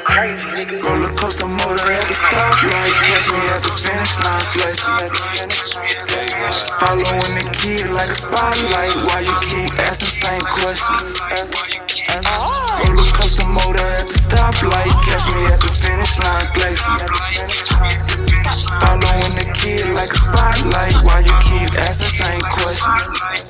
Crazy nigga. Roller coaster motor at the stoplight, catch me at the finish line, flashing. Following the kid like a spotlight, why you keep asking same questions? Roller coaster motor at the stoplight, catch me at the finish line, flashing. Following the kid like a spotlight, why you keep asking same questions?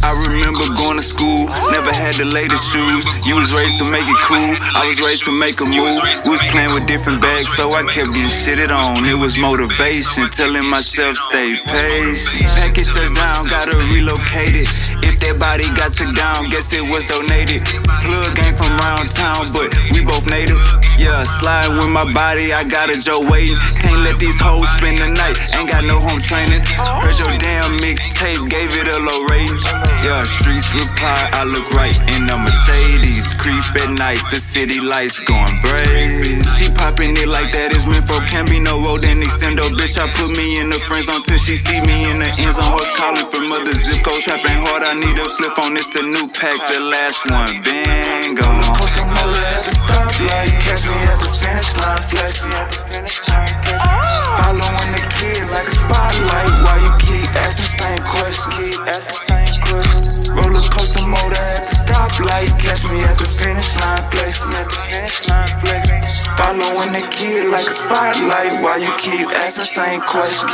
I remember going to school, never had the latest shoes. You was raised to make it cool, I was raised to make a move. We was playing with different bags, so I kept getting shitted on. It was motivation, telling myself stay patient. Package touched down, gotta relocate it. If that body got took down, guess it was donated. Plug ain't from round town, but we both native. Yeah, slide with my body, I got a Joe waiting. Can't let these hoes spend the night, ain't got no home training. Heard your damn mixtape, gave it a low rating. Yeah, streets reply, I look right in a Mercedes. Creep at night, the city lights going brave. She popping it like that is meant for, can't be no road and extendo. Bitch, I put me in the friend zone till she see me in the end zone. Horse calling from other zip code, trapping hard, I need a flip on this, the new pack, the last one, bingo. Coasting motor at the stoplight, catch me at the finish line, flashing. Following the kid like a spotlight, why you keep asking same questions? Roller coaster motor at the stoplight, catch me at the finish line, flashing. Following the kid like a spotlight, why you keep asking same questions?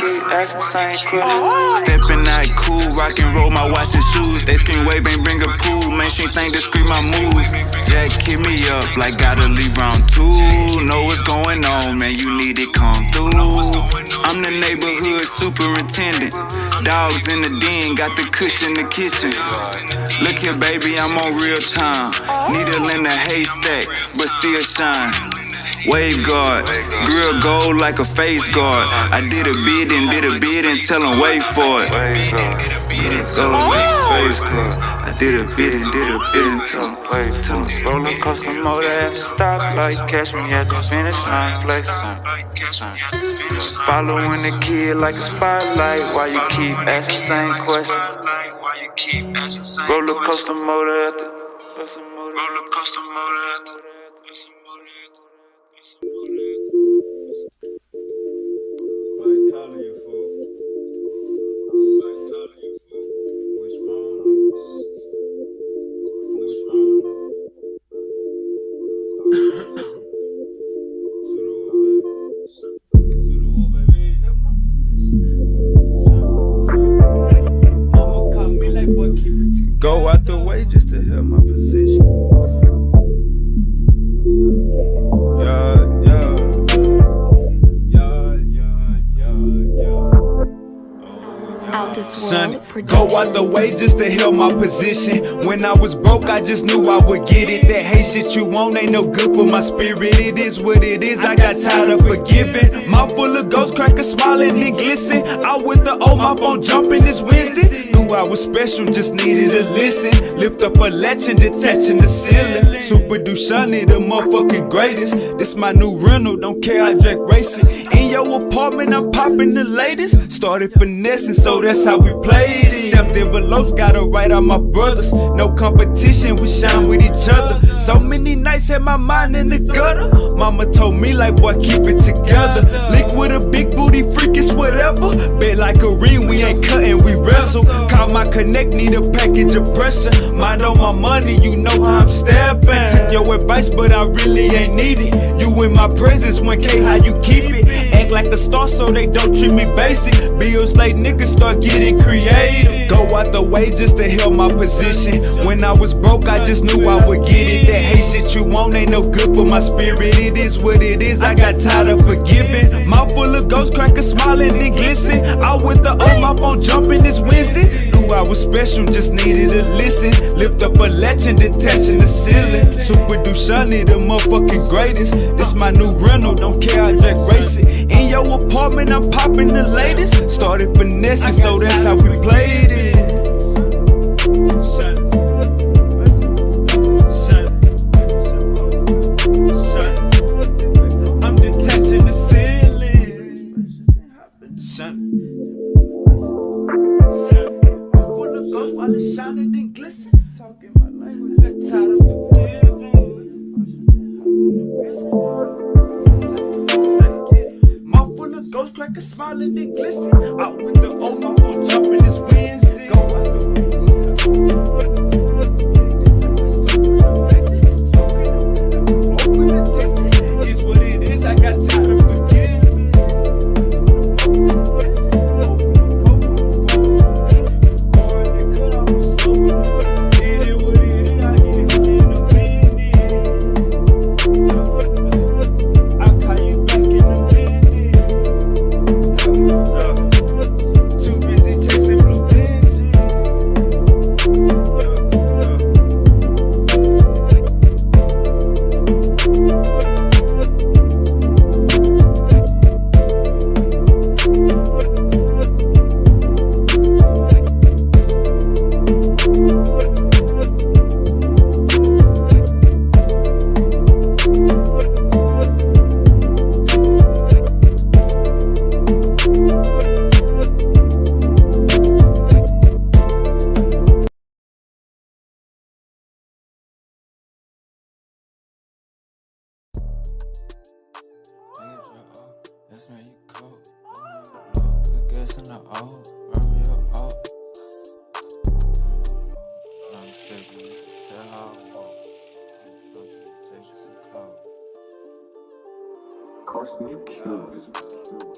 Stepping out cool, rock and roll my watch and shoes. They scream wave, ain't bring a pool. Mainstream thing to scream my moves. Jack hit me up like gotta leave round 2. Know what's going on, man, you need it come through. I'm the neighborhood superintendent. Dogs in the den, got the cushion in the kitchen. Look here, baby, I'm on real time. Needle in the haystack, but still shine. Wave guard, grill gold like a face guard. I did a bid and tell him wait for it. Gold like a face guard. I did a bid and tell him wait for it. Roller coaster motor at the stoplight, catch me at the finish line, flex. Following the kid like a spotlight, why you keep asking same question? Roller coaster motor at the roller coaster motor at the. Go out the way just to help my position. Out this world, go out the way just to help my position. When I was broke, I just knew I would get it. That hate shit you want ain't no good for my spirit. It is what it is, I got tired of forgiving. Mouth full of ghost crackers smiling and glisten. Out with the old, my phone jumping this Wednesday. Knew I was special, just needed to listen. Lift up a latch and detaching the ceiling. Super Dushani, the motherfucking greatest. This my new rental, don't care, I drag racing. In your apartment, I'm popping the latest. Started finessing, so that's how we played it. Stepped envelopes, gotta write out my brothers. No competition, we shine with each other. So many nights had my mind in the gutter. Mama told me like, boy, keep it together. Link with a big booty freak, it's whatever. Bet like a ring, we ain't cutting, we wrestle. Call my connect, need a package of pressure. Mind on my money, you know how I'm stepping. Take your advice, but I really ain't need it. You in my presence, 1K, how you keep it? Act like a star so they don't treat me basic. Bills late, niggas start getting creative. Go out the way just to help my position. When I was broke, I just knew I would get it. That hate shit you want ain't no good for my spirit. It is what it is, I got tired of forgiving. Mouth full of ghost crackers smiling and glisten. Out with the old, my phone jumping this Wednesday. Knew I was special, just needed to listen. Lift up a latch and detaching the ceiling. Super Dushani, the motherfucking greatest. This my new rental, don't care, I drag race it. In your apartment, I'm popping the latest. Started finessing, so that's how we played it. I'm detaching the ceiling. I'm full of ghosts while it's shining and glisten. Talking my language, that's tired of forgiving. Mouth full of ghost crackers smiling and glisten. Out with the old, my phone jumping this Wednesday. It's what it is, I got tired of forgiving. It is what it is, I get it in a minute. I'll call you back in a minute. Too busy chasing blue engine.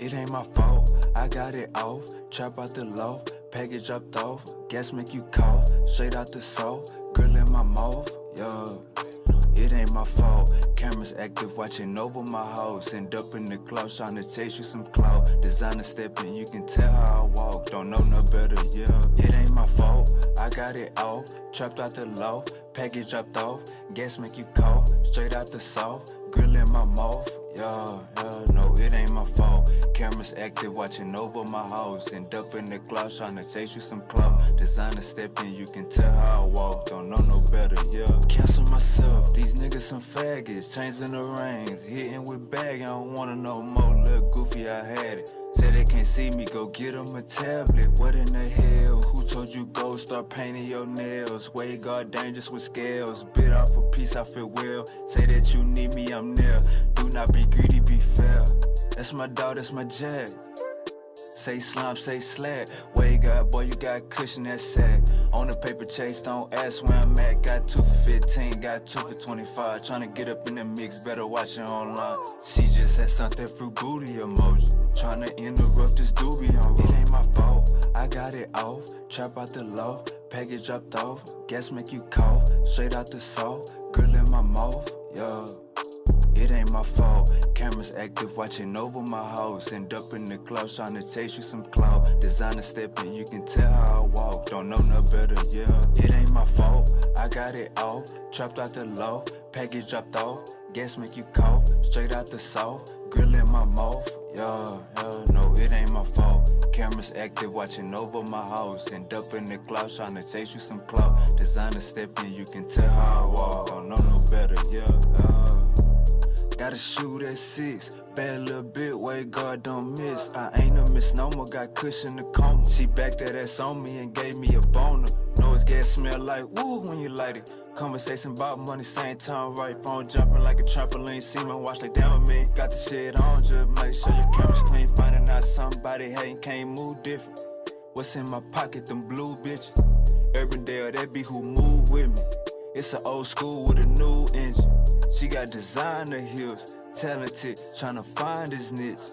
It ain't my fault, I got it off. Trap out the low, package dropped off. Gas make you cough, straight out the soul. Grill in my mouth, yeah. It ain't my fault. Cameras active, watching over my house. End up in the club, trying to chase you some clout. Designer stepping, you can tell how I walk. Don't know no better, yeah. It ain't my fault, I got it off. Trapped out the low, package dropped off. Gas make you cough, straight out the soul. Grill in my mouth, yeah, no, it ain't my fault. Cameras active, watching over my house. End up in the club, trying to chase you some clout. Designer stepping, you can tell how I walk. Don't know no better, yeah. Cancel myself, these niggas some faggots. Chains in the rings, hitting with bag. I don't wanna know more, look goofy, I had it. Say they can't see me, go get them a tablet. What in the hell? Who told you go start painting your nails? Way God dangerous with scales. Bit off a piece, I feel well. Say that you need me, I'm there. Do not be greedy, be fair. That's my dog, that's my jag. Say slime, say slag. Way God, boy, you got cushion, that sack. On the paper chase, don't ask where I'm at. Got 2 for 15, got 2 for 25. Tryna get up in the mix, better watch it online. She just had something fruit booty emoji. Tryna interrupt this doobie on road. It ain't my fault, I got it off. Trap out the low, package dropped off. Gas make you cough, straight out the soul. Grill in my mouth, yeah. It ain't my fault. Cameras active, watching over my house. End up in the club, trying to chase you some clout. Designer stepping, you can tell how I walk. Don't know no better, yeah. It ain't my fault, I got it off. Trapped out the low, package dropped off. Gas make you cough, straight out the south. Grill in my mouth, yeah, no, it ain't my fault. Cameras active, watching over my house. End up in the cloud, trying to chase you some clout. Designer stepping, you can tell how I walk. Don't know no better, yeah. Gotta shoot at 6, bad little bit, way God don't miss. I ain't a misnomer, got cushion the coma. She backed that ass on me and gave me a boner. Know it's gas smell like woo when you light it. Conversation about money, same time, right? Phone jumping like a trampoline. See my watch like damn me. Got the shit on, just make sure your camera's clean. Finding out somebody hating, can't move different. What's in my pocket, them blue bitches? Urban that be who move with me. It's an old school with a new engine. She got designer heels, talented, tryna find this niche.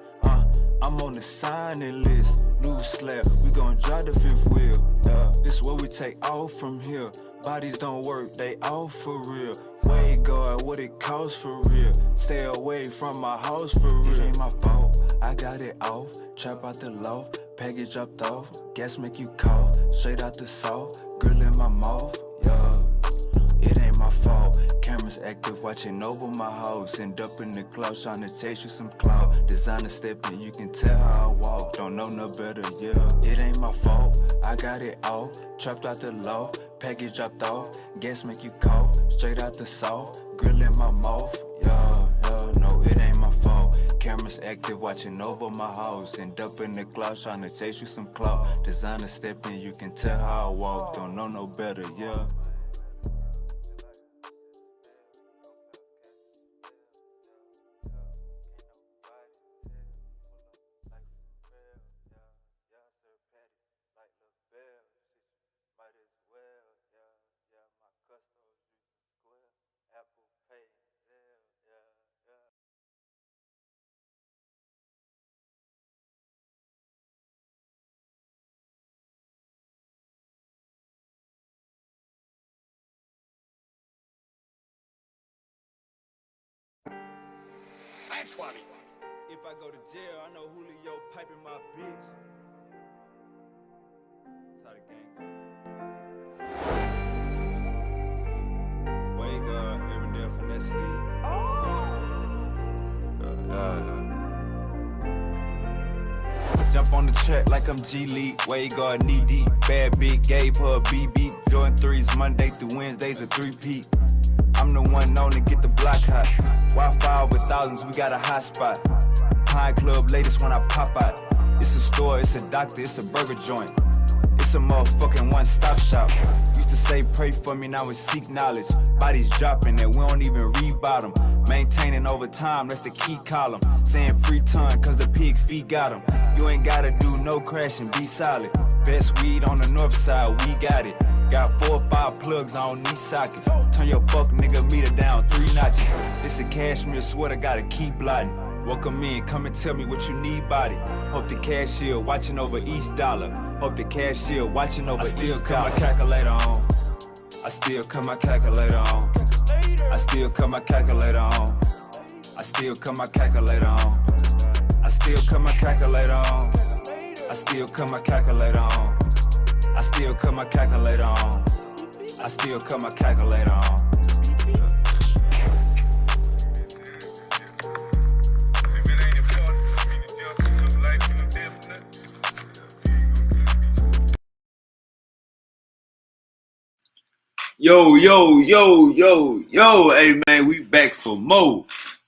I'm on the signing list. New slap, we gon' drive the 5th wheel. This where we take off from here. Bodies don't work, they off for real. Way God, what it costs for real. Stay away from my house for real. It ain't my fault, I got it off. Trap out the low, package dropped off. Gas make you cough, straight out the south. Grill in my mouth, yeah. It ain't my fault. Cameras active, watching over my house. End up in the clouds, trying to chase you some clout. Designer stepping, you can tell how I walk. Don't know no better, yeah. It ain't my fault, I got it off. Trapped out the low, package dropped off. Gas make you cough, straight out the south. Grill in my mouth, yeah, yeah. No, it ain't my fault. Cameras active, watching over my house. End up in the clouds, trying to chase you some clout. Designer stepping, you can tell how I walk. Don't know no better, yeah. If I go to jail, I know Julio piping my bitch. That's how the gang go. Wake up, Erday finesse lead. Jump on the track like I'm G-League. Way guard knee deep. Bad bitch gave her a BB. Jordan 3s Monday through Wednesdays a 3-peat. I'm the one known to get the block hot. Wi-Fi over thousands, we got a hot spot. Pine Club latest when I pop out. It's a store, it's a doctor, it's a burger joint. It's a motherfucking one-stop shop. Used to say pray for me, now it's seek knowledge. Bodies dropping and we don't even read about them. Maintaining over time, that's the key column. Saying free ton, cause the pig feet got them. You ain't gotta do no crashing, be solid. Best weed on the north side, we got it. Got 4 or 5 plugs, I don't need sockets. Turn your fuck nigga meter down 3 notches. This a cashmere sweater, gotta keep blotting. Welcome in, come and tell me what you need, body. Hope the cashier watching over each dollar. Hope the cashier watching over each dollar. I still cut my calculator on. I still cut my calculator on. I still cut my calculator on. I still cut my calculator on. I still cut my calculator on. I still cut my calculator on. I still cut my calculator on. I still cut my calculator on. Yo, hey man, we back for more.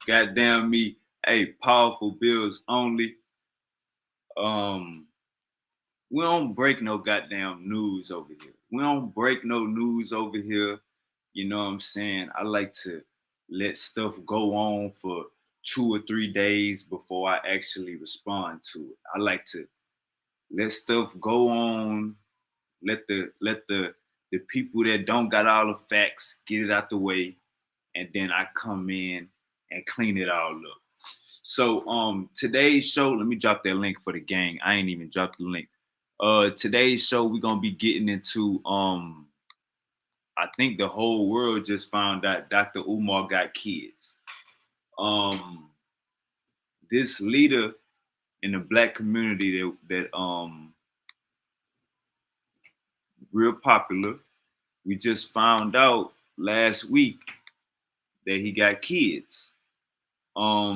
Goddamn me, hey, powerful bills only. We don't break no goddamn news over here. We don't break no news over here. You know what I'm saying? I like to let stuff go on for 2 or 3 days before I actually respond to it. I like to let stuff go on, let the people that don't got all the facts get it out the way, and then I come in and clean it all up. So today's show, let me drop that link for the gang. I ain't even dropped the link. Today's show, we're gonna be getting into I think the whole world just found out Dr. Umar Got Kids. This leader in the black community that real popular. We just found out last week that he got kids. I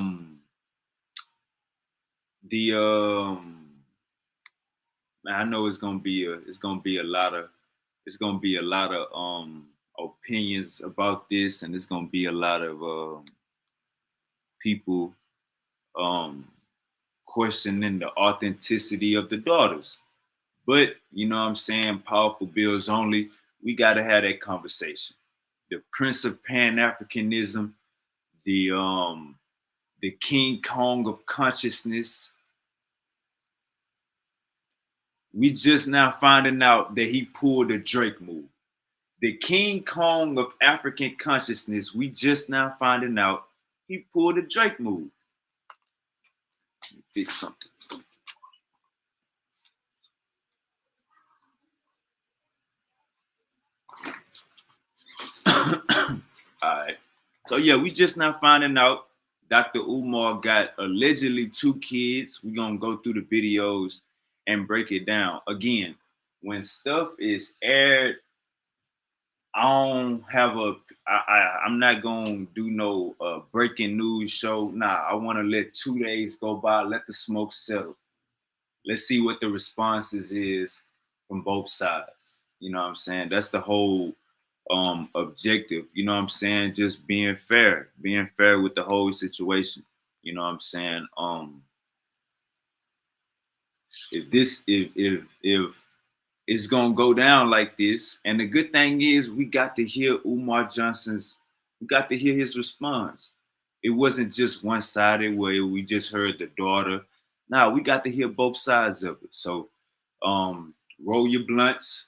know it's gonna be a lot of opinions about this, and it's gonna be a lot of people questioning the authenticity of the daughters. But you know what I'm saying, powerful bills only. We gotta have that conversation. The Prince of Pan-Africanism, the King Kong of consciousness. We just now finding out that he pulled a Drake move. The King Kong of African consciousness, we just now finding out he pulled a Drake move. Let me fix something. All right. So yeah, we just now finding out Dr. Umar got allegedly 2 kids. We're gonna go through the videos and break it down. Again, when stuff is aired, I don't have I'm not gonna do no breaking news show. Nah, I wanna let 2 days go by, let the smoke settle. Let's see what the responses is from both sides. You know what I'm saying? That's the whole objective. You know what I'm saying? Just being fair with the whole situation. You know what I'm saying? If it's gonna go down like this, and the good thing is we got to hear we got to hear his response. It wasn't just one-sided where we just heard the daughter. Nah, we got to hear both sides of it. So roll your blunts,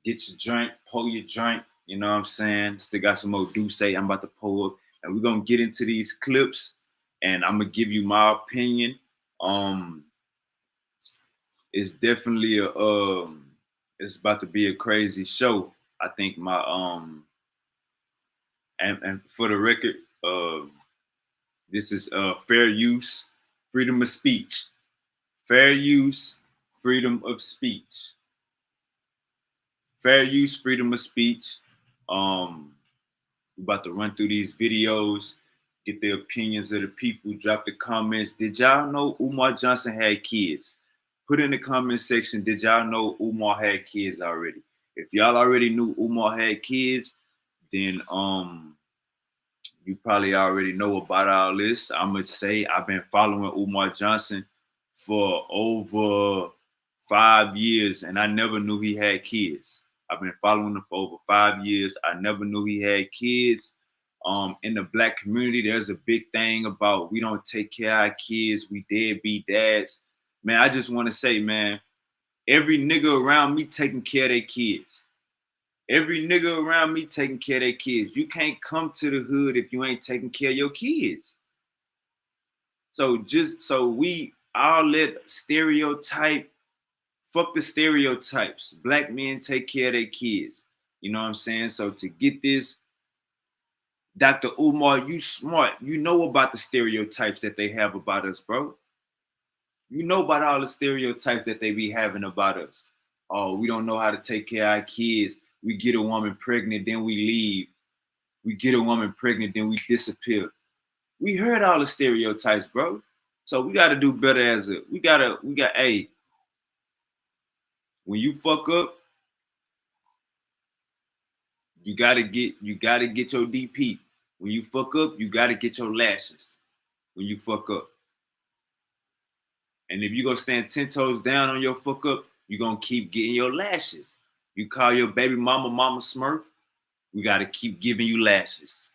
get your drink, pull your drink. You know what I'm saying? Still got some more Douce I'm about to pull up. And we're gonna get into these clips and I'm gonna give you my opinion. It's definitely it's about to be a crazy show. I think my and for the record, this is fair use, freedom of speech. Fair use, freedom of speech. Fair use, freedom of speech. We're about to run through these videos, get the opinions of the people, drop the comments. Did y'all know Umar Johnson had kids? Put in the comment section, did y'all know Umar had kids already? If y'all already knew Umar had kids, then you probably already know about all this. I'm gonna say I've been following Umar Johnson for over 5 years, and I never knew he had kids. I've been following him for over 5 years. I never knew he had kids. In the Black community, there's a big thing about we don't take care of our kids. We deadbeat dads. Man, I just want to say, man, every nigga around me taking care of their kids. Every nigga around me taking care of their kids. You can't come to the hood if you ain't taking care of your kids. So we all let stereotype, fuck the stereotypes. Black men take care of their kids. You know what I'm saying? So to get this, Dr. Umar, you smart. You know about the stereotypes that they have about us, bro. You know about all the stereotypes that they be having about us. Oh, we don't know how to take care of our kids. We get a woman pregnant, then we leave. We get a woman pregnant, then we disappear. We heard all the stereotypes, bro. So we got to do better hey, when you fuck up, you got to get your DP. When you fuck up, you got to get your lashes when you fuck up. And if you're going to stand 10 toes down on your fuck up, you're going to keep getting your lashes. You call your baby mama Smurf, we got to keep giving you lashes.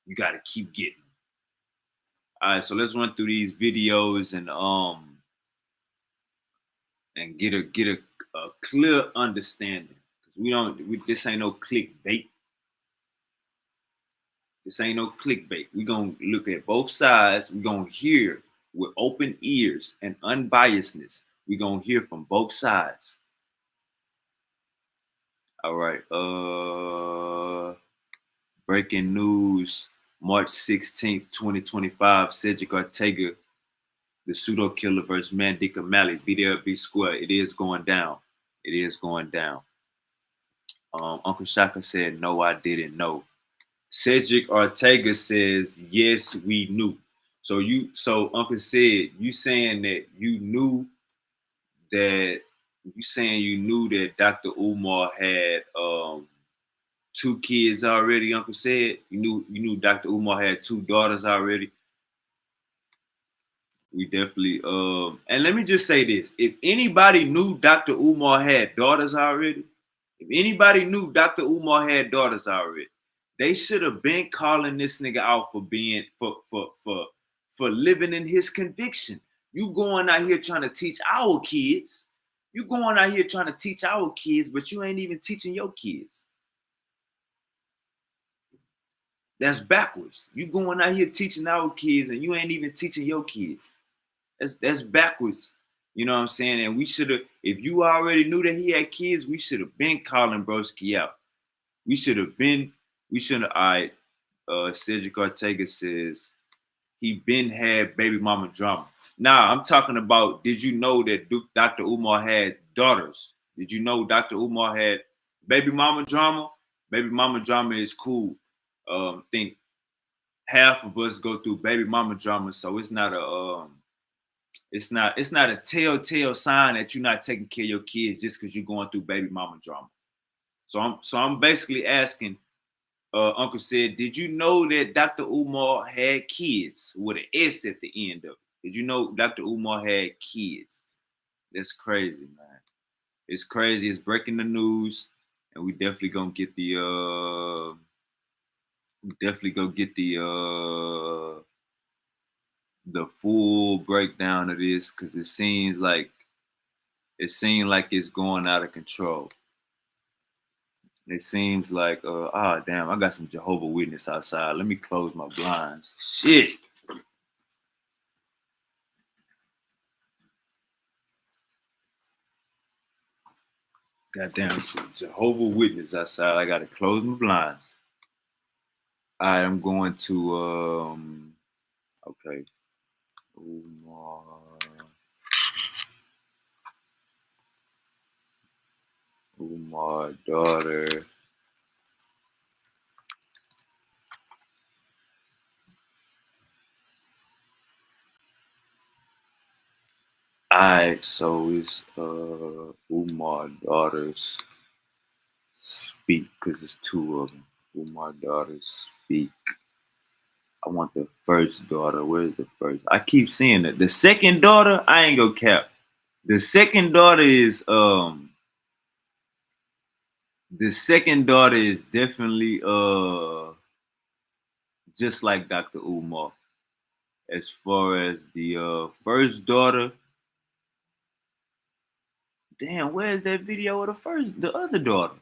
You got to keep getting them. All right, so let's run through these videos and get a clear understanding. Because this ain't no clickbait. This ain't no clickbait. We're going to look at both sides. We're going to hear with open ears and unbiasedness. We're going to hear from both sides. All right. Breaking news, March 16th, 2025. Cedric Ortega, the pseudo killer versus Mandic O'Malley. Be there, be square. It is going down. It is going down. Uncle Shaka said, no, I didn't know. Cedric Ortega says, yes, we knew. So Uncle said, you saying you knew that Dr. Umar had 2 kids already, Uncle said? You knew Dr. Umar had 2 daughters already? We definitely and let me just say this. If anybody knew Dr. Umar had daughters already, they should have been calling this nigga out for being for living in his conviction. You going out here trying to teach our kids. But you ain't even teaching your kids. That's backwards. You going out here teaching our kids and you ain't even teaching your kids. That's backwards. You know what I'm saying? And we should have, if you already knew that he had kids, we should have been calling broski out. All right. Cedric Ortega says he been had baby mama drama. Now I'm talking about. Did you know that Dr. Umar had daughters? Did you know Dr. Umar had baby mama drama? Baby mama drama is cool. I think half of us go through baby mama drama, so it's not a telltale sign that you're not taking care of your kids just because you're going through baby mama drama. So I'm basically asking. Uncle said, did you know that Dr. Umar had kids with an S at the end of it? Did you know Dr. Umar had kids? That's crazy, man. It's crazy. It's breaking the news, and we definitely gonna get the full breakdown of this because it seems like it's going out of control. It seems like damn, I got some Jehovah Witness outside. Let me close my blinds. Shit. Goddamn Jehovah Witness outside. I gotta close my blinds. I am going to okay. Umar daughter. Alright, so it's Umar daughters speak because it's two of them. Umar daughters speak. I want the first daughter. Where's the first? I keep seeing it. The second daughter, I ain't gonna cap. The second daughter is definitely just like Dr. Umar. As far as the first daughter, damn, where's that video of the other daughter?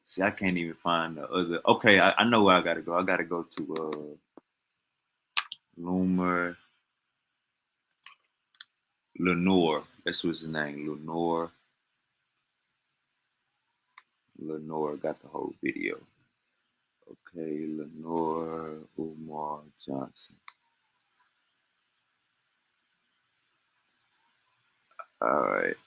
See, I can't even find the other. Okay, I know where I gotta go. I gotta go to Lenore. That's what's his name. Lenore got the whole video. Okay, Lenore Umar Johnson. Alright.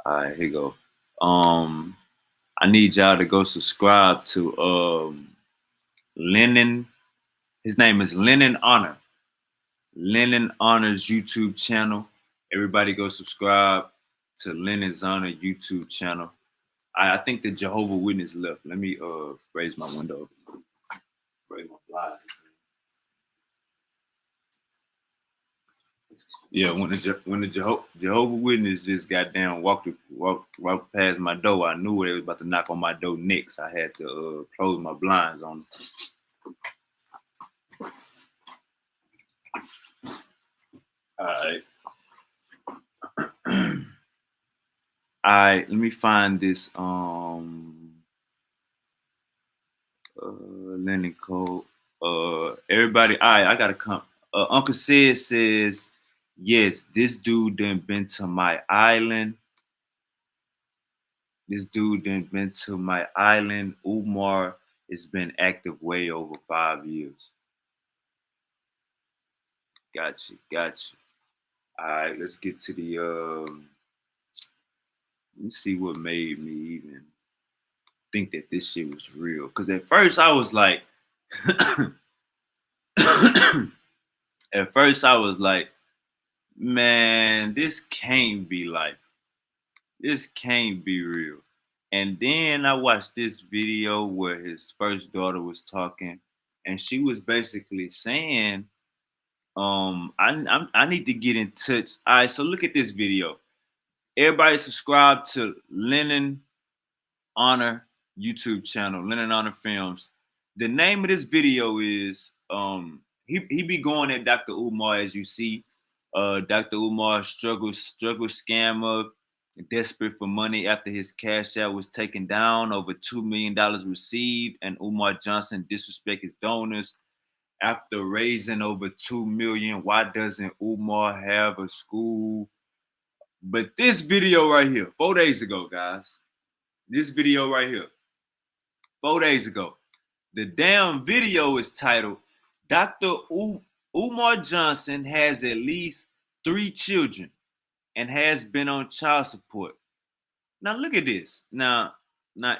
Alright, here you go. I need y'all to go subscribe to Lennon. His name is Lennon Honor. Lennon Honor's YouTube channel. Everybody go subscribe to Lennon's Honor YouTube channel. I think the Jehovah Witness left. Let me raise my window. Raise my blinds. Yeah, when the Jehovah Witness just got down, walked past my door, I knew they was about to knock on my door next. I had to close my blinds on them. All right, let me find this Lennon code. Everybody, all right, I gotta come. Uncle Sid says, yes, this dude done been to my island. Umar has been active way over 5 years. Gotcha. All right, let's get to the let's see what made me even think that this shit was real. Cause at first I was like, man, this can't be life. This can't be real. And then I watched this video where his first daughter was talking, and she was basically saying, I need to get in touch. All right, so look at this video. Everybody subscribe to Lennon Honor YouTube channel, Lennon Honor Films. The name of this video is he be going at Dr. Umar, as you see. Dr. Umar struggle scammer, desperate for money after his cash out was taken down, over $2 million received, and Umar Johnson disrespect his donors. After raising over $2 million, why doesn't Umar have a school? But this video right here, 4 days ago, guys, This video right here, 4 days ago. The damn video is titled, Dr. Umar Johnson has at least 3 children and has been on child support. Now look at this. Now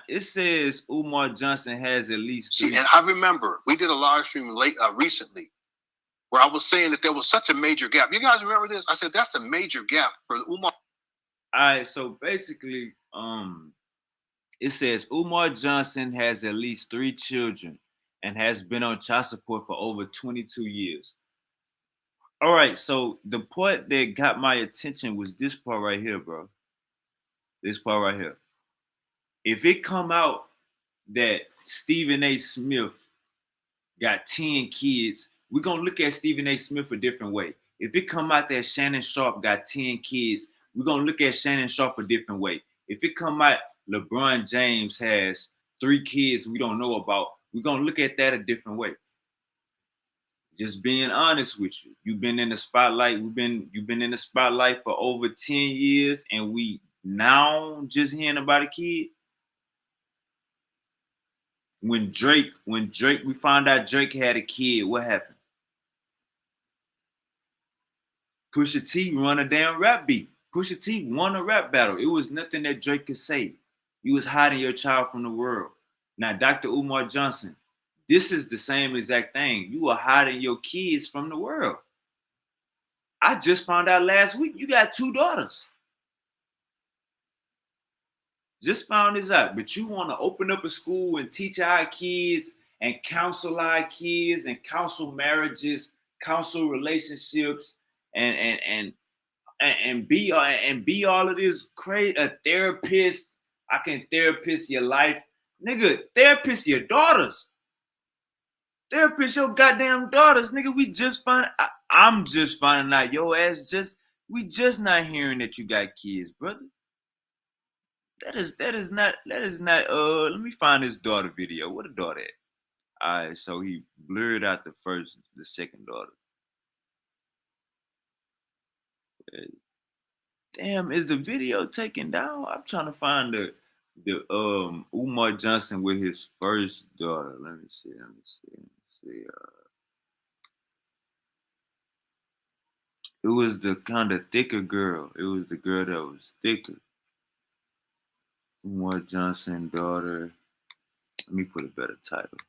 it says Umar Johnson has at least 3. See, and I remember we did a live stream recently where I was saying that there was such a major gap. You guys remember this? I said that's a major gap for Umar. All right, so basically, it says Umar Johnson has at least 3 children and has been on child support for over 22 years. All right, so the part that got my attention was this part right here, bro. This part right here. If it come out that Stephen A. Smith got 10 kids, we're going to look at Stephen A. Smith a different way. If it come out that Shannon Sharp got 10 kids, we're going to look at Shannon Sharp a different way. If it come out LeBron James has 3 kids we don't know about, we're going to look at that a different way. Just being honest with you. You've been in the spotlight. You've been in the spotlight for over 10 years, and we now just hearing about a kid. When Drake, we found out Drake had a kid, what happened? Pusha T run a damn rap beat. Pusha T won a rap battle. It was nothing that Drake could say. You was hiding your child from the world. Now, Dr. Umar Johnson, this is the same exact thing. You are hiding your kids from the world. I just found out last week you got 2 daughters. Just found this out, but you want to open up a school and teach our kids and counsel our kids and counsel marriages, counsel relationships, and be all of this crazy. A therapist, I can therapist your life, nigga. Therapist your daughters. Therapist your goddamn daughters, nigga. I'm just finding out your ass we just not hearing that you got kids, brother. That is not let me find his daughter video. What a daughter at? Alright, so he blurred out the second daughter. Damn, is the video taken down? I'm trying to find the Umar Johnson with his first daughter. Let me see. It was the kind of thicker girl. It was the girl that was thicker. Umar Johnson daughter. Let me put a better title.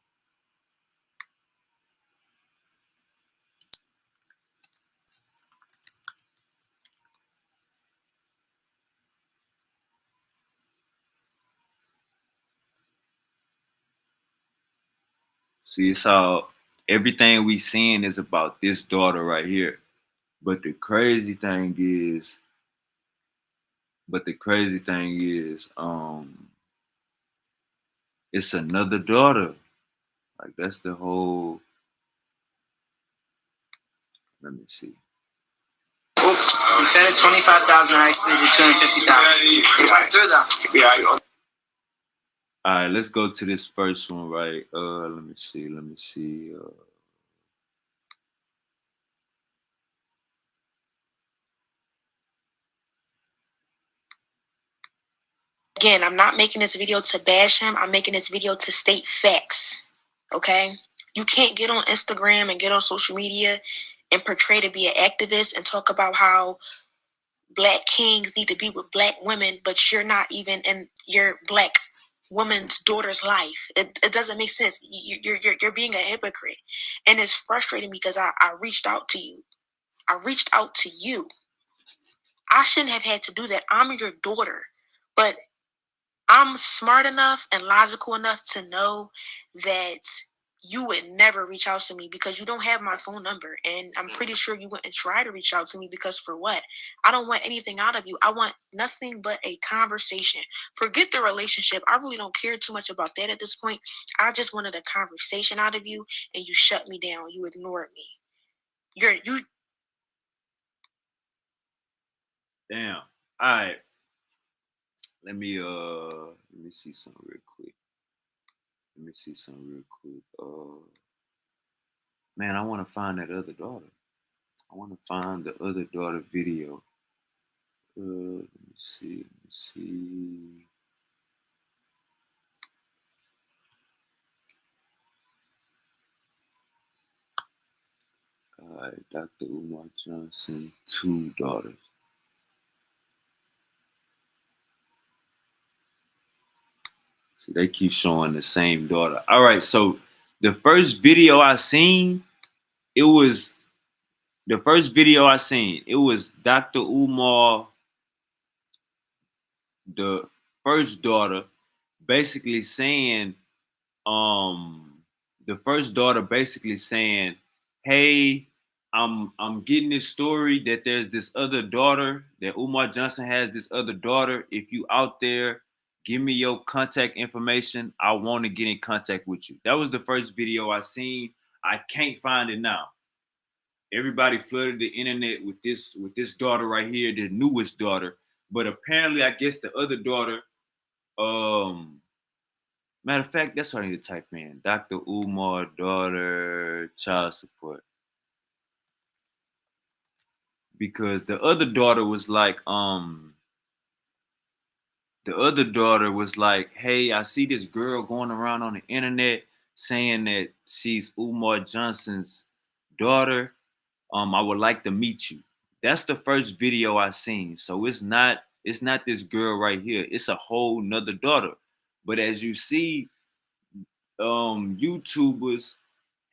See, it's all everything we seeing is about this daughter right here. But the crazy thing is, it's another daughter. Like that's the whole. Let me see. Instead of 25,000, I actually did 250,000. All right, let's go to this first one, right? Let me see. Again, I'm not making this video to bash him. I'm making this video to state facts, okay? You can't get on Instagram and get on social media and portray to be an activist and talk about how Black kings need to be with Black women, but you're not even in your Black woman's daughter's life. It doesn't make sense. You're being a hypocrite. And it's frustrating because I reached out to you. I shouldn't have had to do that. I'm your daughter. But I'm smart enough and logical enough to know that you would never reach out to me because you don't have my phone number. And I'm pretty sure you wouldn't try to reach out to me because for what? I don't want anything out of you. I want nothing but a conversation. Forget the relationship. I really don't care too much about that at this point. I just wanted a conversation out of you and you shut me down. You ignored me. You. Damn. All right. Let me see something real quick. Man, I want to find that other daughter. I want to find the other daughter video. Let me see. All right, Dr. Umar Johnson, 2 daughters. See, they keep showing the same daughter. All right, so the first video I seen, it was Dr. Umar, the first daughter, basically saying, the first daughter basically saying, "Hey, I'm getting this story that there's this other daughter, that Umar Johnson has this other daughter. If you out there, give me your contact information. I want to get in contact with you." That was the first video I seen. I can't find it now. Everybody flooded the internet with this daughter right here, the newest daughter. But apparently, I guess the other daughter, matter of fact, that's what I need to type in. Dr. Umar, daughter, child support. Because the other daughter was like, hey, I see this girl going around on the internet saying that she's Umar Johnson's daughter. I would like to meet you. That's the first video I seen. So it's not this girl right here. It's a whole nother daughter. But as you see, YouTubers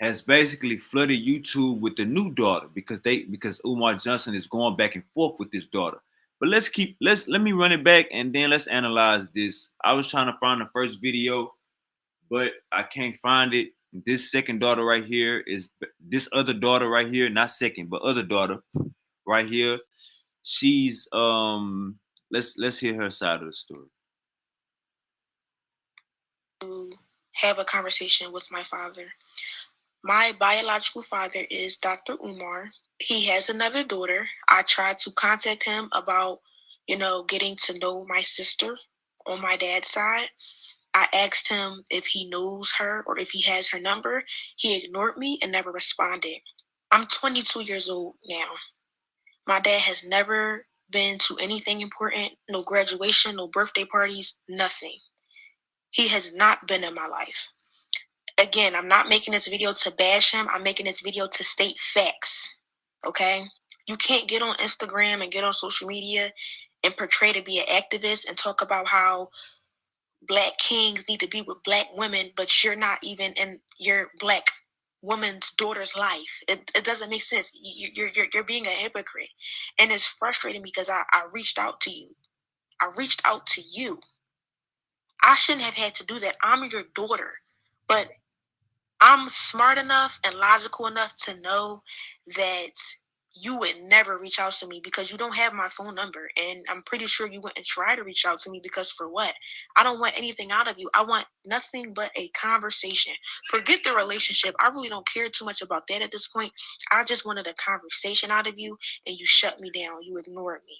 has basically flooded YouTube with the new daughter because Umar Johnson is going back and forth with this daughter. But let me run it back and then let's analyze this. I was trying to find the first video, but I can't find it. This second daughter right here is this other daughter right here, not second, but other daughter right here. She's let's hear her side of the story. To have a conversation with my father. My biological father is Dr. Umar. He has another daughter. I tried to contact him about, getting to know my sister on my dad's side. I asked him if he knows her or if he has her number. He ignored me and never responded. I'm 22 years old now. My dad has never been to anything important, no graduation, no birthday parties, nothing. He has not been in my life. Again, I'm not making this video to bash him. I'm making this video to state facts, okay? You can't get on Instagram and get on social media and portray to be an activist and talk about how Black kings need to be with Black women, but you're not even in your Black woman's daughter's life. It doesn't make sense. You're being a hypocrite. And it's frustrating because I reached out to you. I reached out to you. I shouldn't have had to do that. I'm your daughter. But I'm smart enough and logical enough to know that you would never reach out to me because you don't have my phone number. And I'm pretty sure you wouldn't try to reach out to me because for what? I don't want anything out of you. I want nothing but a conversation. Forget the relationship. I really don't care too much about that at this point. I just wanted a conversation out of you and you shut me down. You ignored me.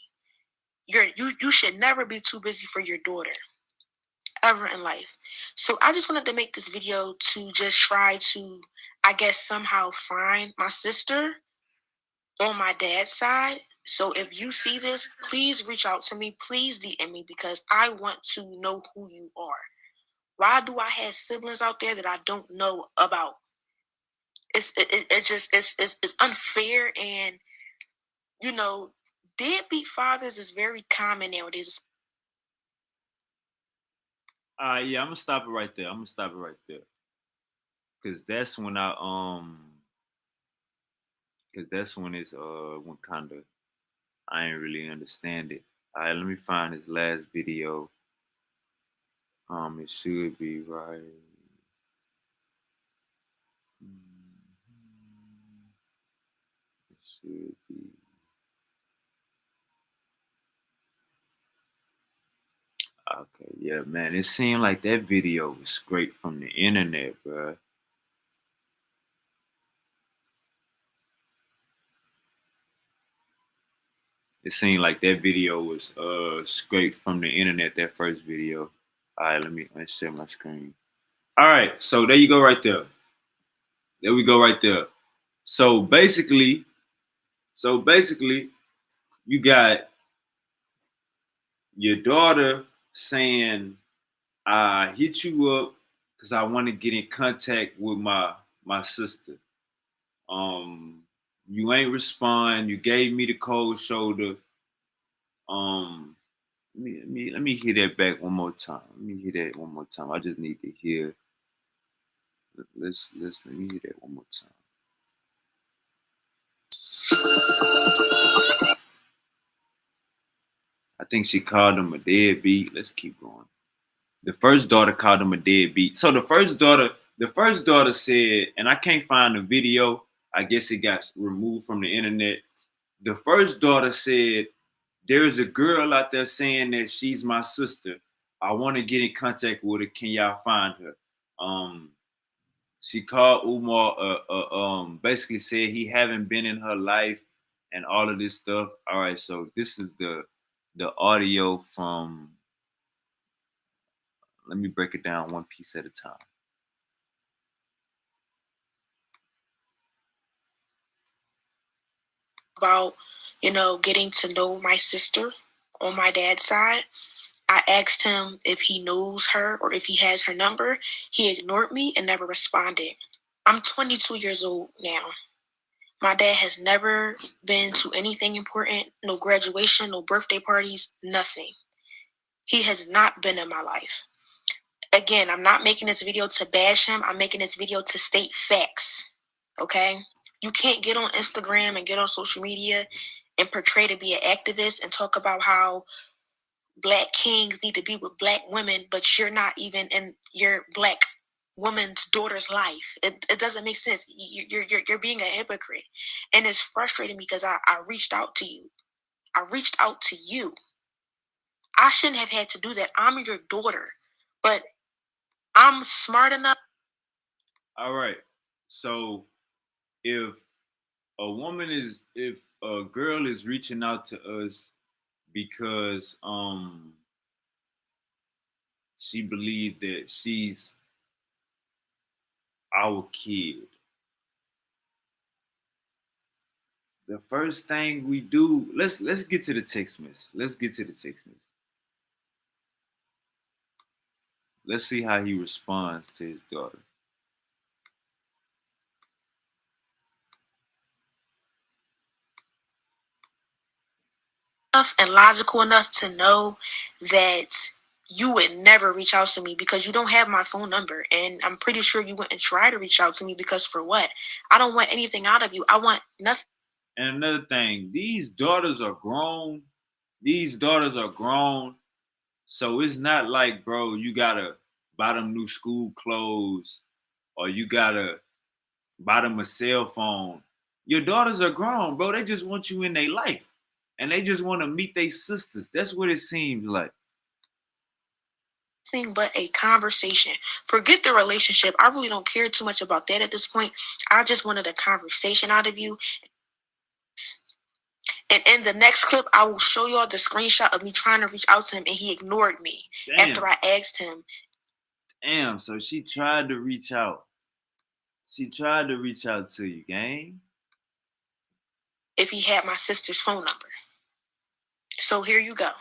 You should never be too busy for your daughter. Ever in life. So I just wanted to make this video to just try to, I guess, somehow find my sister on my dad's side. So if you see this, please reach out to me. Please DM me because I want to know who you are. Why do I have siblings out there that I don't know about? It's unfair, and deadbeat fathers is very common nowadays. Yeah, I'm gonna stop it right there. Cause that's when it's when kinda I ain't really understand it. All right, let me find this last video. It should be right. It should be. Okay, yeah, man. It seemed like that video was straight from the internet, bro. It seemed like that video was straight from the internet, that first video. All right, let's share my screen. All right, so there you go right there. There we go right there. So basically, you got your daughter saying, I hit you up because I want to get in contact with my sister. You ain't respond. You gave me the cold shoulder. Let me hear that back one more time. Let me hear that one more time. I just need to hear. Let me hear that one more time. I think she called him a deadbeat. Let's keep going. The first daughter called him a deadbeat. So the first daughter said, and I can't find the video. I guess it got removed from the internet. The first daughter said, "There's a girl out there saying that she's my sister. I want to get in contact with her. Can y'all find her?" She called Umar, basically said he haven't been in her life and all of this stuff. All right, so this is the audio from. Let me break it down one piece at a time. About, getting to know my sister on my dad's side. I asked him if he knows her or if he has her number. He ignored me and never responded. I'm 22 years old now. My dad has never been to anything important, no graduation, no birthday parties, nothing. He has not been in my life. Again, I'm not making this video to bash him. I'm making this video to state facts, okay? You can't get on Instagram and get on social media and portray to be an activist and talk about how Black kings need to be with Black women, but you're not even in your Black woman's daughter's life. It doesn't make sense. You're being a hypocrite, and it's frustrating because I reached out to you. I reached out to you. I shouldn't have had to do that. I'm your daughter, but I'm smart enough. All right. So if if a girl is reaching out to us because she believed that she's our kid, the first thing we do, let's get to the text message. Let's get to the text message. Let's see how he responds to his daughter. And logical enough to know that you would never reach out to me because you don't have my phone number. And I'm pretty sure you wouldn't try to reach out to me because for what? I don't want anything out of you. I want nothing. And another thing, these daughters are grown. These daughters are grown. So it's not like, bro, you gotta buy them new school clothes or you gotta buy them a cell phone. Your daughters are grown, bro. They just want you in their life. And they just want to meet their sisters. That's what it seems like. But a conversation. Forget the relationship. I really don't care too much about that at this point. I just wanted a conversation out of you. And in the next clip, I will show y'all the screenshot of me trying to reach out to him and he ignored me. Damn. After I asked him. Damn, so she tried to reach out. She tried to reach out to you, gang. If he had my sister's phone number. So here you go.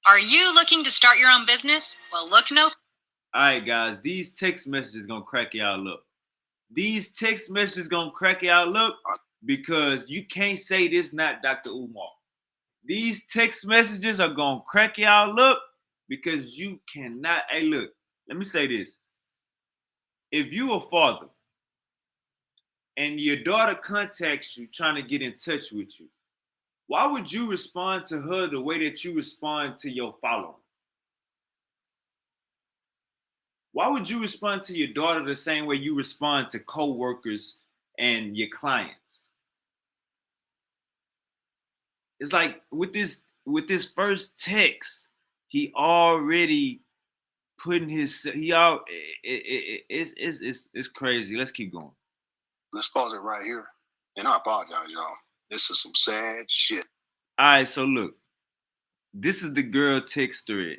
Are you looking to start your own business? Well, look no. All right, guys, these text messages gonna crack y'all up. These text messages gonna crack y'all up because you can't say this not Dr. Umar. These text messages are gonna crack y'all up because you cannot. Hey, look, let me say this. If you a father and your daughter contacts you trying to get in touch with you, why would you respond to her the way that you respond to your following? Why would you respond to your daughter the same way you respond to co-workers and your clients? It's like with this first text, he already putting his it's crazy. Let's keep going. Let's pause it right here. And I apologize, y'all. This is some sad shit. All right, so look. This is the girl text thread.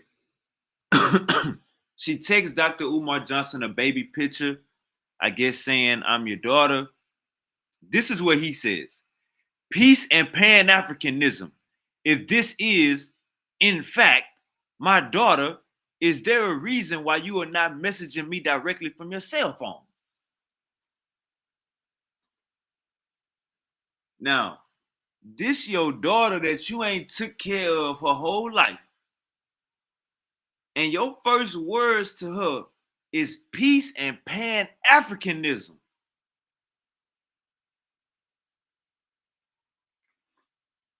She texts Dr. Umar Johnson a baby picture, I guess saying, "I'm your daughter." This is what he says. "Peace and Pan-Africanism. If this is, in fact, my daughter, is there a reason why you are not messaging me directly from your cell phone?" Now, this your daughter that you ain't took care of her whole life. And your first words to her is peace and Pan-Africanism.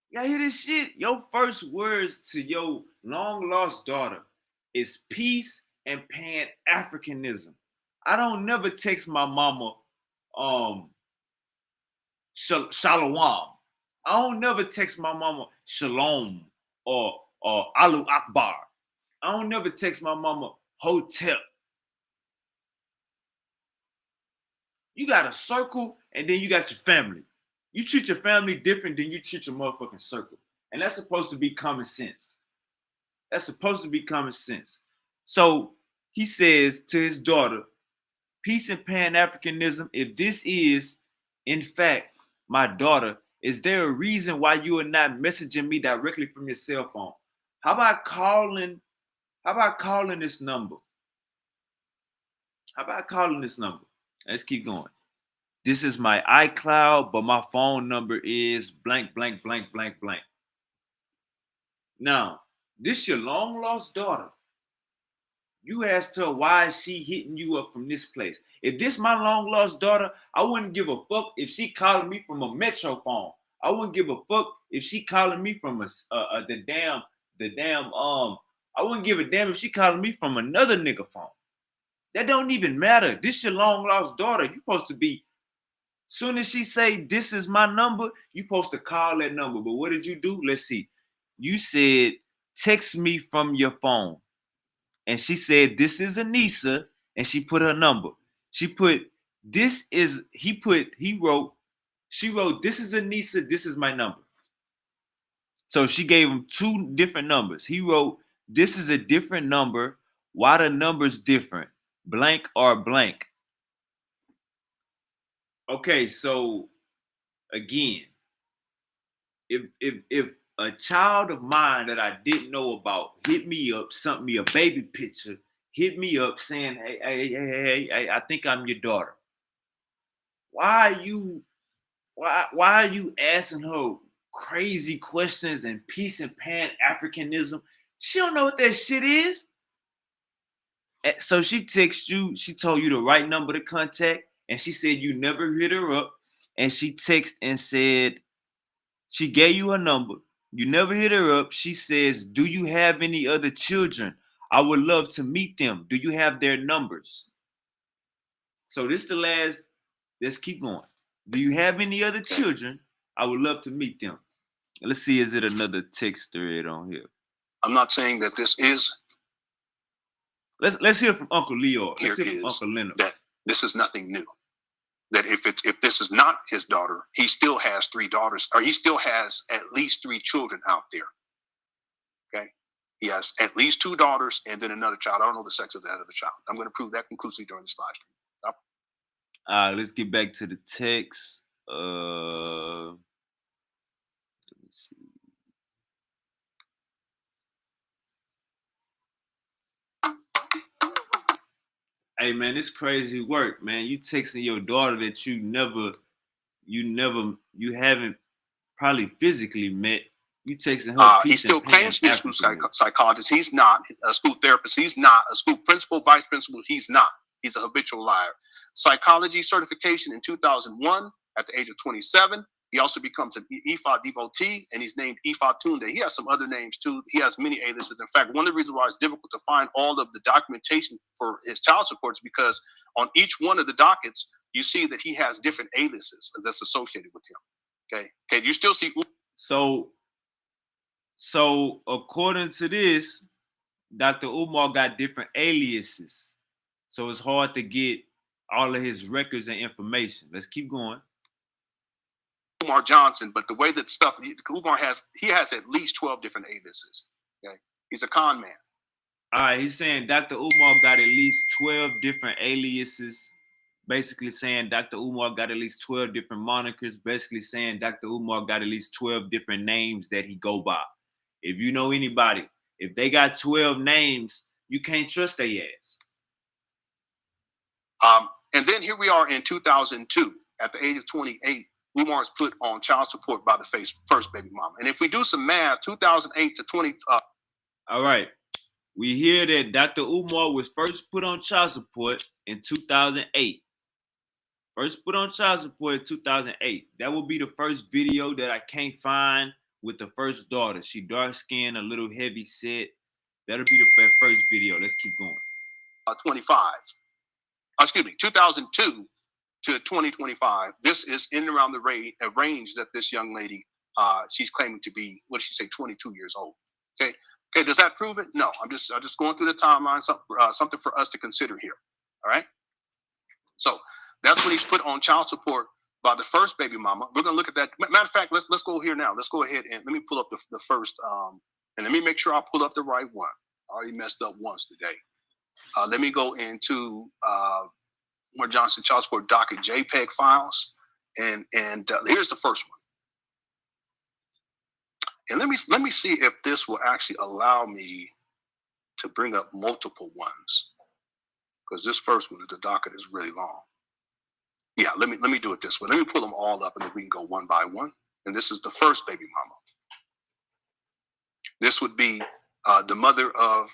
Y'all hear this shit? Your first words to your long-lost daughter is peace and Pan-Africanism. I don't never text my mama shalom. I don't never text my mama shalom or Alu Akbar. I don't never text my mama hotel. You got a circle and then you got your family. You treat your family different than you treat your motherfucking circle. And that's supposed to be common sense. That's supposed to be common sense. So he says to his daughter, peace and Pan-Africanism, if this is, in fact, my daughter, is there a reason why you are not messaging me directly from your cell phone? How about calling this number? Let's keep going. This is my iCloud, but my phone number is blank, blank, blank, blank, blank. Now, this your long lost daughter. You asked her why is she hitting you up from this place. If this my long lost daughter, I wouldn't give a fuck if she calling me from a Metro phone. I wouldn't give a fuck if she calling me from I wouldn't give a damn if she calling me from another nigga phone. That don't even matter. This your long lost daughter. You supposed to be, soon as she say this is my number, you supposed to call that number. But what did you do? Let's see. You said text me from your phone. And she said, this is Anissa, and she put her number. She wrote, this is Anissa, this is my number. So she gave him two different numbers. He wrote, this is a different number. Why the number's different? Blank or blank. Okay, so again, if a child of mine that I didn't know about hit me up, sent me a baby picture, hit me up saying, hey, I think I'm your daughter. Why are you asking her crazy questions and peace and Pan-Africanism? She don't know what that shit is. So she texted you, she told you the right number to contact, and she said you never hit her up, and she texted and said, she gave you her number. You never hit her up. She says, do you have any other children? I would love to meet them. Do you have their numbers? So this is the last. Let's keep going. Do you have any other children? I would love to meet them. Let's see, is it another text thread on here? I'm not saying that this is. Let's hear from Uncle Leo. Let's hear from Uncle Leonard. That this is nothing new. That if this is not his daughter, he still has 3 daughters, or he still has at least 3 children out there. Okay, he has at least 2 daughters and then another child. I don't know the sex of that other child. I'm going to prove that conclusively during this live stream. Let's get back to the text. Let me see. Hey man, it's crazy work, man. You texting your daughter that you haven't probably physically met. You texting her. He still claims to be a school psychologist. He's not a school therapist. He's not a school principal, vice principal. He's not. He's a habitual liar. Psychology certification in 2001 at the age of 27. He also becomes an Ifa devotee, and he's named Ifa Tunde. He has some other names too. He has many aliases. In fact, one of the reasons why it's difficult to find all of the documentation for his child support is because on each one of the dockets, you see that he has different aliases that's associated with him. Okay. You still see. So according to this, Dr. Umar got different aliases. So it's hard to get all of his records and information. Let's keep going. Umar Johnson, but the way that stuff Umar has at least 12 different aliases. Okay, he's a con man. All right, he's saying Dr. Umar got at least 12 different aliases. Basically saying Dr. Umar got at least 12 different monikers. Basically saying Dr. Umar got at least 12 different names that he go by. If you know anybody, if they got 12 names, you can't trust their ass. And then here we are in 2002, at the age of 28. Umar is put on child support by the first baby mama. And if we do some math, 2008 to 20. All right. We hear that Dr. Umar was first put on child support in 2008. First put on child support in 2008. That will be the first video that I can't find with the first daughter. She dark skinned, a little heavy set. That'll be the first video. Let's keep going. 2002 to 2025. This is in and around the range that this young lady, she's claiming to be, what did she say, 22 years old. Okay, does that prove it? No, I'm just going through the timeline, something for us to consider here. All right. So that's when he's put on child support by the first baby mama. We're gonna look at that. Matter of fact, let's go here now. Let's go ahead and let me pull up the first, and let me make sure I pull up the right one. I already messed up once today. Let me go into Umar Johnson child support docket JPEG files, and here's the first one. And let me see if this will actually allow me to bring up multiple ones, because this first one, the docket is really long. Yeah, let me do it this way. Let me pull them all up, and then we can go one by one. And this is the first baby mama. This would be the mother of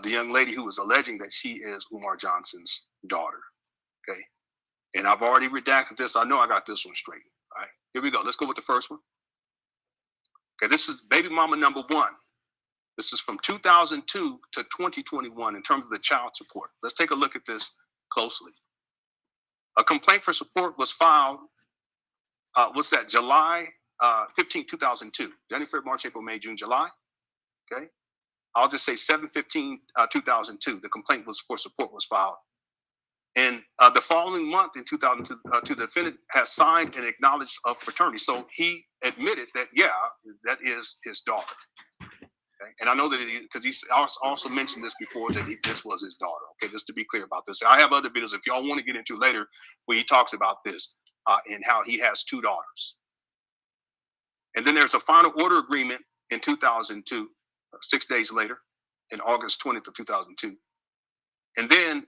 the young lady who was alleging that she is Umar Johnson's daughter. Okay, and I've already redacted this. I know I got this one straight. All right, here we go. Let's go with the first one. Okay, this is baby mama number one. This is from 2002 to 2021 in terms of the child support. Let's take a look at this closely. A complaint for support was filed, what's that, July 15, 2002. January, February, March, April, May, June, July. Okay, I'll just say 7/15/2002. The complaint was for support was filed. And the following month in 2002, the defendant has signed and acknowledged of paternity. So he admitted that, yeah, that is his daughter. Okay? And I know that because he also mentioned this before, that this was his daughter. Okay, just to be clear about this. I have other videos if y'all want to get into later where he talks about this and how he has two daughters. And then there's a final order agreement in 2002, 6 days later, in August 20th of 2002. And then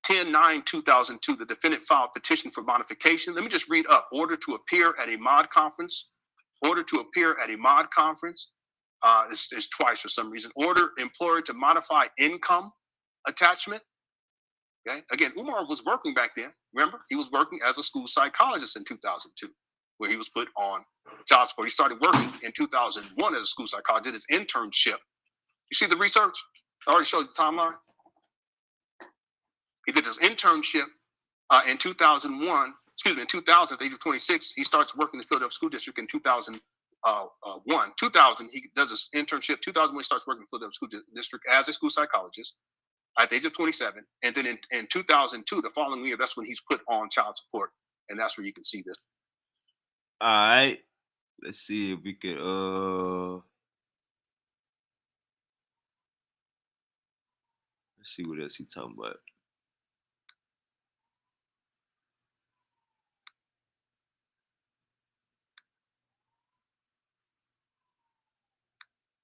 10/9/2002, the defendant filed petition for modification. Let me just read up. Order to appear at a mod conference. Order to appear at a mod conference. It's twice for some reason. Order employer to modify income attachment. Okay. Again, Umar was working back then. Remember, he was working as a school psychologist in 2002, where he was put on child support. He started working in 2001 as a school psychologist, did his internship. You see the research? I already showed you the timeline. He did his internship in 2001. Excuse me, in 2000, at the age of 26, he starts working in the Philadelphia School District in 2001. 2000, he does his internship. 2001, he starts working in the Philadelphia School District as a school psychologist at the age of 27. And then in 2002, the following year, that's when he's put on child support. And that's where you can see this. All right. Let's see if we could let's see what else he's talking about.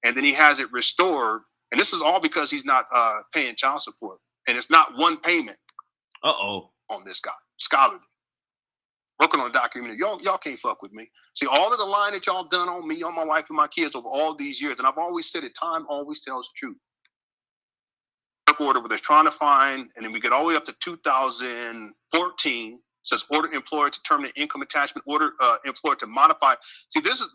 And then he has it restored. And this is all because he's not paying child support. And it's not one payment on this guy. Scholarly. Working on a documentary. Y'all can't fuck with me. See, all of the line that y'all done on me, on my wife and my kids over all these years, and I've always said it, time always tells the truth. Order where they're trying to find, and then we get all the way up to 2014. Says order employer to terminate income attachment, order employer to modify. See, this is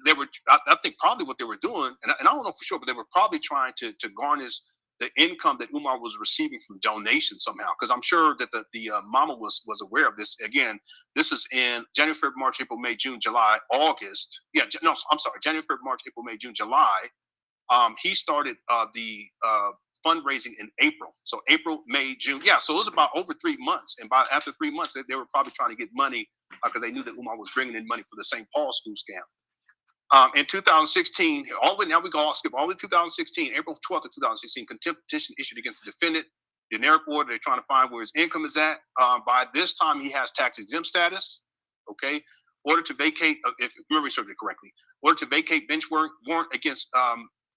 they were. I think probably what they were doing, and I don't know for sure, but they were probably trying to garnish the income that Umar was receiving from donations somehow. Because I'm sure that the mama was aware of this. Again, this is in January, February, March, April, May, June, July, August. Yeah, no, I'm sorry, January, February, March, April, May, June, July. He started the fundraising in April. So April, May, June. Yeah, so it was about over 3 months. And after 3 months, they were probably trying to get money because they knew that Umar was bringing in money for the St. Paul school scam. In 2016, now we go all skip all the way to 2016, April 12th of 2016, contempt petition issued against the defendant. Generic order, they're trying to find where his income is at. By this time, he has tax exempt status. Okay. Order to vacate, if memory serves it correctly, order to vacate bench warrant against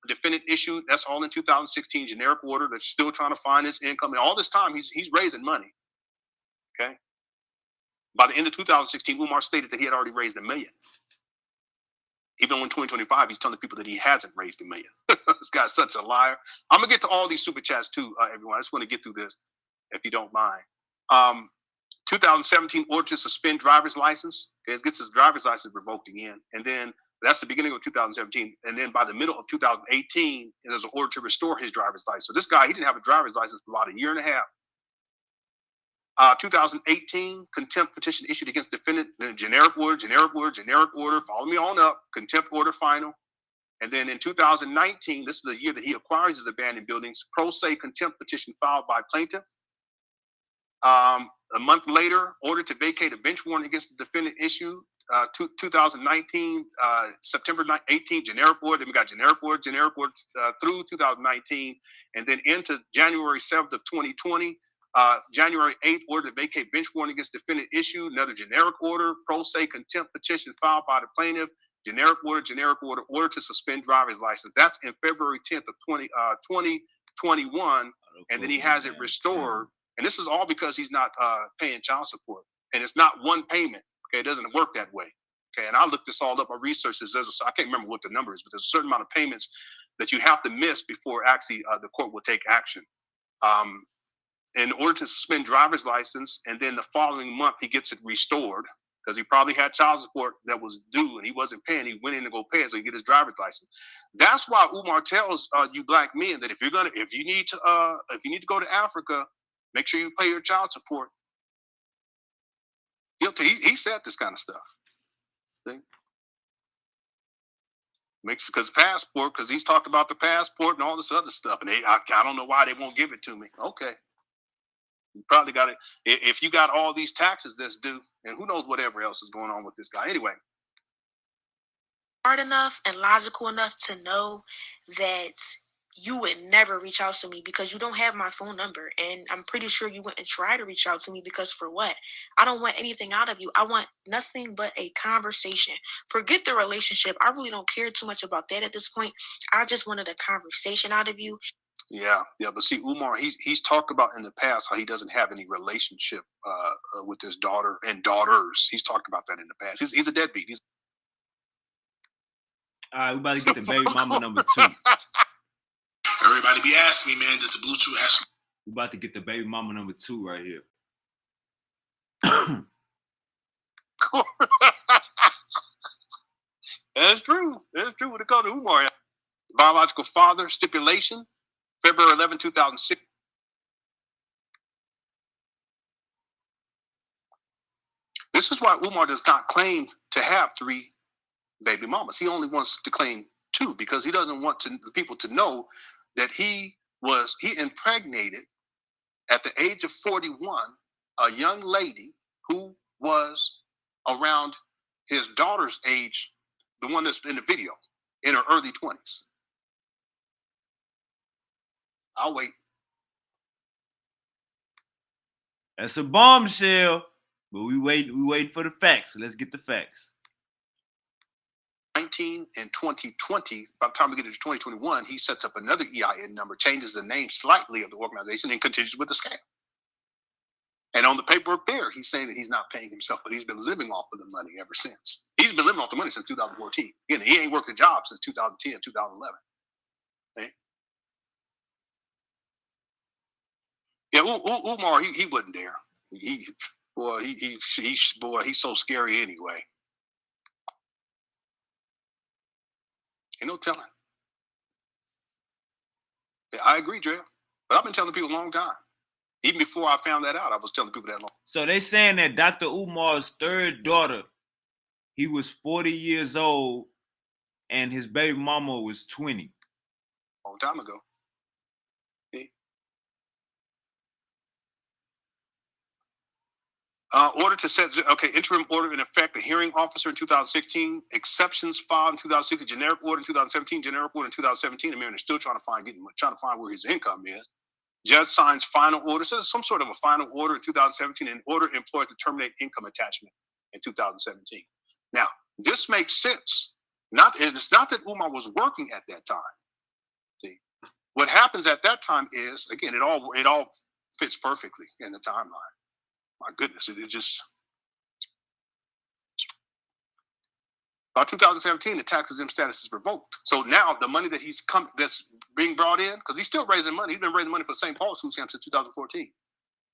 defendant issued. That's all in 2016. Generic order. They're still trying to find his income, and all this time he's raising money. Okay. By the end of 2016, Umar stated that he had already raised $1 million. Even in 2025, he's telling people that he hasn't raised $1 million. This guy's such a liar. I'm gonna get to all these super chats too, everyone. I just want to get through this, if you don't mind. 2017 order to suspend driver's license. Okay, gets his driver's license revoked again, and then that's the beginning of 2017. And then by the middle of 2018, there's an order to restore his driver's license. So this guy, he didn't have a driver's license for about 1.5 years. 2018, contempt petition issued against defendant, then generic order, follow me on up, contempt order final. And then in 2019, this is the year that he acquires his abandoned buildings, pro se contempt petition filed by plaintiff. A month later, order to vacate a bench warrant against the defendant issued. 2019, September 18, generic order. Then we got generic order through 2019. And then into January 7th of 2020, January 8th, order to vacate bench warrant against defendant issued. Another generic order, pro se contempt petition filed by the plaintiff. Generic order to suspend driver's license. That's in February 10th of 2021. And then he has it restored. And this is all because he's not paying child support. And it's not one payment. Okay, it doesn't work that way. Okay, and I looked this all up. I researched this. I can't remember what the number is, but there's a certain amount of payments that you have to miss before actually the court will take action. In order to suspend driver's license, and then the following month he gets it restored because he probably had child support that was due and he wasn't paying. He went in to go pay it so he get his driver's license. That's why Umar tells you black men that if you need to go to Africa, make sure you pay your child support. He said this kind of stuff. See? Because he's talked about the passport and all this other stuff, and I don't know why they won't give it to me. Okay. You probably got it. If you got all these taxes that's due, and who knows whatever else is going on with this guy. Anyway. Smart enough and logical enough to know that you would never reach out to me because you don't have my phone number. And I'm pretty sure you wouldn't try to reach out to me because for what? I don't want anything out of you. I want nothing but a conversation. Forget the relationship. I really don't care too much about that at this point. I just wanted a conversation out of you. Yeah. But see, Umar, he's talked about in the past how he doesn't have any relationship with his daughter and daughters. He's talked about that in the past. He's a deadbeat. All right, we about to get the baby mama number 2. Everybody be asking me, man, does the Bluetooth actually? We about to get the baby mama number 2 right here. That's true. That's true. When it comes to Umar, biological father stipulation, February 11, 2006. This is why Umar does not claim to have 3 baby mamas. He only wants to claim 2 because he doesn't want the people to know that he impregnated at the age of 41 a young lady who was around his daughter's age, the one that's in the video, in her early 20s. I'll wait. That's a bombshell, but we wait for the facts. So let's get the facts. 19 and 2020, by the time we get into 2021, he sets up another EIN number, changes the name slightly of the organization, and continues with the scam. And on the paperwork there, he's saying that he's not paying himself, but he's been living off of the money ever since. He's been living off the money since 2014. Again, he ain't worked a job since 2010, 2011. Okay? Yeah, Umar, he wouldn't dare. He's so scary anyway. Ain't no telling. Yeah, I agree, Dre. But I've been telling people a long time. Even before I found that out, I was telling people that long. So they saying that Dr. Umar's 3rd daughter, he was 40 years old, and his baby mama was 20. Long time ago. Okay. Order to set, interim order in effect, a hearing officer in 2016, exceptions filed in 2016, generic order in 2017, generic order in 2017. The man is still trying to find where his income is. Judge signs final order. So there's some sort of a final order in 2017, and order employs to terminate income attachment in 2017. Now, this makes sense. It's not that Umar was working at that time. See, what happens at that time is, again, it all fits perfectly in the timeline. My goodness, it just By 2017, the tax exempt status is revoked. So now the money that that's being brought in, because he's still raising money. He's been raising money for St. Paul's food stamps since 2014.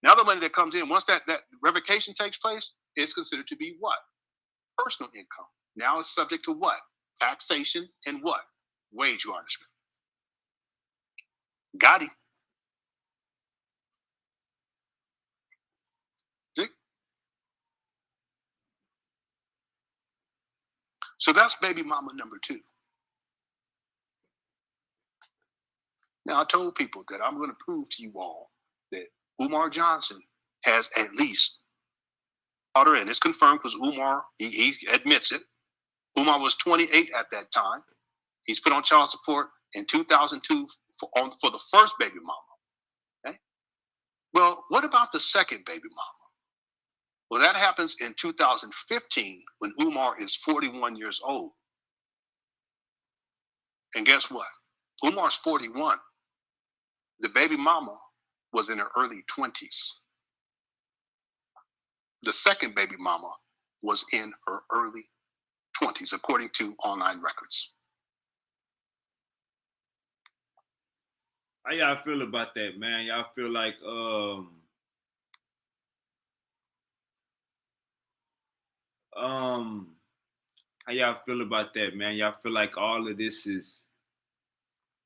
Now the money that comes in, once that revocation takes place, is considered to be what? Personal income. Now it's subject to what? Taxation and what? Wage garnishment. Got him. So that's baby mama number 2. Now, I told people that I'm going to prove to you all that Umar Johnson has at least daughter, and it's confirmed because Umar, he admits it. Umar was 28 at that time. He's put on child support in 2002 for the first baby mama. Okay? Well, what about the second baby mama? Well, that happens in 2015 when Umar is 41 years old. And guess what? Umar's 41. The baby mama was in her early 20s. The second baby mama was in her early 20s, according to online records. How y'all feel about that, man? Y'all feel like how y'all feel about that, man? Y'all feel like all of this is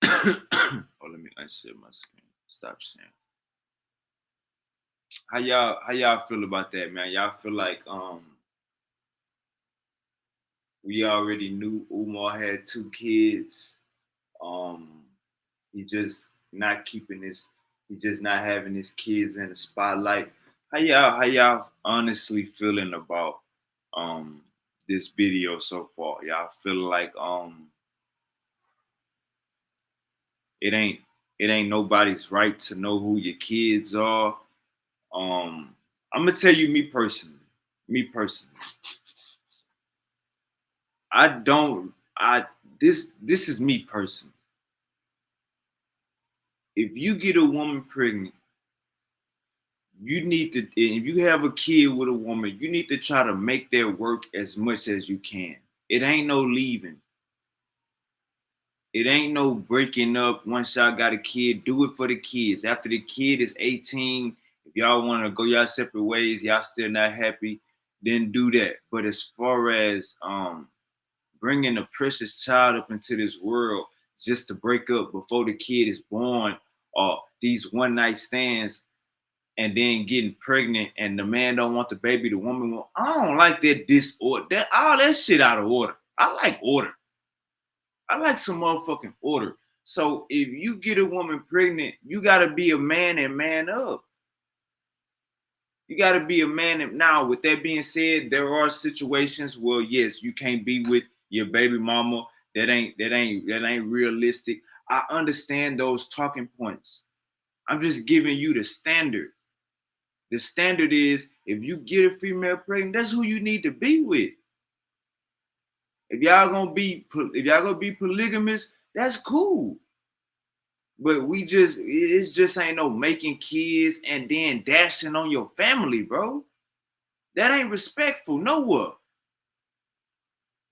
oh, let me unshare my screen. Stop sharing. How y'all feel about that, man? Y'all feel like we already knew Umar had 2 kids. He just not having his kids in the spotlight. How y'all honestly feeling about this video so far? Y'all feel like it ain't nobody's right to know who your kids are. I'm gonna tell you me personally. This is me personally. If you get a woman pregnant, you need to, if you have a kid with a woman, you need to try to make that work as much as you can. It ain't no leaving. It ain't no breaking up once y'all got a kid. Do it for the kids. After the kid is 18, if y'all want to go y'all separate ways, y'all still not happy, then do that. But as far as bringing a precious child up into this world just to break up before the kid is born, or these one-night stands, and then getting pregnant and the man don't want the baby, the woman won't. I don't like that disorder. All that shit out of order. I like order. I like some motherfucking order. So if you get a woman pregnant, you gotta be a man and man up. You gotta be a man. And now, with that being said, there are situations where yes, you can't be with your baby mama. That ain't realistic. I understand those talking points. I'm just giving you the standard. The standard is if you get a female pregnant, that's who you need to be with. If y'all gonna be polygamous, that's cool. But it just ain't no making kids and then dashing on your family, bro. That ain't respectful nowhere.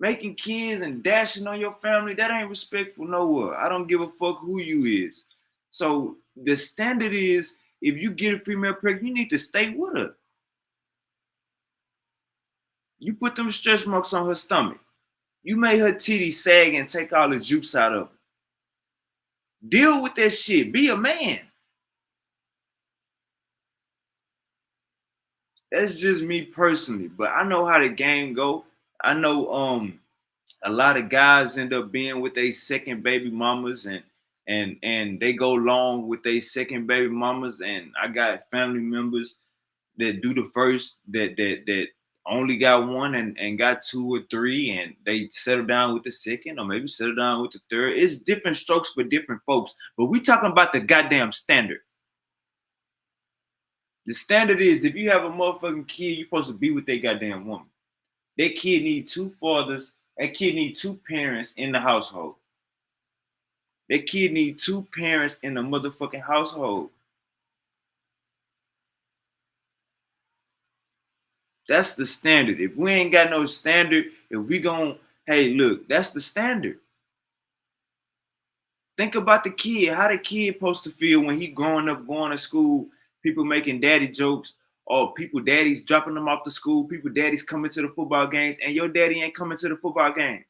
Making kids and dashing on your family, that ain't respectful nowhere. I don't give a fuck who you is. So the standard is if you get a female pregnant, you need to stay with her. You put them stretch marks on her stomach. You made her titties sag and take all the juice out of her. Deal with that shit. Be a man. That's just me personally. But I know how the game go. I know a lot of guys end up being with their second baby mamas and they go long with their second baby mamas. And I got family members that do the first that only got one and got 2 or 3 and they settle down with the second or maybe settle down with the third. It's different strokes for different folks. But we talking about the goddamn standard. The standard is if you have a motherfucking kid, you're supposed to be with that goddamn woman. That kid need 2 fathers. That kid need 2 parents in the household. That kid need 2 parents in the motherfucking household. That's the standard. If we ain't got no standard, if we gon' hey, look, that's the standard. Think about the kid. How the kid supposed to feel when he growing up, going to school, people making daddy jokes, or people daddies dropping them off to school, people daddies coming to the football games, and your daddy ain't coming to the football game.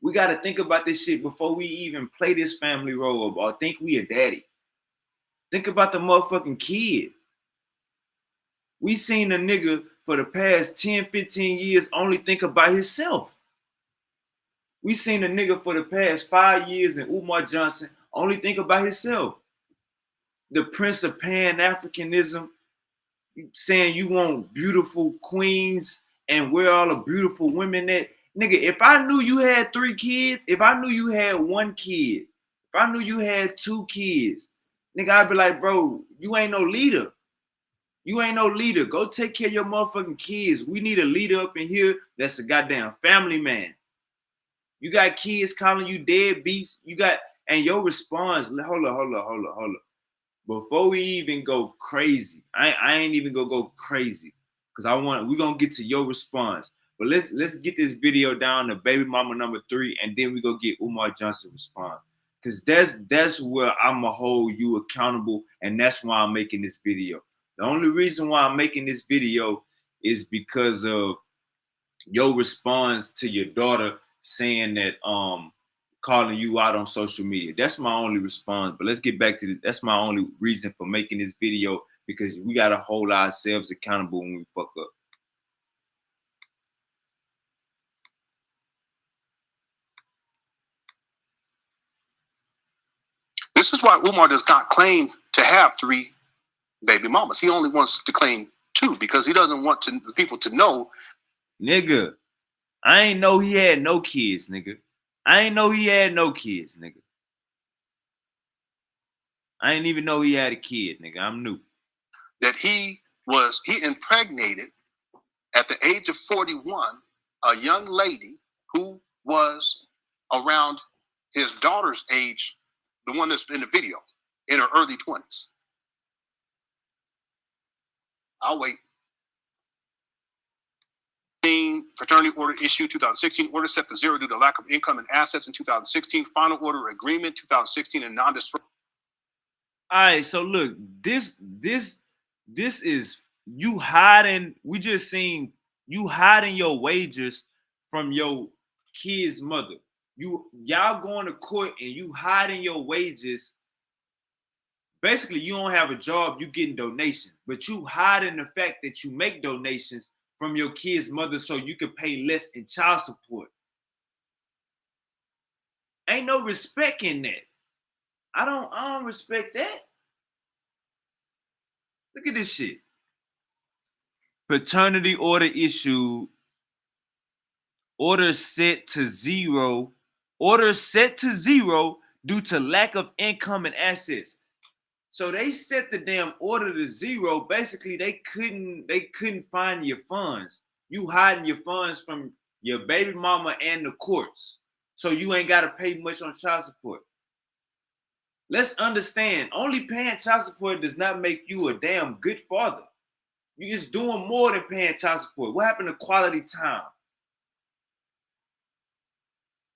We got to think about this shit before we even play this family role or think we a daddy. Think about the motherfucking kid. We seen a nigga for the past 10, 15 years only think about himself. We seen a nigga for the past 5 years in Umar Johnson only think about himself. The Prince of Pan-Africanism, saying you want beautiful queens and where all the beautiful women at. Nigga, if I knew you had 3 kids, if I knew you had 1 kid, if I knew you had 2 kids, nigga, I'd be like, bro, you ain't no leader. You ain't no leader. Go take care of your motherfucking kids. We need a leader up in here that's a goddamn family man. You got kids calling you deadbeats. You got, and your response, hold up. Before we even go crazy, I ain't even gonna go crazy because we're gonna get to your response. But let's get this video down to baby mama number 3, and then we go get Umar Johnson response. Because that's where I'm gonna hold you accountable, and that's why I'm making this video. The only reason why I'm making this video is because of your response to your daughter saying that calling you out on social media. That's my only response. But let's get back to this. That's my only reason for making this video, because we gotta hold ourselves accountable when we fuck up. This is why Umar does not claim to have 3 baby mamas. He only wants to claim 2 because he doesn't want the people to know. Nigga, I ain't know he had no kids, nigga. I ain't know he had no kids, nigga. I ain't even know he had a kid, nigga. I'm new. That he impregnated at the age of 41 a young lady who was around his daughter's age, the one that's in the video, in her early 20s. I'll wait. Fraternity order issued 2016. Order set to 0 due to lack of income and assets in 2016. Final order agreement 2016 and non-destruction. All right, so look, this is you hiding. We just seen you hiding your wages from your kid's mother. Y'all going to court and you hiding your wages. Basically, you don't have a job, you getting donations, but you hiding the fact that you make donations from your kid's mother so you can pay less in child support. Ain't no respect in that. I don't respect that. Look at this shit. Paternity order issued. Order set to 0. Order set to 0 due to lack of income and assets. So they set the damn order to 0. Basically, they couldn't find your funds. You hiding your funds from your baby mama and the courts. So you ain't got to pay much on child support. Let's understand, only paying child support does not make you a damn good father. You're just doing more than paying child support. What happened to quality time?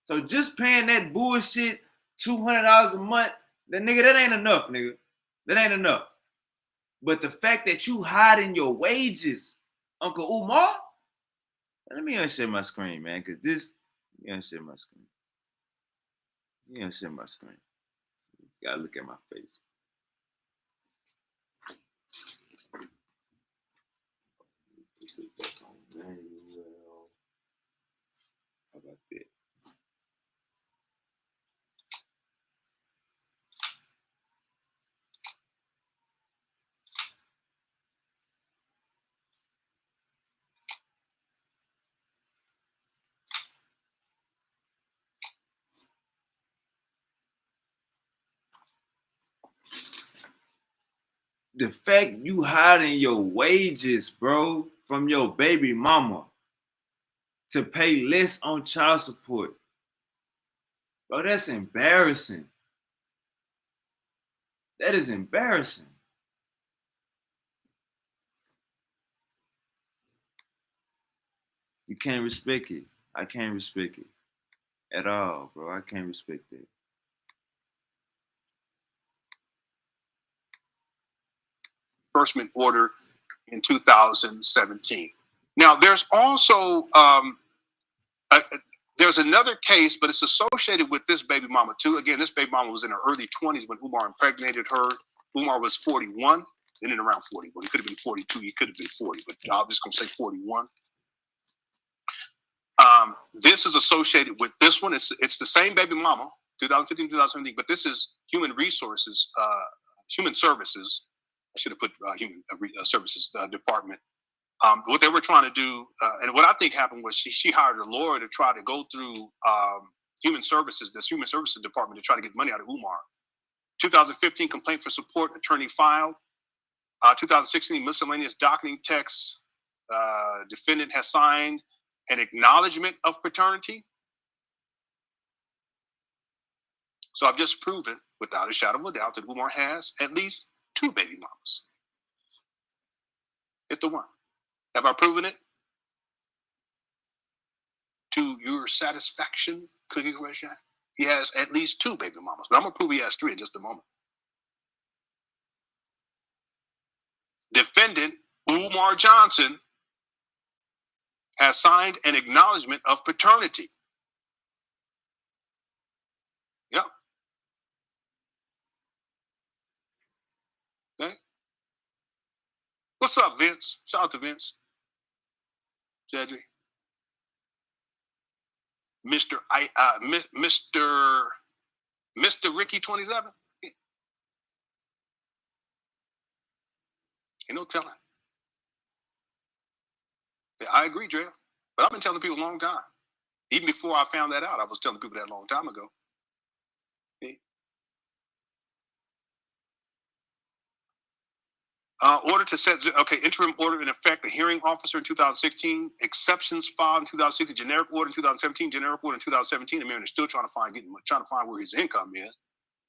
So just paying that bullshit $200 a month, that ain't enough, nigga. That ain't enough. But the fact that you hiding your wages, Uncle Umar, let me unshare my screen, man, because let me unshare my screen. Let me unshare my screen. You gotta look at my face. How about that? The fact you hiding your wages, bro, from your baby mama to pay less on child support. Bro, that's embarrassing. That is embarrassing. You can't respect it. I can't respect it at all, bro. I can't respect it. Enforcement order in 2017. Now, there's also there's another case, but it's associated with this baby mama too. Again, this baby mama was in her early 20s when Umar impregnated her. Umar was 41, and then around 41. He could have been 42. He could have been 40, but I'm just going to say 41. This is associated with this one. It's the same baby mama, 2015, 2017, but this is human resources, human services. I should have put human services department. What they were trying to do, and what I think happened was she hired a lawyer to try to go through human services, this human services department, to try to get money out of Umar. 2015 complaint for support, attorney filed. 2016 miscellaneous docketing text, defendant has signed an acknowledgement of paternity. So I've just proven without a shadow of a doubt that Umar has at least 2 baby mamas. It's the one. Have I proven it? To your satisfaction, clicking question. He has at least 2 baby mamas, but I'm gonna prove he has 3 in just a moment. Defendant Umar Johnson has signed an acknowledgement of paternity. Yep. Okay. What's up, Vince? Shout out to Vince. Cedric. Mr. Ricky 27. Ain't no telling. Yeah, I agree, Dre. But I've been telling people a long time. Even before I found that out, I was telling people that a long time ago. Okay. Order to set, interim order in effect, the hearing officer in 2016, exceptions filed in 2016, generic order in 2017, generic order in 2017. The man is still trying to find where his income is.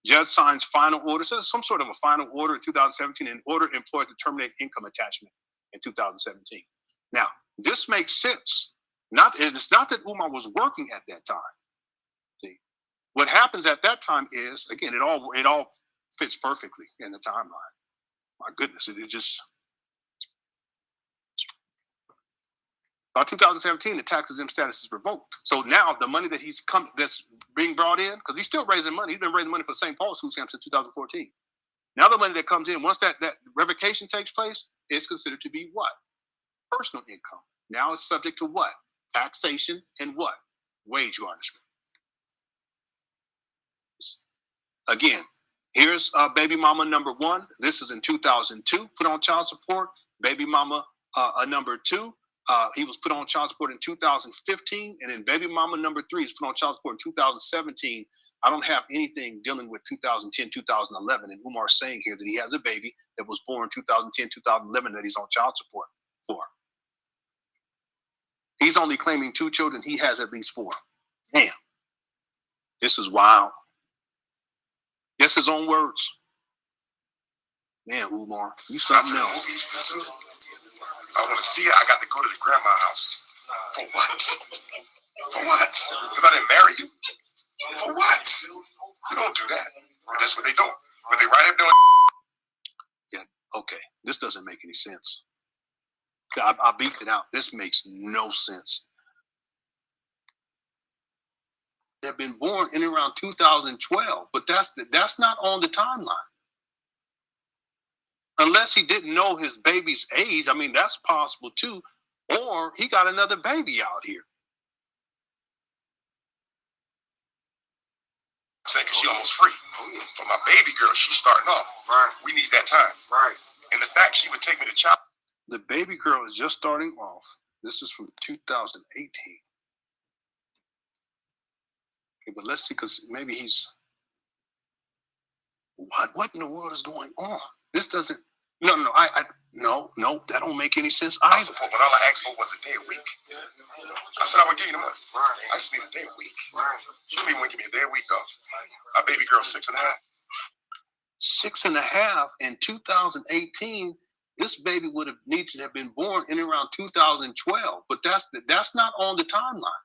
Judge signs final order, so some sort of a final order in 2017, and order employed to terminate income attachment in 2017. Now, this makes sense. It's not that Umar was working at that time. See, what happens at that time is, again, it all fits perfectly in the timeline. My goodness, it just by 2017, the tax-exempt status is revoked. So now the money that's being brought in, because he's still raising money. He's been raising money for St. Paul's food stamps since 2014. Now the money that comes in, once that revocation takes place, is considered to be what? Personal income. Now it's subject to what? Taxation and what? Wage garnishment. Again, here's baby mama number 1. This is in 2002, put on child support. Baby mama number 2, he was put on child support in 2015. And then baby mama number 3 is put on child support in 2017. I don't have anything dealing with 2010, 2011. And Umar's saying here that he has a baby that was born 2010, 2011 that he's on child support for. He's only claiming 2 children. He has at least 4. Damn. This is wild. Guess his own words. Man, Umar, you something else. Movies to see. If I want to see it, I got to go to the grandma's house. For what? For what? Because I didn't marry you. For what? You don't do that. But that's what they do. But they right up doing. Yeah, okay. This doesn't make any sense. I beat it out. This makes no sense. They've been born in around 2012, but that's not on the timeline. Unless he didn't know his baby's age. I mean, that's possible too. Or he got another baby out here. I'm saying because she almost free. But my baby girl, she's starting off. Right. We need that time. Right. And the fact she would take me to child. The baby girl is just starting off. This is from 2018. Okay, but let's see, because maybe he's. What in the world is going on? This doesn't. No, that don't make any sense. I support, but all I asked for was a day a week. I said I would give you the money. Right. I just need a day a week. Right. You don't even want to give me a day a week, though. My baby girl's 6.5. 6.5 in 2018. This baby would have needed to have been born in around 2012, but that's not on the timeline.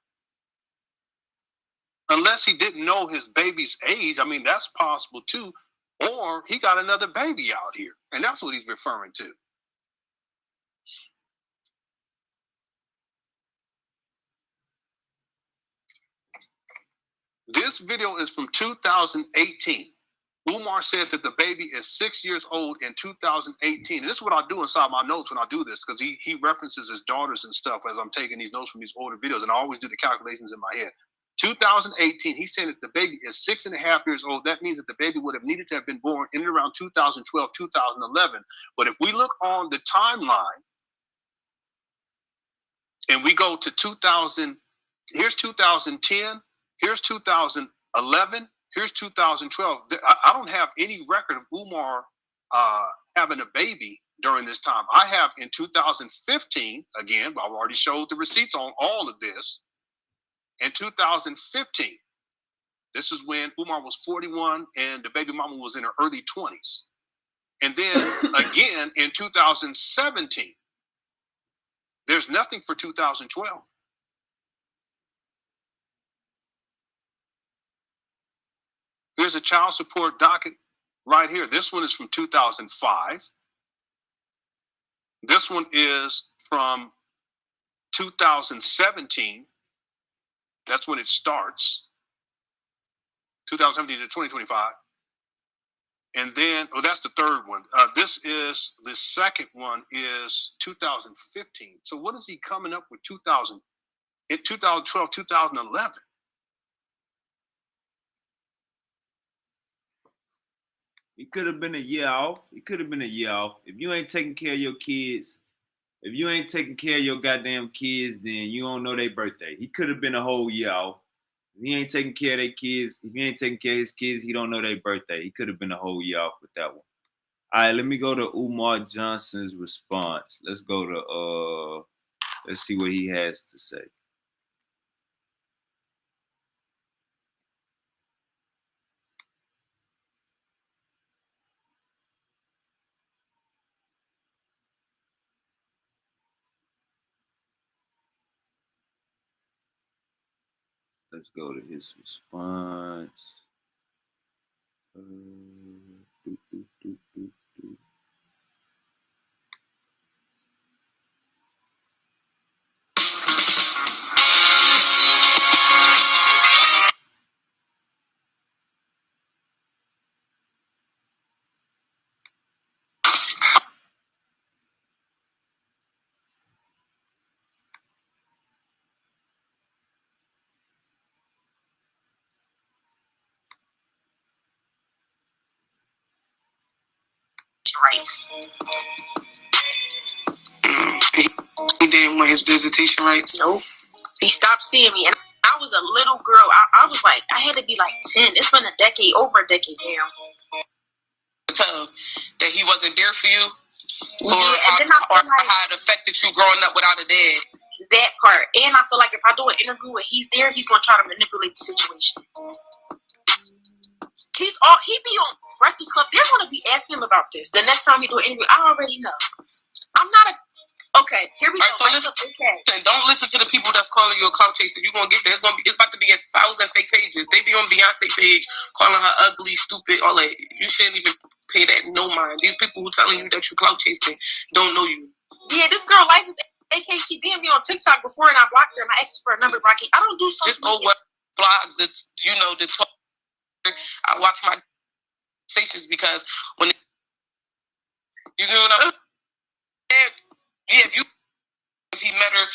Unless he didn't know his baby's age. I mean, that's possible too. Or he got another baby out here. And that's what he's referring to. This video is from 2018. Umar said that the baby is 6 years old in 2018. And this is what I do inside my notes when I do this, because he references his daughters and stuff as I'm taking these notes from these older videos, and I always do the calculations in my head. 2018, he said that the baby is 6.5 years old. That means that the baby would have needed to have been born in and around 2012, 2011. But if we look on the timeline and we go to 2000, here's 2010, here's 2011, here's 2012. I don't have any record of Umar having a baby during this time. I have in 2015, again, I've already showed the receipts on all of this. In 2015, this is when Umar was 41 and the baby mama was in her early 20s. And then again in 2017, there's nothing for 2012. Here's a child support docket right here. This one is from 2005. This one is from 2017. That's when it starts. 2017 to 2025. And then, oh, that's the third one. This is, the second one is 2015. So what is he coming up with 2012, 2011? He could have been a year off. He could have been a year off. If you ain't taking care of your kids, if you ain't taking care of your goddamn kids, then you don't know their birthday. He could have been a whole year off. If he ain't taking care of their kids, if he ain't taking care of his kids, he don't know their birthday. He could have been a whole year off with that one. All right, let me go to Umar Johnson's response. Let's go to, let's see what he has to say. Let's go to his response. Rights. He didn't want his visitation rights. Nope. He stopped seeing me, and I was a little girl. I was like, I had to be like 10. It's been over a decade now. Tell that he wasn't there for you, or how it affected you growing up without a dad. That part, and I feel like if I do an interview and he's there, he's gonna try to manipulate the situation. He be on Breakfast Club. They're gonna be asking him about this the next time he do an interview. I already know. I'm not a. Okay, here we go. So don't listen to the people that's calling you a clout chaser. You're gonna get there. It's about to be 1,000 fake pages. They be on Beyonce page calling her ugly, stupid, all that. You shouldn't even pay that no mind. These people who telling you that you clout chasing don't know you. Yeah, this girl like AK. She DM'd me on TikTok before, and I blocked her, and I asked for a number. I don't do social just what blogs that the talk. I watch my conversations because when you know what I'm saying? Yeah, if he met her.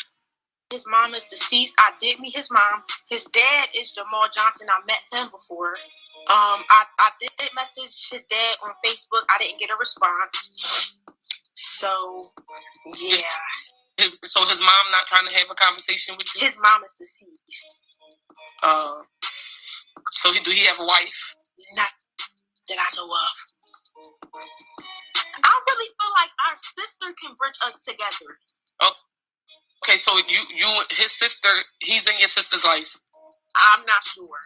His mom is deceased. I did meet his mom. His dad is Umar Johnson. I met them before. I did message his dad on Facebook. I didn't get a response. So yeah. So his mom not trying to have a conversation with you? His mom is deceased. So do he have a wife? Not that I know of. I really feel like our sister can bridge us together. Okay, so his sister, he's in your sister's life? I'm not sure.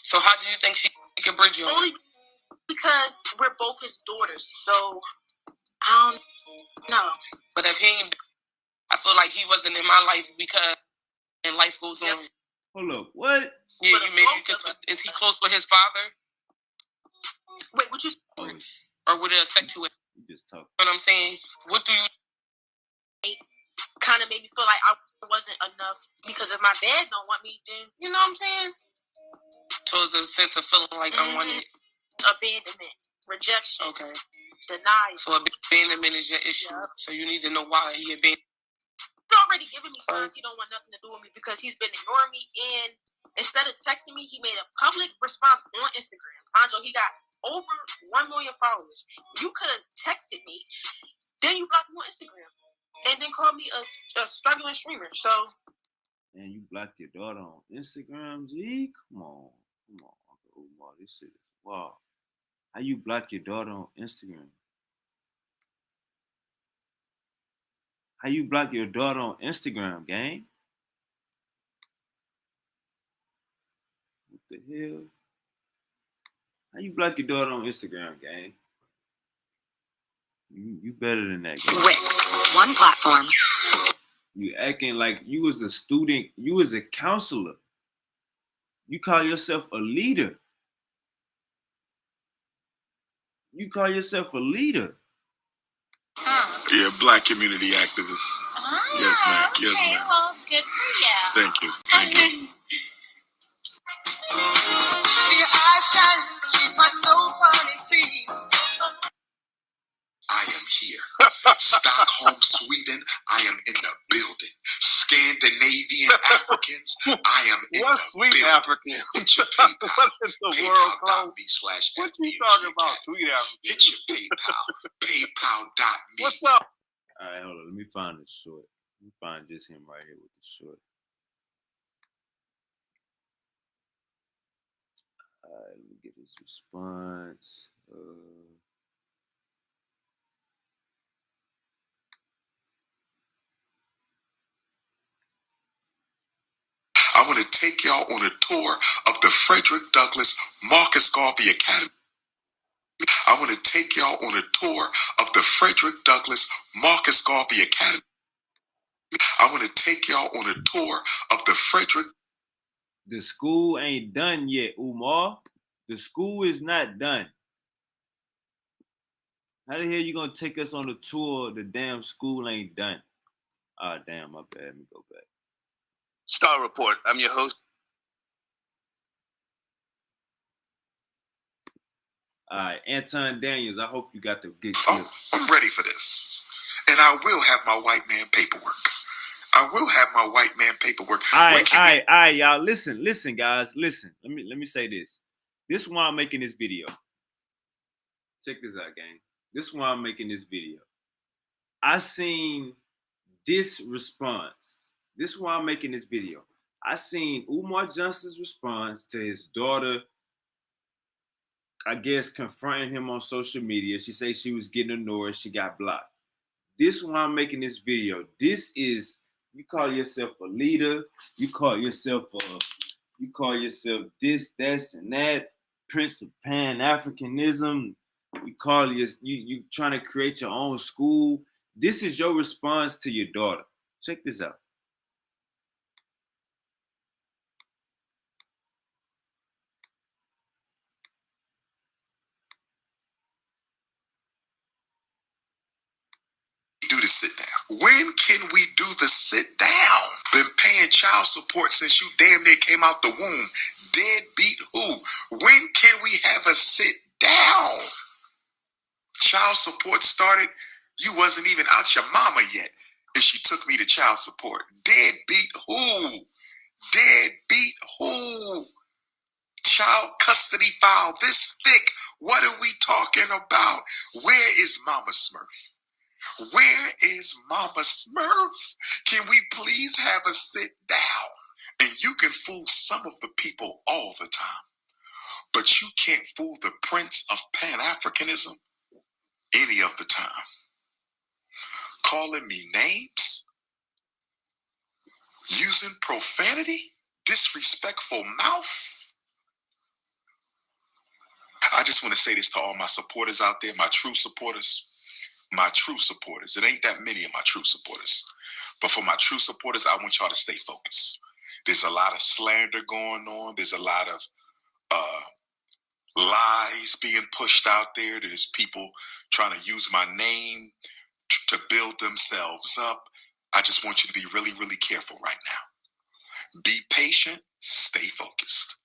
So how do you think she can bridge you? Only because we're both his daughters, so I don't know. But if I feel like he wasn't in my life because life goes on. Hold up, what? Yeah, But you maybe just is he close with his father? Wait, what you? Or would it affect you? You just talk. What I'm saying? What do you? Kind of made me feel like I wasn't enough because if my dad don't want me, then you know what I'm saying. So it's a sense of feeling like unwanted, abandonment, rejection, denial. So abandonment is your issue. Yep. So you need to know why he abandoned. He's already giving me signs he don't want nothing to do with me because he's been ignoring me. And instead of texting me, he made a public response on Instagram. Anjo, he got over 1 million followers. You could have texted me, then you blocked me on Instagram, and then called me a struggling streamer. So. And you blocked your daughter on Instagram, G? Come on, Uncle Umar, this shit is wow. How you block your daughter on Instagram? How you block your daughter on Instagram, gang? What the hell? How you block your daughter on Instagram, gang? You better than that, gang. Wix, one platform. You acting like you was a student, you was a counselor. You call yourself a leader. You call yourself a leader. Yeah, black community activist. Yes, ma'am. Okay, Yes, ma'am. well, good for you. Thank you. Thank you. See, I shall use my snow bunny trees. I am here. Stockholm, Sweden. I am in the building. Scandinavian Africans. I am in What the sweet building. African? Hit your PayPal. What in the world, Cole? PayPal.me/. What you talking about, sweet African? Hit your PayPal. PayPal.me. What's up? All right, hold on. Let me find this short. Let me find just him right here with the short. All right, let me get his response. I want to take y'all on a tour of the Frederick Douglass Marcus Garvey Academy. I want to take y'all on a tour of the Frederick Douglass Marcus Garvey Academy. I want to take y'all on a tour of the Frederick. The school ain't done yet, Umar. The school is not done. How the hell you gonna take us on a tour? The damn school ain't done. Ah, damn, my bad. Let me go back. Star Report. I'm your host. All right, Anton Daniels. I hope you got the good Oh, I'm ready for this. And I will have my white man paperwork. I will have my white man paperwork. All right, y'all. Listen, guys. Listen. Let me say this. This is why I'm making this video. Check this out, gang. This is why I'm making this video. I seen this response. This is why I'm making this video. I seen Umar Johnson's response to his daughter, I guess, confronting him on social media. She said she was getting annoyed. She got blocked. This is why I'm making this video. This is, you call yourself a leader. You call yourself this, that, and that. Prince of Pan-Africanism. You trying to create your own school. This is your response to your daughter. Check this out. Do the sit down. When can we do the sit down? Been paying child support since you damn near came out the womb. Deadbeat who? When can we have a sit down? Child support started, you wasn't even out your mama yet, and she took me to child support. Deadbeat who? Deadbeat who? Child custody file this thick. What are we talking about? Where is Mama Smurf? Where is Mama Smurf? Can we please have a sit down? And you can fool some of the people all the time, but you can't fool the Prince of Pan-Africanism any of the time. Calling me names, using profanity, disrespectful mouth. I just want to say this to all my supporters out there, my true supporters. My true supporters. It ain't that many of my true supporters. But for my true supporters, I want y'all to stay focused. There's a lot of slander going on. There's a lot of lies being pushed out there. There's people trying to use my name to build themselves up. I just want you to be really, really careful right now. Be patient. Stay focused.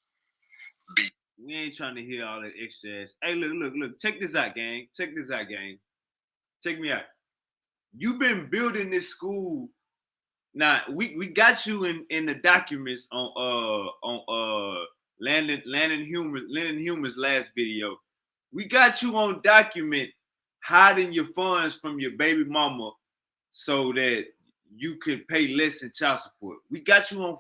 We ain't trying to hear all that extra ass. Hey, look. Check this out, gang. Check me out. You've been building this school. Now we got you in the documents on Landon Humer's last video. We got you on document hiding your funds from your baby mama so that you could pay less in child support. We got you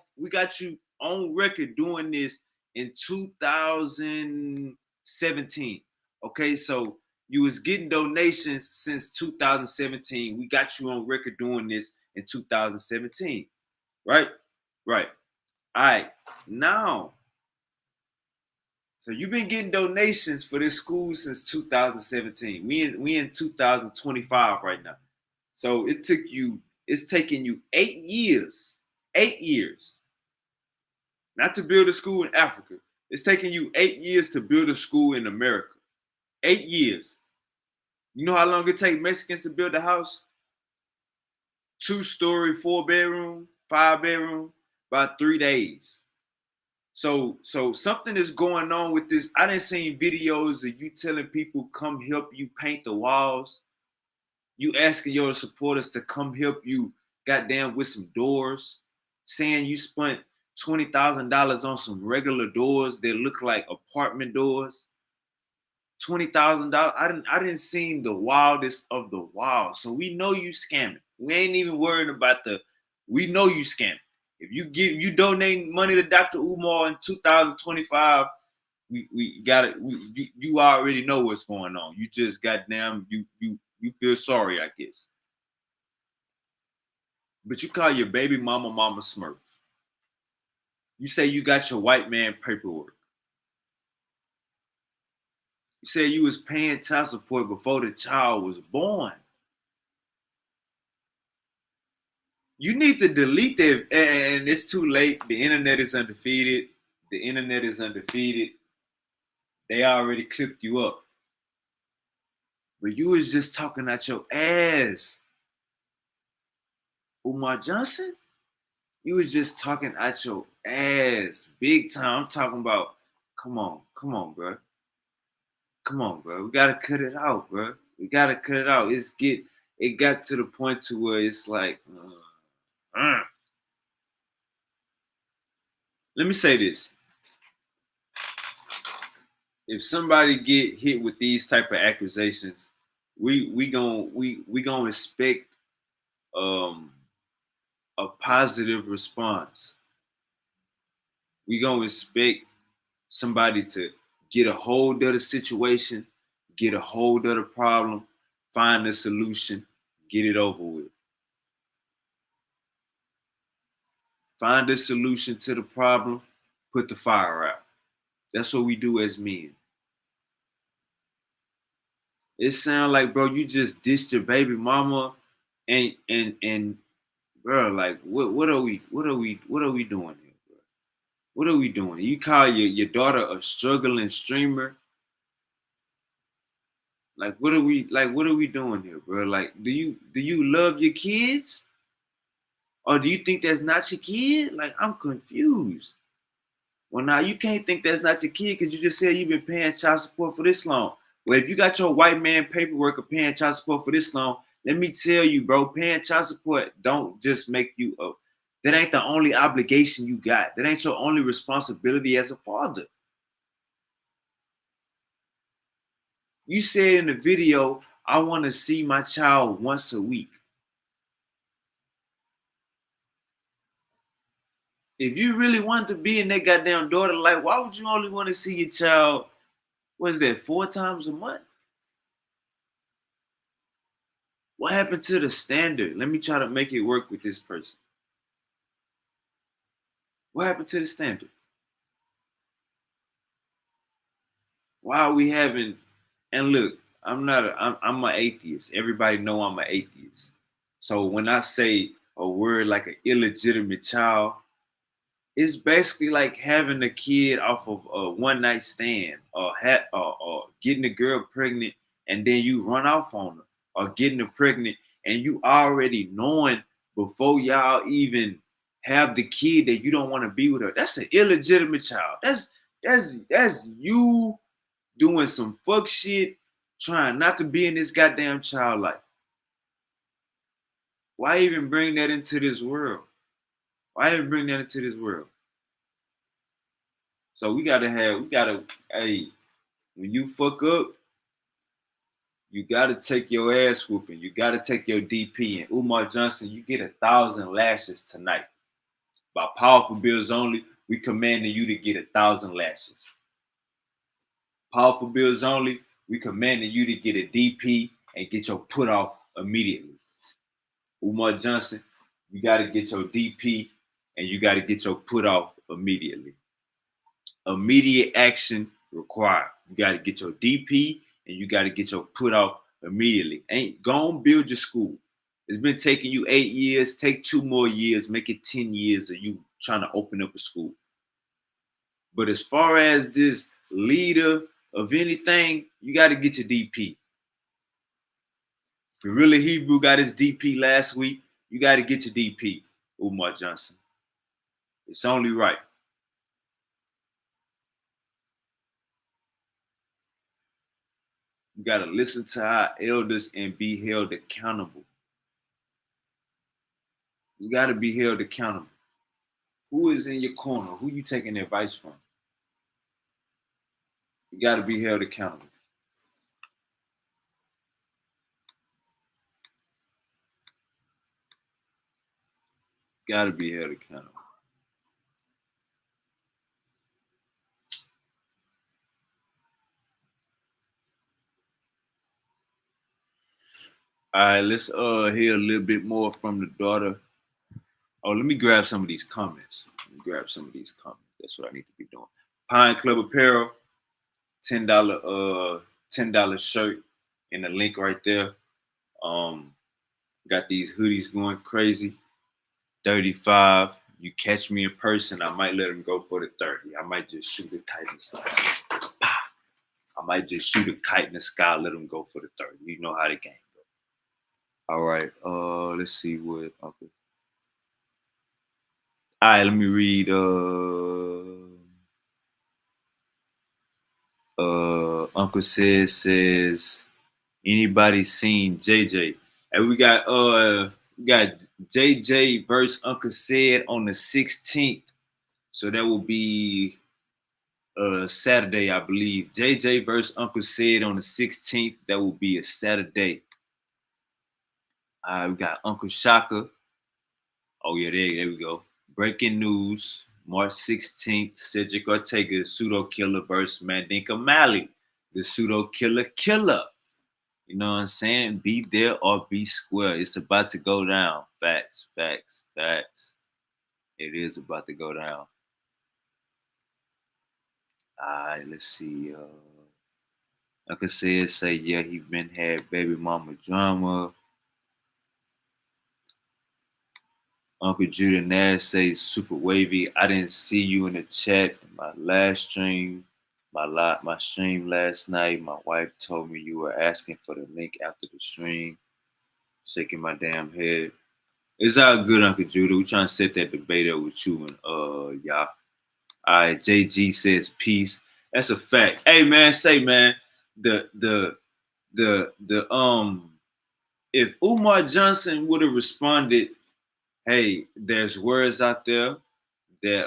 on record doing this in 2017. Okay, so you was getting donations since 2017. We got you on record doing this in 2017. Right? Right. All right. Now, so you've been getting donations for this school since 2017. We in 2025 right now. So it's taking you 8 years. 8 years. Not to build a school in Africa. It's taking you 8 years to build a school in America. 8 years. You know how long it takes Mexicans to build a house? 2-story, 4-bedroom, 5-bedroom, about 3 days. So something is going on with this. I done seen videos of you telling people come help you paint the walls. You asking your supporters to come help you goddamn with some doors. Saying you spent $20,000 on some regular doors that look like apartment doors. $20,000. I didn't see the wildest of the wild. So we know you scamming. We ain't even worried about we know you scamming. If you donate money to Dr. Umar in 2025, we got it. You already know what's going on. You just goddamn you feel sorry, I guess. But you call your baby mama Smurf. You say you got your white man paperwork. You say you was paying child support before the child was born. You need to delete that, and it's too late. The internet is undefeated. They already clipped you up. But you was just talking out your ass. Umar Johnson? You was just talking out your ass. Big time. I'm talking about, come on, bro. Come on, bro. We gotta cut it out, bro. We gotta cut it out. It got to the point to where it's like, Let me say this. If somebody get hit with these type of accusations, we gonna expect a positive response. We gonna expect somebody to get a hold of the situation, get a hold of the problem, find a solution, get it over with. Find a solution to the problem, put the fire out. That's what we do as men. It sounds like, bro, you just ditched your baby mama and bro, like what are we doing here, bro? What are we doing? You call your daughter a struggling streamer? Like what are we doing here, bro? Like do you love your kids? Or do you think that's not your kid? Like I'm confused. Well, now you can't think that's not your kid because you just said you've been paying child support for this long. Well, if you got your white man paperwork of paying child support for this long, let me tell you, bro, paying child support don't just make you up. That ain't the only obligation you got. That ain't your only responsibility as a father. You said in the video, I want to see my child once a week. If you really wanted to be in that goddamn daughter life, why would you only want to see your child, what is that, 4 times a month? What happened to the standard? Let me try to make it work with this person. What happened to the standard? Why are we having, and look, I'm an atheist. Everybody know I'm an atheist. So when I say a word like an illegitimate child, it's basically like having a kid off of a one night stand, or getting a girl pregnant and then you run off on her, or getting her pregnant and you already knowing before y'all even have the kid that you don't want to be with her. That's an illegitimate child. That's you doing some fuck shit, trying not to be in this goddamn child life. Why even bring that into this world? Why even bring that into this world? So hey, when you fuck up, you gotta take your ass whooping. You gotta take your DP. And Umar Johnson, you get 1,000 lashes tonight. By powerful bills only, we commanding you to get 1,000 lashes. Powerful bills only, we commanding you to get a DP and get your put off immediately. Umar Johnson, you gotta get your DP and you gotta get your put off immediately. Immediate action required. You got to get your DP and you got to get your put off immediately. Ain't gonna build your school. It's been taking you 8 years. Take 2 more years. Make it 10 years of you trying to open up a school. But as far as this leader of anything, you got to get your DP. Gorilla Hebrew got his DP last week. You got to get your DP, Umar Johnson. It's only right. You got to listen to our elders and be held accountable. You got to be held accountable. Who is in your corner? Who you taking advice from? You got to be held accountable. Got to be held accountable. All right, let's hear a little bit more from the daughter. Oh, let me grab some of these comments. That's what I need to be doing. Pine Club Apparel, $10 shirt in the link right there. Got these hoodies going crazy. 35. You catch me in person, I might let him go for the 30. I might just shoot a kite in the sky. I might just shoot a kite in the sky, let him go for the 30. You know how the game goes. All right, let's see what. Okay. All right, let me read. Uncle says, anybody seen JJ? And we got JJ versus Uncle Said on the 16th. So that will be Saturday, I believe. JJ versus Uncle Said on the 16th. That will be a Saturday. We got Uncle Shaka. Oh yeah, there we go. Breaking news. March 16th, Cedric Ortega, the pseudo killer versus Mandinka Mali, the pseudo killer. You know what I'm saying? Be there or be square. It's about to go down. Facts. It is about to go down. All right, let's see. Like I said, say, yeah, he been had baby mama drama. Uncle Judah Nash says, super wavy. I didn't see you in the chat in my last stream. My stream last night. My wife told me you were asking for the link after the stream. Shaking my damn head. It's all good, Uncle Judah. We trying to set that debate up with you and y'all. All right, JG says peace. That's a fact. Hey man, if Umar Johnson would have responded, hey, there's words out there that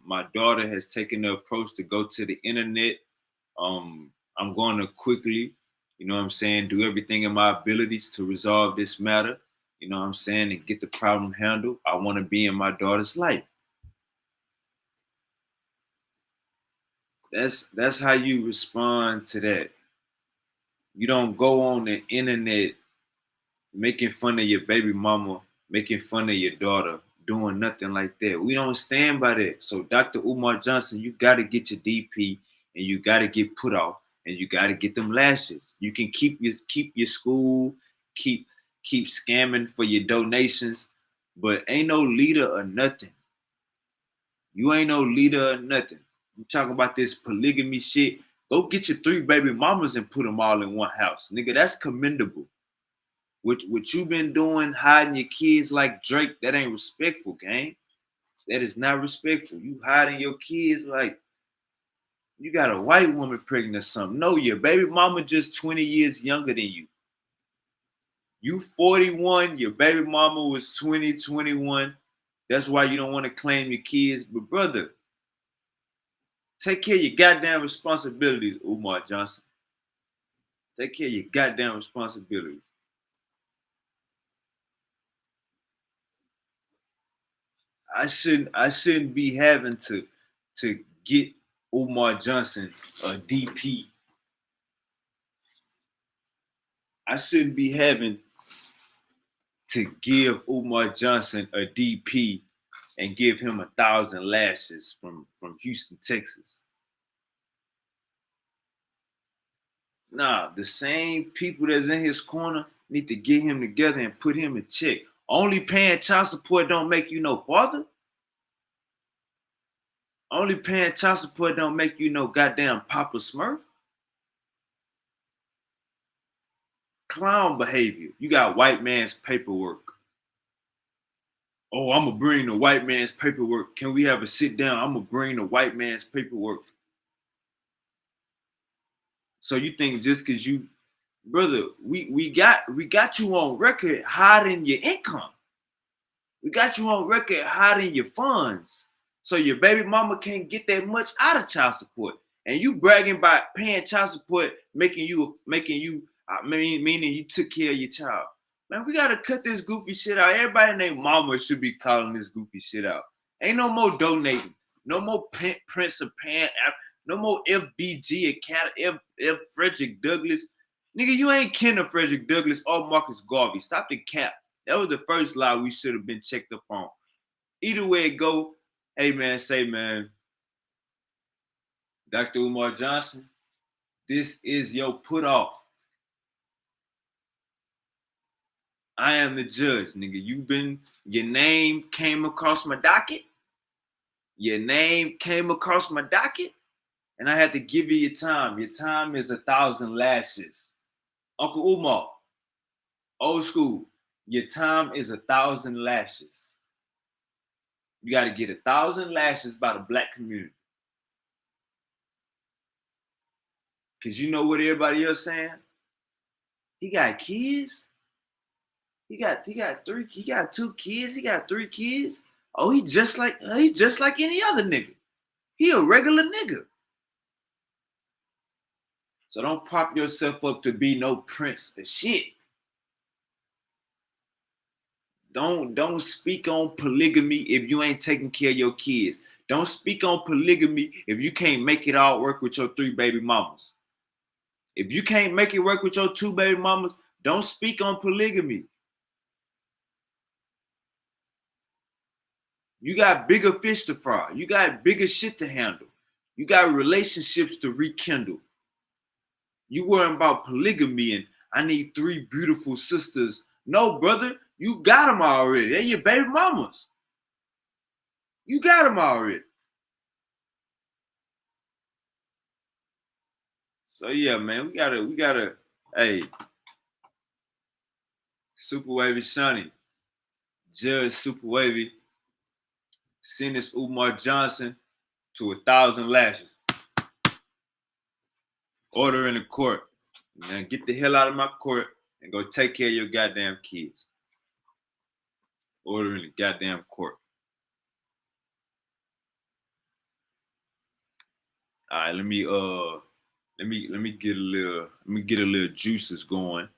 my daughter has taken the approach to go to the internet. I'm going to quickly, you know what I'm saying, do everything in my abilities to resolve this matter, you know what I'm saying, and get the problem handled. I want to be in my daughter's life. That's how you respond to that. You don't go on the internet making fun of your baby mama, making fun of your daughter, doing nothing like that. We don't stand by that. So Dr. Umar Johnson, you got to get your DP and you got to get put off and you got to get them lashes. You can keep your school, keep scamming for your donations, but ain't no leader or nothing You ain't no leader or nothing. You talking about this polygamy shit. Go get your 3 baby mamas and put them all in one house. Nigga, that's commendable. What you been doing, hiding your kids like Drake, that ain't respectful, gang. That is not respectful. You hiding your kids like you got a white woman pregnant or something. No, your baby mama just 20 years younger than you. You 41, your baby mama was 20, 21. That's why you don't want to claim your kids. But brother, take care of your goddamn responsibilities, Umar Johnson. Take care of your goddamn responsibilities. I shouldn't be having to get Umar Johnson a DP. I shouldn't be having to give Umar Johnson a DP and give him 1,000 lashes from Houston, Texas. Nah, the same people that's in his corner need to get him together and put him in check. Only paying child support don't make you no father. Only paying child support don't make you no goddamn Papa Smurf. Clown behavior. You got white man's paperwork. Oh, I'm gonna bring the white man's paperwork. Can we have a sit down? I'm gonna bring the white man's paperwork. So you think just because you, brother, we got you on record hiding your income. We got you on record hiding your funds. So your baby mama can't get that much out of child support. And you bragging about paying child support, meaning you took care of your child. Man, we gotta cut this goofy shit out. Everybody named mama should be calling this goofy shit out. Ain't no more donating. No more Prince of Pan. No more FBG Academy, F. Frederick Douglass. Nigga, you ain't kin of Frederick Douglass or Marcus Garvey. Stop the cap. That was the first lie we should have been checked up on. Either way it go, hey man, say man, Dr. Umar Johnson, this is your put off. I am the judge, nigga. Your name came across my docket. Your name came across my docket, and I had to give you your time. Your time is 1,000 lashes. Uncle Umar, old school, your time is 1,000 lashes. You got to get 1,000 lashes by the black community. Because you know what everybody else saying? He got kids? He got 2 kids. He got 3 kids. Oh, he just like any other nigga. He a regular nigga. So don't prop yourself up to be no prince of shit. Don't speak on polygamy if you ain't taking care of your kids. Don't speak on polygamy if you can't make it all work with your 3 baby mamas. If you can't make it work with your 2 baby mamas, don't speak on polygamy. You got bigger fish to fry. You got bigger shit to handle. You got relationships to rekindle. You worrying about polygamy and I need 3 beautiful sisters. No, brother, you got them already. They're your baby mamas. You got them already. So yeah, man, we gotta, hey, Super Wavy Shani, Judge Super Wavy, sentence Umar Johnson to 1,000 lashes. Order in the court. Now get the hell out of my court and go take care of your goddamn kids. Order in the goddamn court. All right, let me get a little juices going.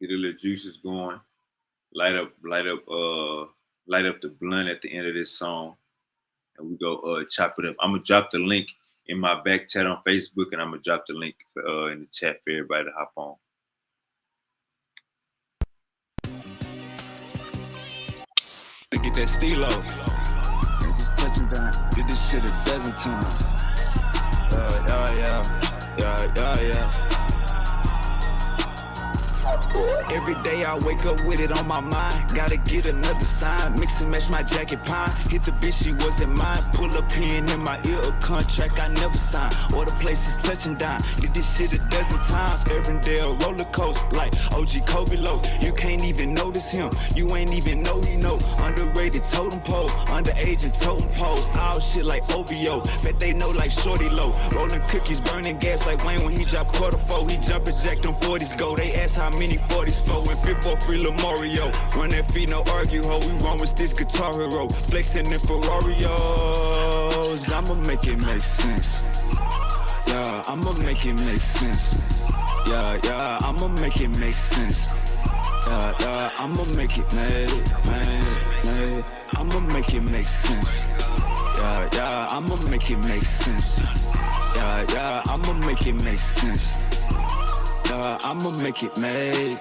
Get a little juices going. Light up the blunt at the end of this song. And we go chop it up. I'm gonna drop the link in my back chat on Facebook, and I'm gonna drop the link in the chat for everybody to hop on. Get that stilo. Just touching down. Get this shit 1,000 times. Yeah. for. Every day I wake up with it on my mind. Gotta get another sign. Mix and match my jacket pine. Hit the bitch, she wasn't mine. Pull a pen in my ear, a contract I never signed. All the places touching down. Did this shit a dozen times. Urbandale roller coaster like OG Kobe Low. You can't even notice him. You ain't even know he know. Underrated totem pole. Underage and totem poles. All shit like OVO. Bet they know like Shorty Low. Rolling cookies, burning gas like Wayne when he dropped quarter four. He jumping jack them 40s go. They ask how many 40s flow. And 54 free Lil Mario. Run that feet, no argue ho. We run with this guitar hero. Flexing in Ferrarios. I'ma make it make sense. Yeah, I'ma make it make sense. Yeah, I'ma make it make sense. Yeah, I'ma make it make. I'ma make it make sense. Yeah, I'ma make it make sense. Yeah, I'ma make it make sense. I'ma make it make.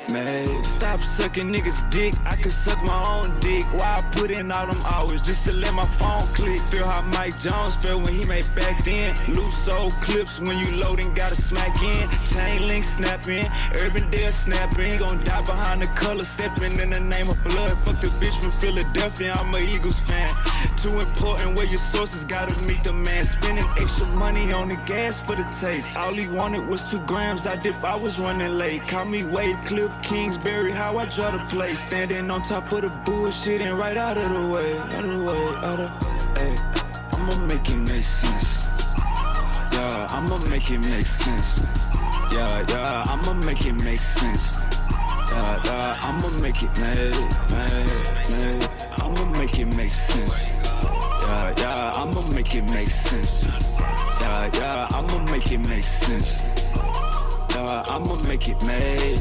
Stop sucking niggas dick, I can suck my own dick. Why I put in all them hours just to let my phone click? Feel how Mike Jones felt when he made back then. Loose old clips when you loading, gotta smack in. Chain link snapping, Urbandale snapping. He gon' die behind the color, stepping in the name of blood. Fuck the bitch from Philadelphia, I'm a Eagles fan. Too important where your sources, gotta meet the man. Spending extra money on the gas for the taste. All he wanted was 2 grams, I dip, I was running late. Call me Wade, Cliff, Kingsbury, how I draw the play. Standing on top of the bullshit and right out of the way. Hey, I'ma make it make sense. Yeah, I'ma make it make sense. Yeah, I'ma make it make sense. Yeah, I'ma make it make. I'ma make it make sense. Yeah, I'ma make it make sense. Yeah, I'ma make it make sense. I'ma make it make.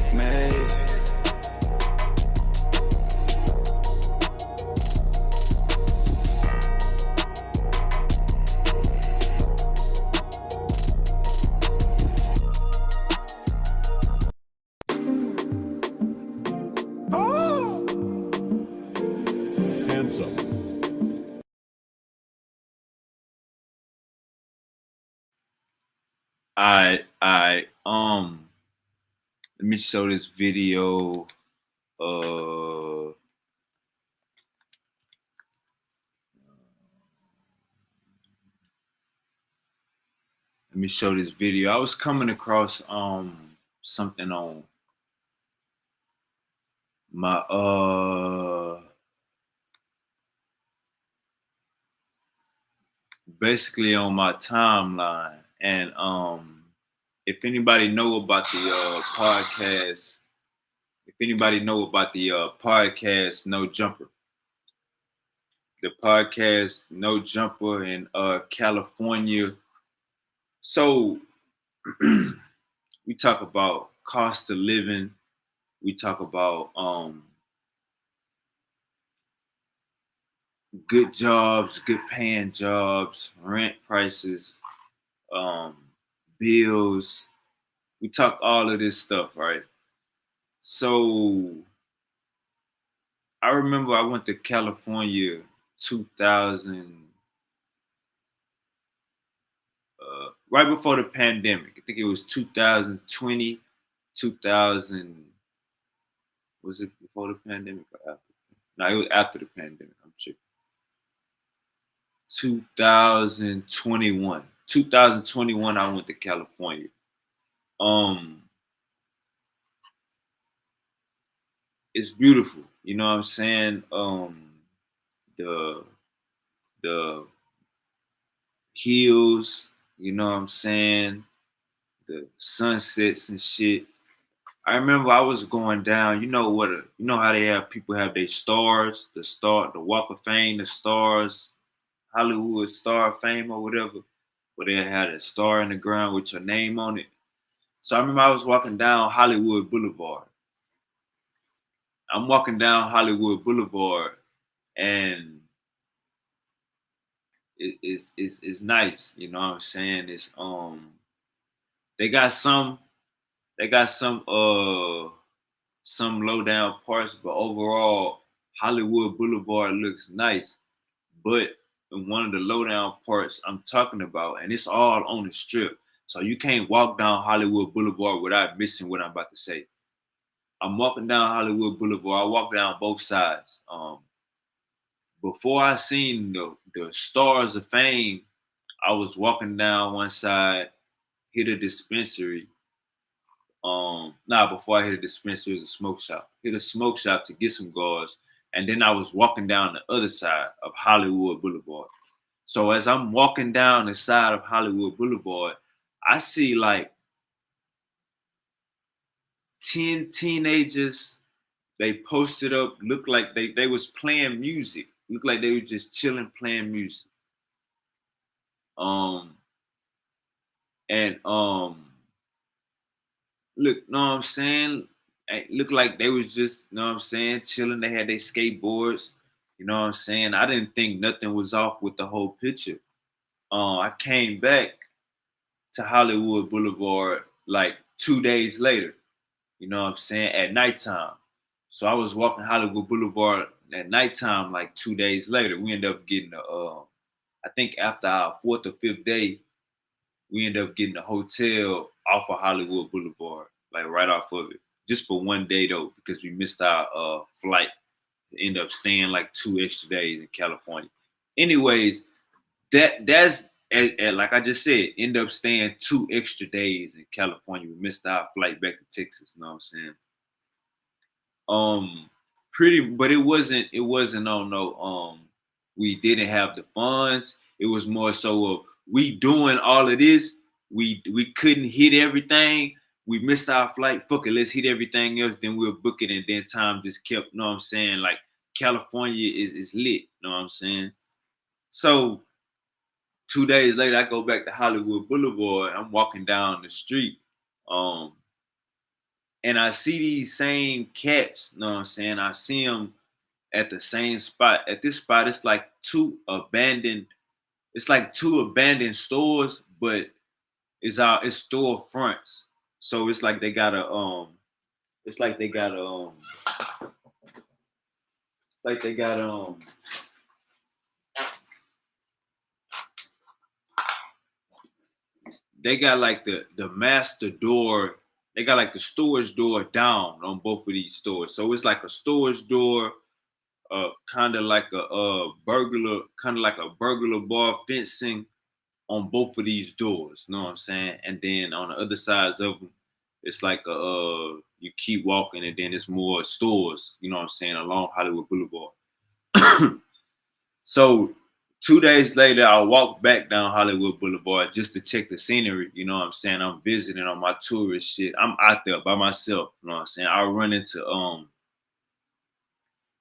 I let me show this video. Let me show this video. I was coming across something on my basically on my timeline. And if anybody know about the podcast, No Jumper, the podcast No Jumper in California. So we talk about cost of living. We talk about good jobs, good paying jobs, rent prices, bills. We talk all of this stuff, right? So I remember I went to California 2000, right before the pandemic. I think it was 2020, 2000. Was it before the pandemic or after? No, it was after the pandemic. I'm tripping. 2021. 2021, I went to California. It's beautiful, you know what I'm saying? The hills, you know what I'm saying? The sunsets and shit. I remember I was going down, you know how they have people have their stars, the Walk of Fame, the stars, Hollywood Star of Fame or whatever, where they had a star in the ground with your name on it. So I remember I was walking down Hollywood Boulevard. I'm walking down Hollywood Boulevard, and it's nice, you know what I'm saying? It's they got some low down parts, but overall Hollywood Boulevard looks nice. But in one of the low down parts I'm talking about, and it's all on the strip, so you can't walk down Hollywood Boulevard without missing what I'm about to say. I'm walking down Hollywood Boulevard. I walk down both sides. Before I seen the stars of fame, I was walking down one side, hit a dispensary. Before I hit a dispensary, it was a smoke shop. Hit a smoke shop to get some gauze, and then I was walking down the other side of Hollywood Boulevard. So as I'm walking down the side of Hollywood Boulevard, I see like 10 teenagers. They posted up, looked like they was playing music. Looked like they were just chilling, playing music. Look, know what I'm saying? It looked like they was just, know what I'm saying, chilling. They had their skateboards. You know what I'm saying? I didn't think nothing was off with the whole picture. I came back to Hollywood Boulevard like 2 days later. You know what I'm saying? At nighttime. So I was walking Hollywood Boulevard at nighttime like 2 days later. We ended up getting I think after our 4th or 5th day, we ended up getting a hotel off of Hollywood Boulevard, like right off of it. Just for one day though, because we missed our flight. Ended up staying like 2 extra days in California. Anyways, that's like I just said, end up staying 2 extra days in California. We missed our flight back to Texas, you know what I'm saying? But it wasn't on no we didn't have the funds. It was more so of we doing all of this. We couldn't hit everything. We missed our flight. Fuck it, let's hit everything else. Then we'll book it, and then time just kept. Know what I'm saying? Like California is lit. Know what I'm saying? So 2 days later, I go back to Hollywood Boulevard. I'm walking down the street, and I see these same cats. Know what I'm saying? I see them at the same spot. At this spot, it's like two abandoned stores, but it's storefronts. So it's like they got like the master door. They got like the storage door down on both of these stores. So it's like a storage door, kind of like a burglar bar fencing on both of these doors. You know what I'm saying? And then on the other sides of them, it's like you keep walking, and then it's more stores. You know what I'm saying? Along Hollywood Boulevard. So 2 days later, I walked back down Hollywood Boulevard just to check the scenery. You know what I'm saying? I'm visiting on my tourist shit. I'm out there by myself. You know what I'm saying? I run into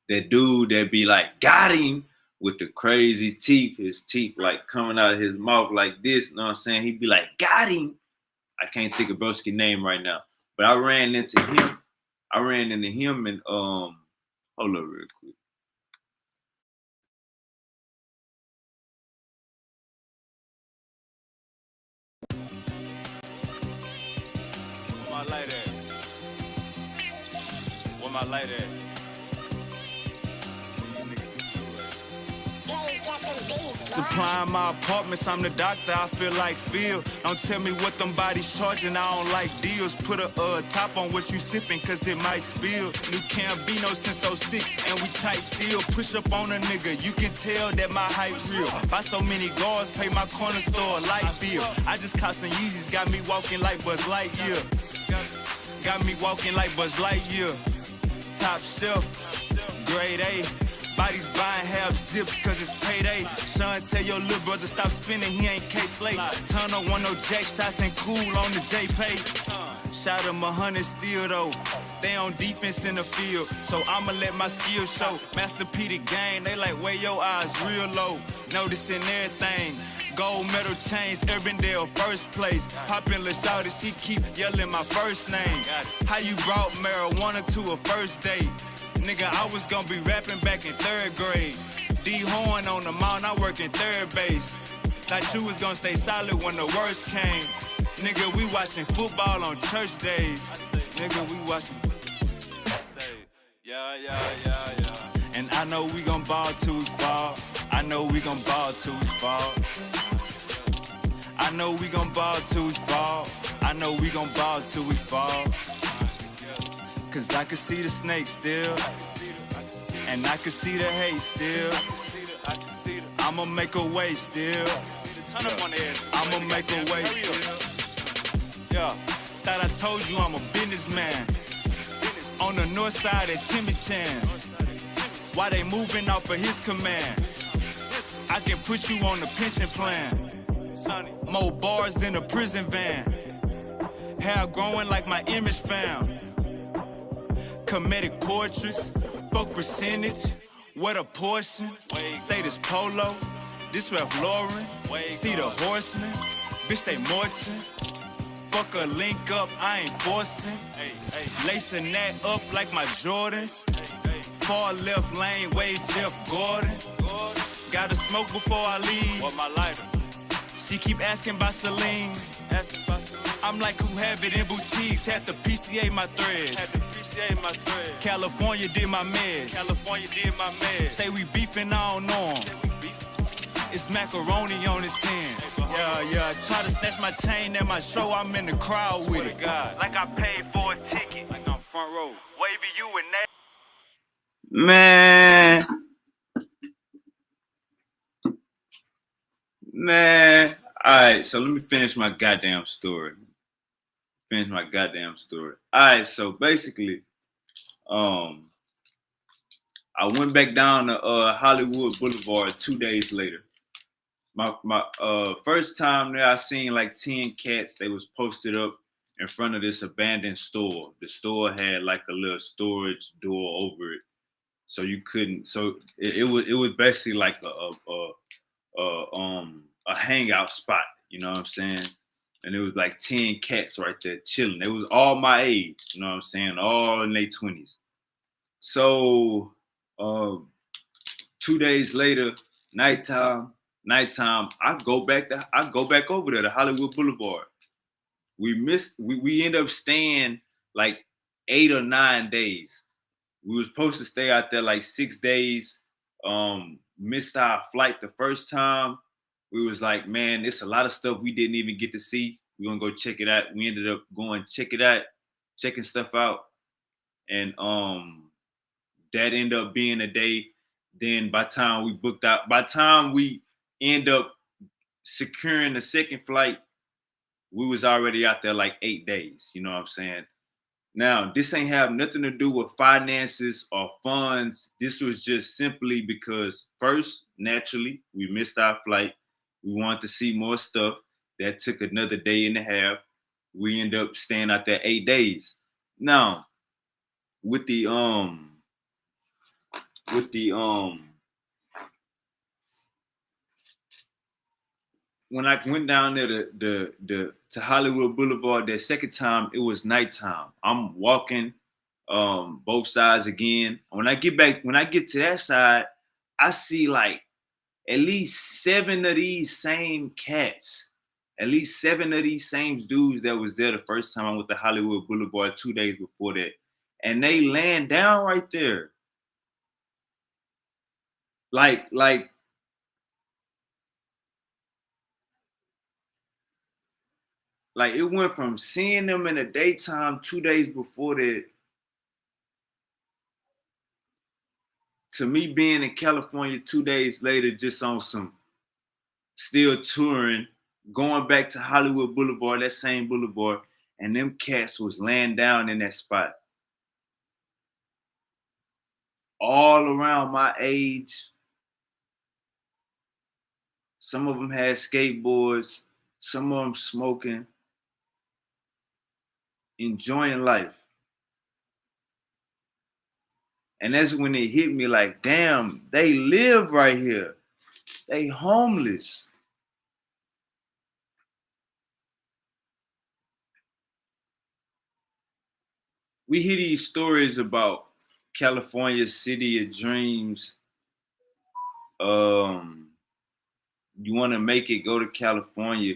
that dude that be like, got him, with the crazy teeth. His teeth like coming out of his mouth like this. You know what I'm saying? He'd be like, got him. I can't think of broski's name right now. But I ran into him. And hold up real quick. Where my light at? Supplying my apartments, I'm the doctor, I feel like Phil. Don't tell me what them bodies charging, I don't like deals. Put a top on what you sipping, cause it might spill. New Cambino since 06, and we tight still. Push up on a nigga, you can tell that my hype real. Buy so many guards, pay my corner store light bill. I just caught some Yeezys, got me walking like Buzz Lightyear. Got me walking like Buzz Lightyear. Top shelf, grade A. Bodies buying half zips cause it's payday. Sean, tell your little brother stop spinning, he ain't K-Slate. Turn up one no jack shots and cool on the J-Pay. Shot him 100 still though. They on defense in the field, so I'ma let my skills show. Master P the game, they like where your eyes real low. Noticing everything. Gold medal chains, Urbandale first place. Poppin' Lil' Shawty, she keep yelling my first name. How you brought marijuana to a first date? Nigga, I was gonna be rapping back in 3rd grade. D-Horn on the mound, I work in 3rd base. Thought you was gonna stay solid when the worst came. Nigga, we watching football on church days. Nigga, we watching. Yeah. And I know we gon' ball till we fall. I know we gon' ball till we fall. I know we gon' ball till we fall. I know we gon' ball till we fall. Cause I can see the snake still, and I can see the hate still. I'ma make a way still. I'ma make a way still. Yeah, thought I told you I'm a businessman. On the north side at Timmy Chan. Why they moving off of his command? I can put you on the pension plan. More bars than a prison van. Hair growing like my image found. Comedic portraits, fuck percentage. What a portion. Say this Polo, this Ralph Lauren. See the horsemen, bitch they marching. Fuck a link up, I ain't forcing. Lacing that up like my Jordans. Far left lane, way Jeff Gordon. Gotta smoke before I leave. What my lighter? She keep asking about Celine. I'm like, who have it in boutiques? Had to PCA my threads. California did my meds. Say we beefing, I don't know 'em. It's macaroni on his hand. Yeah. Try to snatch my chain at my show, I'm in the crowd with it. Like I paid for a ticket. Like I'm front row. Wavy you and that. Man. Alright, so let me finish my goddamn story. Alright, so basically, I went back down to Hollywood Boulevard 2 days later. My first time there, I seen like 10 cats. They was posted up in front of this abandoned store. The store had like a little storage door over it, so you couldn't. So it was basically like a hangout spot. You know what I'm saying? And it was like 10 cats right there chilling. It was all my age. You know what I'm saying? All in their 20s. So 2 days later, nighttime, I go back over there to Hollywood Boulevard. We end up staying like 8 or 9 days. We were supposed to stay out there like 6 days. Missed our flight the first time. We was like, man, it's a lot of stuff we didn't even get to see. We're gonna go check it out. We ended up going checking stuff out. And that ended up being a day. Then by the time we end up securing the second flight, we was already out there like 8 days. You know what I'm saying? Now, this ain't have nothing to do with finances or funds. This was just simply because first, naturally, we missed our flight. We wanted to see more stuff. That took another day and a half. We ended up staying out there 8 days. Now, with the when I went down there to Hollywood Boulevard that second time, it was nighttime. I'm walking both sides again. When I get to that side, I see like at least 7 of these same cats, at least 7 of these same dudes that was there the first time I went to Hollywood Boulevard 2 days before that. And they laying down right there. Like it went from seeing them in the daytime 2 days before that to me being in California 2 days later, just on some still touring, going back to Hollywood Boulevard, that same boulevard, and them cats was laying down in that spot. All around my age. Some of them had skateboards, some of them smoking, enjoying life. And that's when it hit me like, damn, they live right here. They homeless. We hear these stories about California, city of dreams. You want to make it, go to California.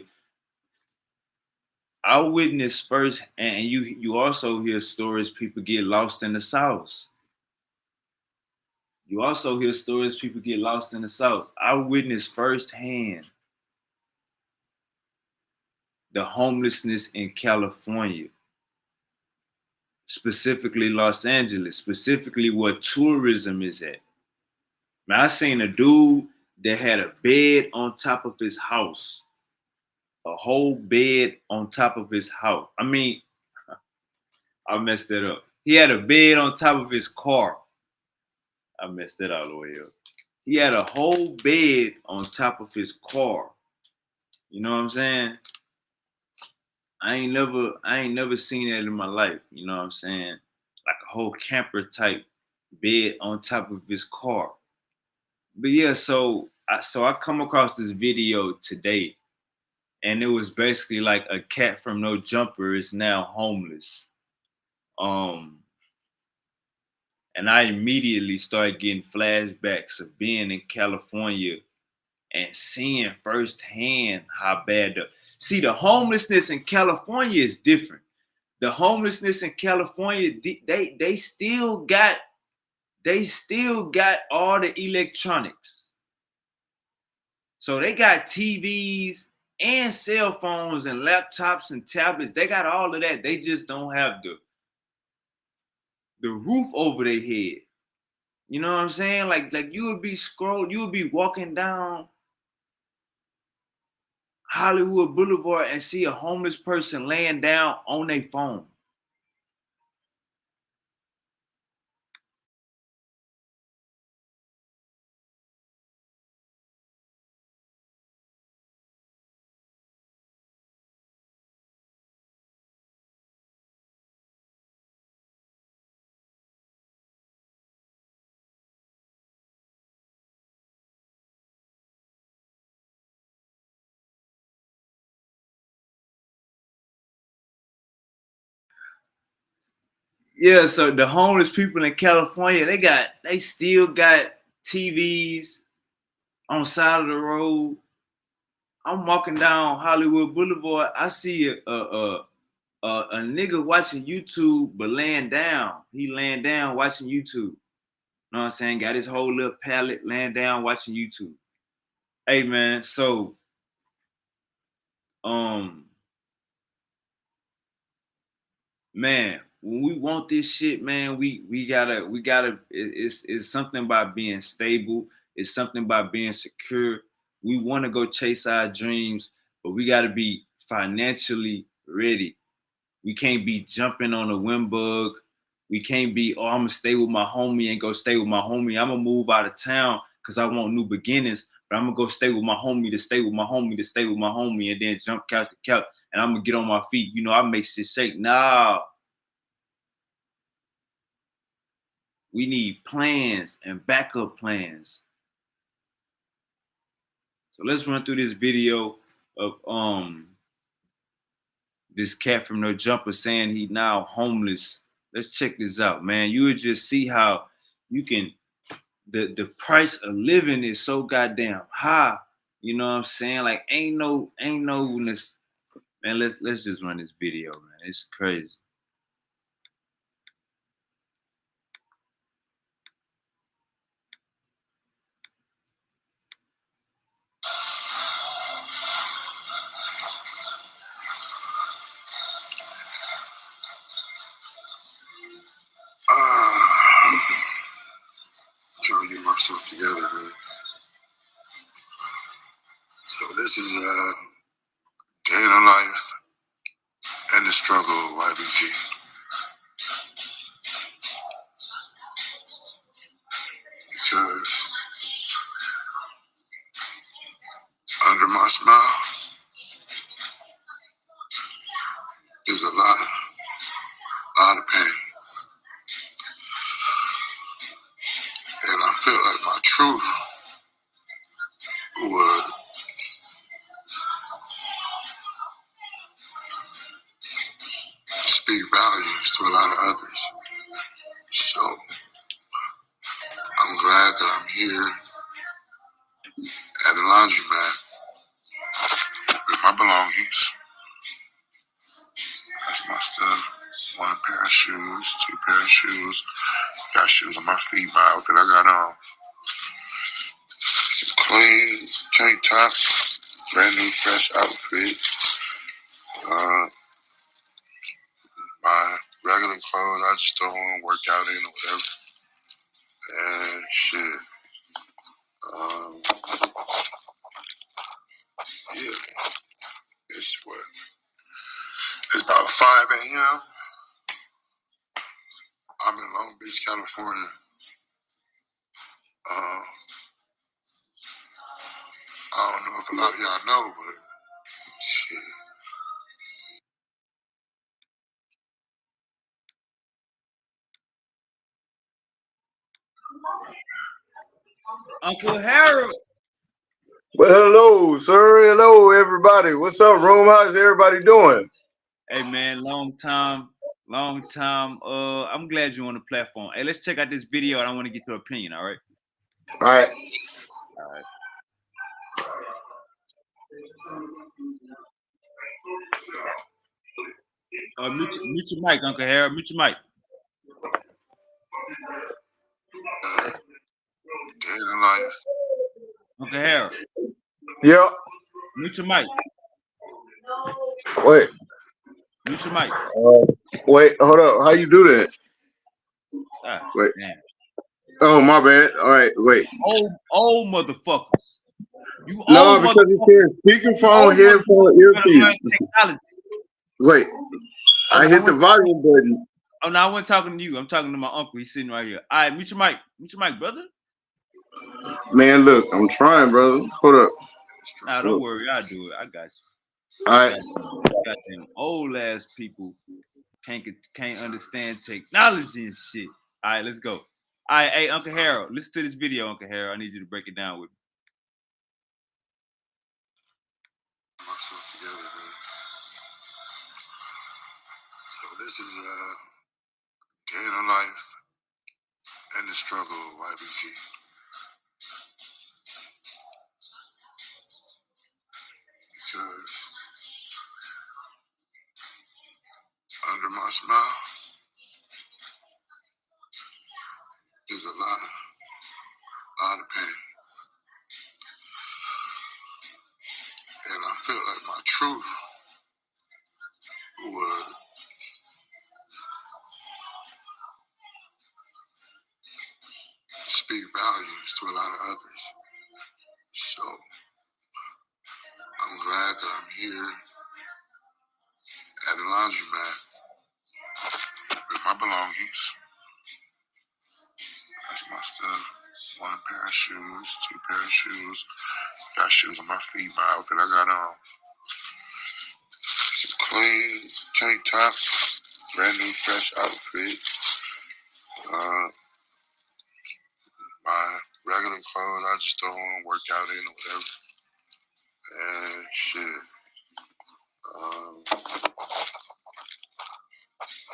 I witnessed first, and you also hear stories people get lost in the South. You also hear stories people get lost in the South. I witnessed firsthand the homelessness in California. specifically Los Angeles, specifically where tourism is at. Man, I seen a dude that had a bed on top of his house, a whole bed on top of his house. I mean, I messed that up. He had a bed on top of his car. I messed that all the way up. He had a whole bed on top of his car. You know what I'm saying? I ain't never seen that in my life. You know what I'm saying? Like a whole camper type bed on top of his car. But yeah, so I come across this video today, and it was basically like a cat from No Jumper is now homeless. And I immediately started getting flashbacks of being in California and seeing firsthand how bad the homelessness in California is different. The homelessness in California, they still got all the electronics. So they got TVs and cell phones and laptops and tablets. They got all of that. They just don't have the roof over their head. You know what I'm saying? Like you would be walking down Hollywood Boulevard and see a homeless person laying down on their phone. Yeah, so the homeless people in California, they still got TVs on the side of the road. I'm walking down Hollywood Boulevard. I see a nigga watching YouTube, but laying down. He laying down watching YouTube. You know what I'm saying? Got his whole little pallet laying down watching YouTube. Hey man, so man, when we want this shit, man, we gotta it's something about being stable. It's something about being secure. We want to go chase our dreams, but we gotta be financially ready. We can't be jumping on a wind bug. We can't be, oh, I'm gonna stay with my homie and go stay with my homie. I'm gonna move out of town because I want new beginnings, but I'm gonna go stay with my homie to stay with my homie to stay with my homie and then jump couch to couch and I'm gonna get on my feet. You know, I make shit shake. Nah. We need plans and backup plans. So let's run through this video of this cat from No Jumper saying he now homeless. Let's check this out, man. You would just see how you can the price of living is so goddamn high. You know what I'm saying? Like ain't no man. Let's just run this video, man. It's crazy. Trying to get myself together, man. So this is day in the life and the struggle of YBG. Because under my smile, there's a lot of pain. And I feel like my truth would speak volumes to a lot of others. So I'm glad that I'm here at the laundromat with my belongings. That's my stuff. 1 pair of shoes, 2 pair of shoes. Got shoes on my feet, my outfit I got on. Some clean tank tops, brand new fresh outfit. My regular clothes. I just throw on, work out in or whatever. And shit. Yeah. It's what? It's about 5 a.m. I'm in Long Beach, California. I don't know if a lot of y'all know, but shit. Uncle Harold. Well, hello, sir. Hello, everybody. What's up, room? How's everybody doing? Hey, man, long time. I'm glad you're on the platform. Hey, let's check out this video, and I want to get your opinion, all right? All right. Mute your mic, Uncle Harold. Mute your mic. Day in life. Uncle Harold. Yeah. Mute your mic. Wait. Mute your mic. Wait, hold up. How you do that? Wait. Man. Oh, my bad. All right, wait. Old motherfuckers. You no, old because it says speakerphone, headphone, earpiece. Wait. I hit the volume button. Oh, no, I wasn't talking to you. I'm talking to my uncle. He's sitting right here. All right, mute your mic. Mute your mic, brother. Man, look, I'm trying, brother. Hold up. Nah, don't worry. I'll do it. I got you. All right. Got them old ass people can't understand technology and shit. All right, let's go. All right, hey, Uncle Harold, listen to this video, Uncle Harold. I need you to break it down with me. Myself together, man. So this is day in the life and the struggle of YBG. Because under my smile, there's a lot of pain. And I feel like my truth would speak volumes to a lot of others. So I'm glad that I'm here at the laundromat with my belongings. That's my stuff. 1 pair of shoes, 2 pair of shoes. Got shoes on my feet, my outfit I got on. Some clean tank top, brand new fresh outfit. My regular clothes I just throw on, work out in or whatever. And shit.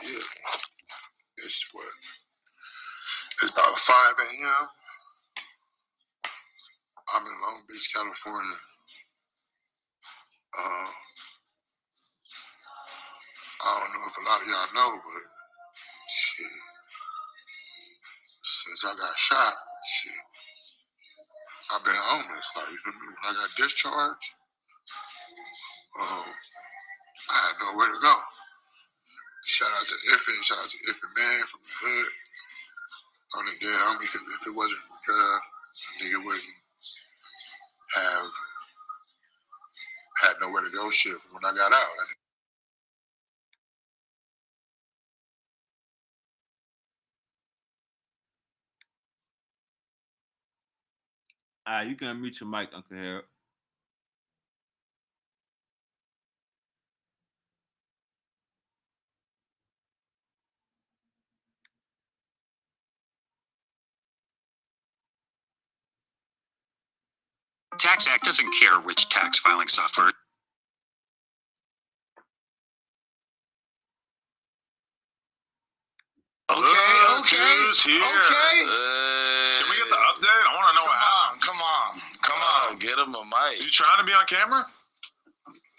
Yeah. It's what? It's about 5 a.m. I'm in Long Beach, California. I don't know if a lot of y'all know, but shit, since I got shot, shit, I've been homeless. Like, you feel me? When I got discharged, I had nowhere to go. Shout out to Iffy, shout out to Iffy Man from the hood. Only dead homie, because if it wasn't for God, the nigga wouldn't have had nowhere to go shit from when I got out. All right, you can mute your mic, Uncle Harold. Tax Act doesn't care which tax filing software. Okay. Can we get the update? I want to know what happened. Come on. Get him a mic. You trying to be on camera?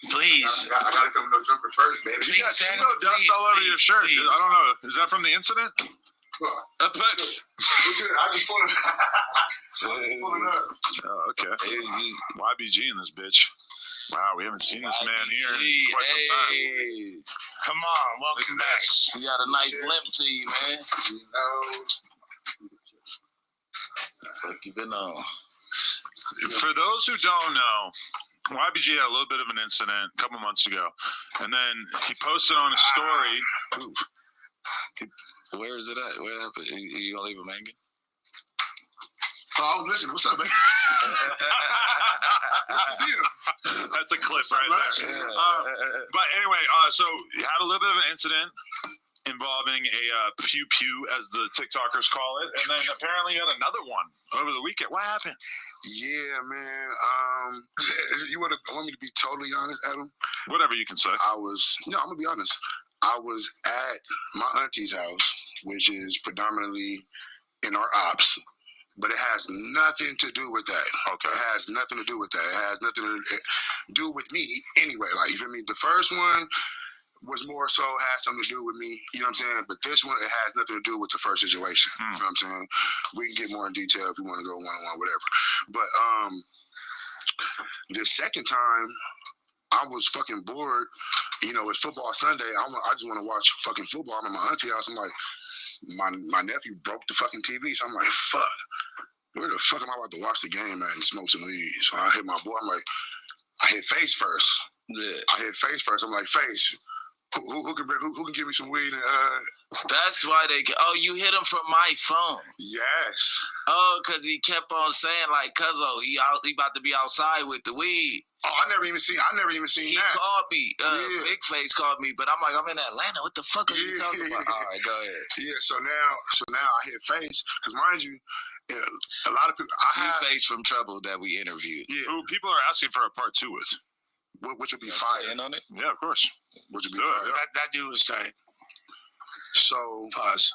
Please. I gotta come no jumper first, baby. You got dust all over your shirt. Please. I don't know. Is that from the incident? I just pulled it up. Oh, okay. YBG in this bitch. Wow, we haven't seen this man here in quite some time. Come on, welcome back. You got a nice limp to you, man. You know. Fuck you been on. For those who don't know, YBG had a little bit of an incident a couple months ago, and then he posted on his story. Where is it at? Where happened? You gonna leave him hanging? Oh, I was listening. What's up, man? That's a clip right there. But anyway, so he had a little bit of an incident involving a pew pew, as the TikTokers call it, and then apparently you had another one over the weekend. What happened? Yeah, man. You want me to be totally honest, Adam? Whatever you can say. I'm gonna be honest. I was at my auntie's house, which is predominantly in our ops, but it has nothing to do with that. Okay. It has nothing to do with that. It has nothing to do with me anyway. Like, you feel me? The first one was more so had something to do with me, you know what I'm saying? But this one, it has nothing to do with the first situation. You know what I'm saying? We can get more in detail if we want to go one-on-one, whatever. But the second time, I was fucking bored. You know, it's football Sunday. I just want to watch fucking football. I'm at my auntie house. I'm like, my nephew broke the fucking TV. So I'm like, fuck. Where the fuck am I about to watch the game at and smoke some weed? So I hit my boy. I'm like, I hit Face first. Yeah. I hit Face first. I'm like, Face, who can give me some weed? And That's why you hit him from my phone. Yes. Oh, because he kept on saying, like, cuzzo, he about to be outside with the weed. Oh, I never even seen that. He called me. Big Face called me, but I'm like, I'm in Atlanta. What the fuck are you talking about? All right, go ahead. Yeah, so now I hit Face, because mind you, a lot of people. Face from Trouble that we interviewed. Yeah. Who people are asking for a part 2 with. Which would be fire. In on it? Yeah, of course. Which would be fire. That dude was tight. So pause.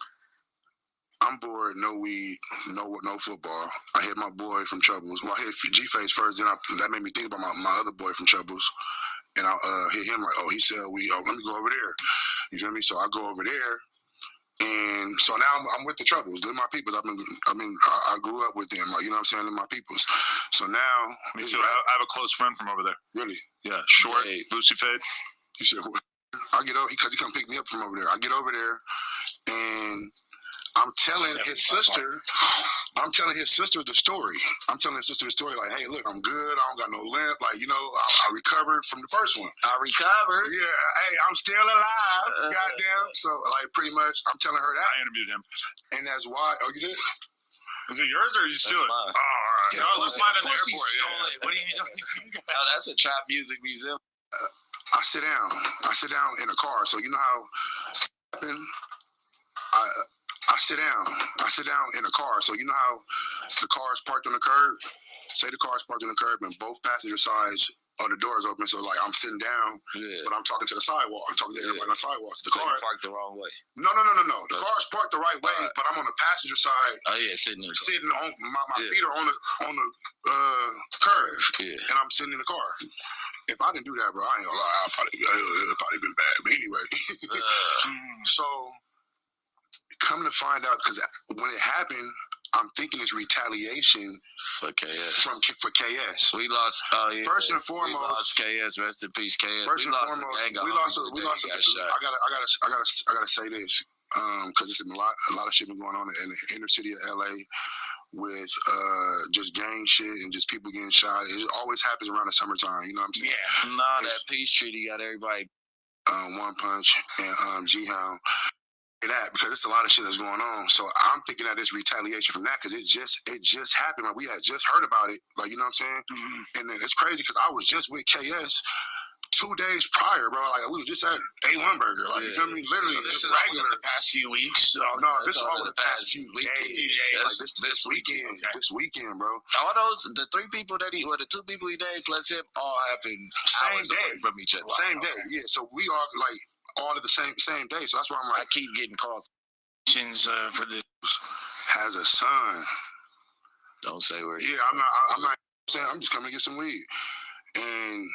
I'm bored, no weed, no football. I hit my boy from Troubles. Well, I hit G-Face first, then that made me think about my other boy from Troubles. And I hit him like, oh, he said weed. Oh, let me go over there. You feel me? So I go over there. And so now I'm with the Troubles. They're my peoples. I grew up with them. Like, you know what I'm saying? They're my peoples. So now. Me too. I have a close friend from over there. Really? Yeah. Short, Lucy Fade. He said, what? I get over, because he come pick me up from over there. I get over there, and I'm telling his sister the story. I'm telling his sister the story, like, hey, look, I'm good. I don't got no limp. Like, you know, I recovered from the first one. I recovered. Yeah. Hey, I'm still alive. Goddamn. So, like, pretty much, I'm telling her that. I interviewed him. And that's why. Oh, you did? Is it yours or you steal it? Mine. Oh, all right. Yeah, No, let's mine in the airport. It. What are you talking about? Oh, that's a trap music museum. I sit down in a car. So you know how I sit down in a car. So you know how the car is parked on the curb? Say the car is parked on the curb and both passenger sides are the doors open. So like I'm sitting down, but I'm talking to the sidewalk. I'm talking to everybody on the sidewalk. So the car parked the wrong way. No. The car is parked the right way, but I'm on the passenger side. Oh yeah, sitting on my feet are on the curb, and I'm sitting in the car. If I didn't do that, bro, I ain't gonna lie, it'd probably been bad. But anyway, so come to find out, because when it happened, I'm thinking it's retaliation for KS. For KS. We lost. First and foremost, we lost KS. Rest in peace, KS. First and foremost, we lost. I gotta say this, because it's a lot of shit been going on in the inner city of LA. With just gang shit and just people getting shot. It always happens around the summertime, you know what I'm saying? Yeah. That peace treaty got everybody. One Punch and G-Hound. That, because it's a lot of shit that's going on. So I'm thinking that it's retaliation from that, because it just happened. Like, we had just heard about it. Like, you know what I'm saying? Mm-hmm. And then it's crazy because I was just with KS 2 days prior, bro. Like, we were just at A1 Burger. Like, you feel me? Literally, so this is regular. Over the past few weeks. No, this is over the past few days. Like, this weekend. Okay. This weekend, bro. All those, the 3 people the 2 people he named plus him, all happened same day from each other. Same day, yeah. So we are like all at the same day. So that's why I'm like, I keep getting calls for this. Has a son. Don't say where. Yeah, I'm not saying. I'm just coming to get some weed, and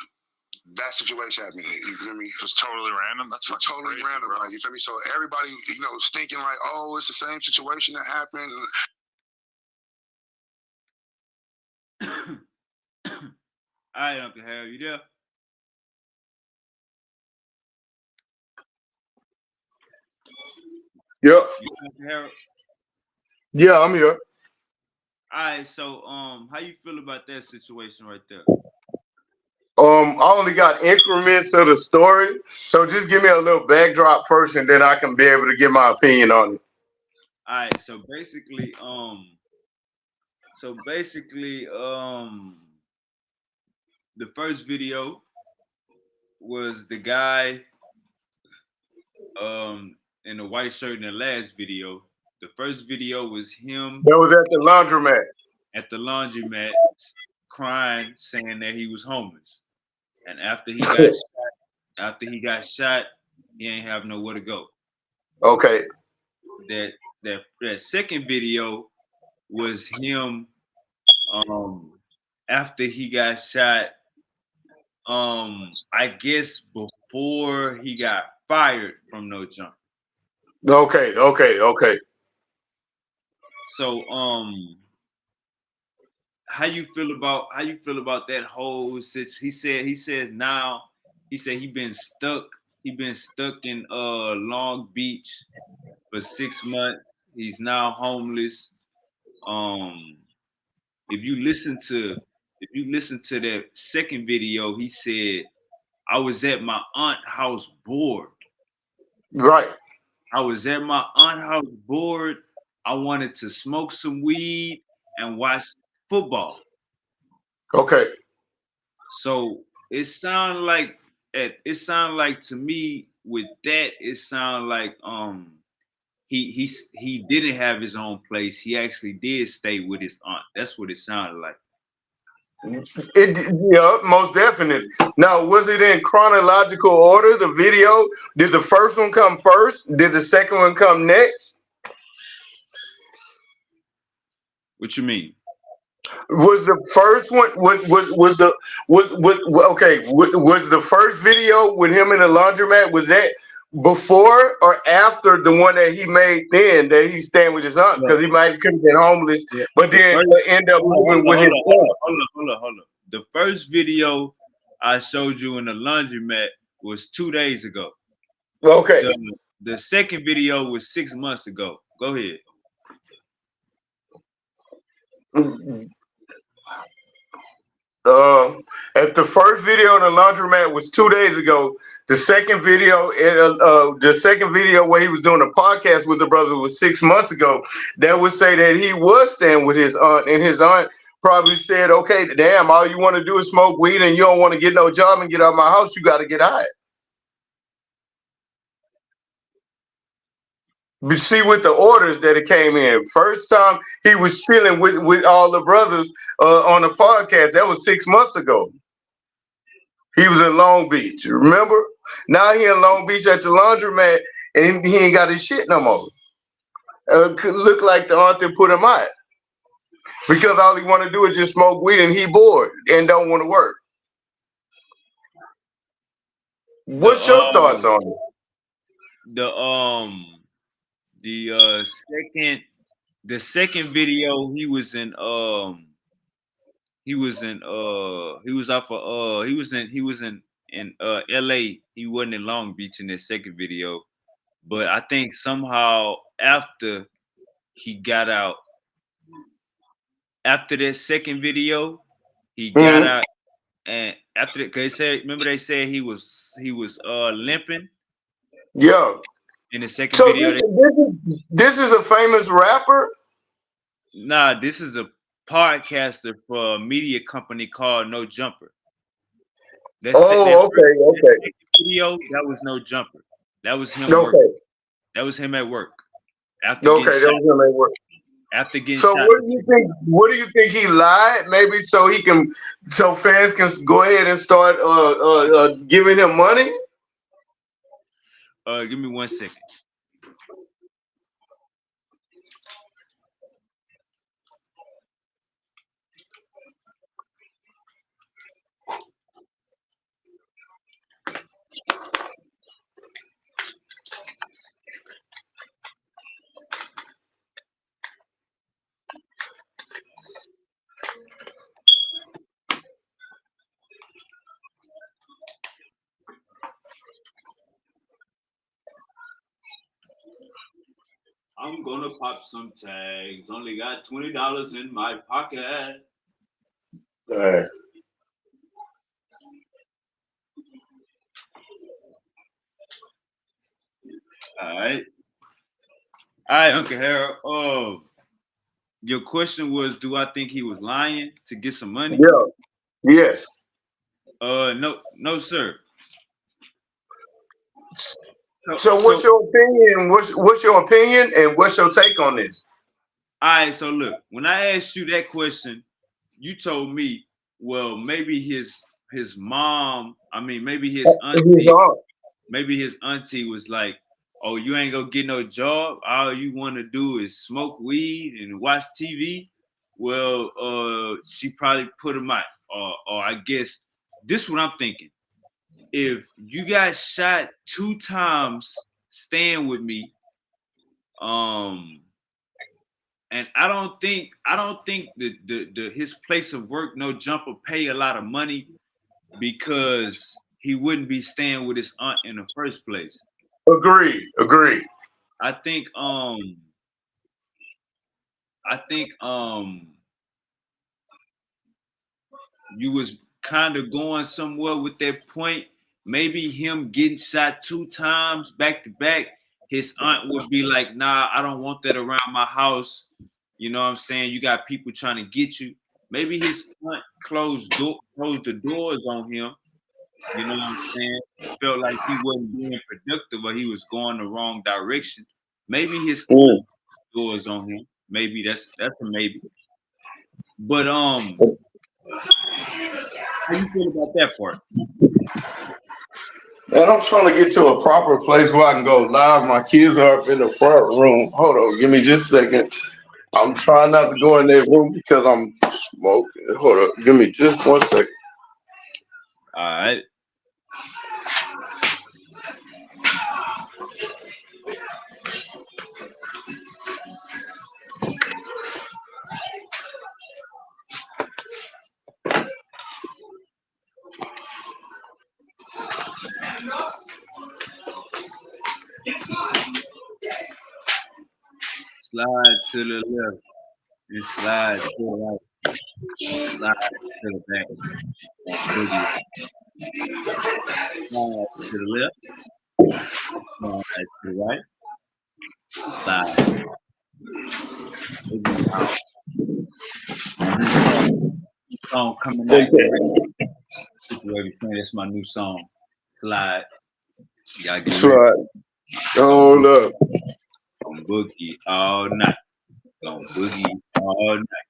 that situation happened. You feel me? Just totally random. That's totally crazy, random. bro. Like, you feel me? So everybody, you know, is thinking like, oh, it's the same situation that happened. All right, Uncle Harry, you there? Yep. Harold? Yeah, I'm here. All right, so how you feel about that situation right there? I only got increments of the story, so just give me a little backdrop first, and then I can be able to give my opinion on it. All right, so basically, the first video was the guy in the white shirt in the last video. The first video was him That was at the laundromat. at the laundromat crying, saying that he was homeless. And after he got shot, he ain't have nowhere to go. Okay. That second video was him after he got shot, I guess before he got fired from No Jump. Okay. So how you feel about that whole situation? He said he been stuck in Long Beach for 6 months. He's now homeless. If you listen to that second video, he said, I was at my aunt's house bored. Right. I was at my aunt's house bored. I wanted to smoke some weed and watch football. Okay. So it sound like to me with that, it sound like he didn't have his own place. He actually did stay with his aunt. That's what it sounded like. Yeah, most definitely. Now, was it in chronological order? The video? Did the first one come first? Did the second one come next? What you mean? Was the first one was the first video with him in the laundromat? Was that before or after the one that he made then that he's staying with his aunt because he might could have been homeless, but then end up moving with his aunt? Hold on. The first video I showed you in the laundromat was 2 days ago. Okay. The second video was 6 months ago. Go ahead. If the first video in the laundromat was 2 days ago, the second video where he was doing a podcast with the brother was 6 months ago. That would say that he was staying with his aunt, and his aunt probably said, "Okay, damn, all you want to do is smoke weed, and you don't want to get no job and get out of my house. You got to get high." You see with the orders that it came in. First time he was chilling with all the brothers on the podcast. That was 6 months ago. He was in Long Beach. Remember? Now he in Long Beach at the laundromat, and he ain't got his shit no more. Could look like the aunt that put him out because all he want to do is just smoke weed, and he bored and don't want to work. What's your thoughts on it? The second video he was in LA. He wasn't in Long Beach in that second video. But I think somehow after he got out, after that second video, he got out, and after that, cause they said he was limping. Yeah. In the second video, this is a famous rapper. Nah, this is a podcaster for a media company called No Jumper. Okay. That video, that was No Jumper. That was him. Okay. That was him at work. That was him at work. After getting shot. What do you think? What do you think he lied? Maybe so fans can go ahead and start giving him money. Give me 1 second. to pop some tags. Only got $20 in my pocket. All right. All right. All right, Uncle Harold. Your question was, do I think he was lying to get some money? Yeah. Yes. No, sir. So what's your opinion? What's your opinion and what's your take on this? All right, so look, when I asked you that question, you told me, well, maybe his mom, maybe his auntie was like, oh, you ain't gonna get no job. All you want to do is smoke weed and watch TV. Well, she probably put him out. Or I guess this is what I'm thinking. If you got shot 2 times staying with me, and I don't think the his place of work, no jumper, pay a lot of money because he wouldn't be staying with his aunt in the first place. Agreed. I think you was kind of going somewhere with that point. Maybe him getting shot 2 times back to back, his aunt would be like, nah, I don't want that around my house. You know what I'm saying? You got people trying to get you. Maybe his aunt closed the doors on him. You know what I'm saying? Felt like he wasn't being productive or he was going the wrong direction. Maybe his aunt closed doors on him. Maybe that's a maybe. But how you feel about that part? And I'm trying to get to a proper place where I can go live. My kids are up in the front room. Hold on, give me just a second. I'm trying not to go in that room because I'm smoking. Hold up, give me just 1 second. All right. Slide to the left and slide to the right. Slide to the back. Slide to the left. Slide to the right. Slide. Song coming out. That's my new song. Slide. Y'all get Slide. Hold up. Gonna boogie all night. Gonna boogie all night.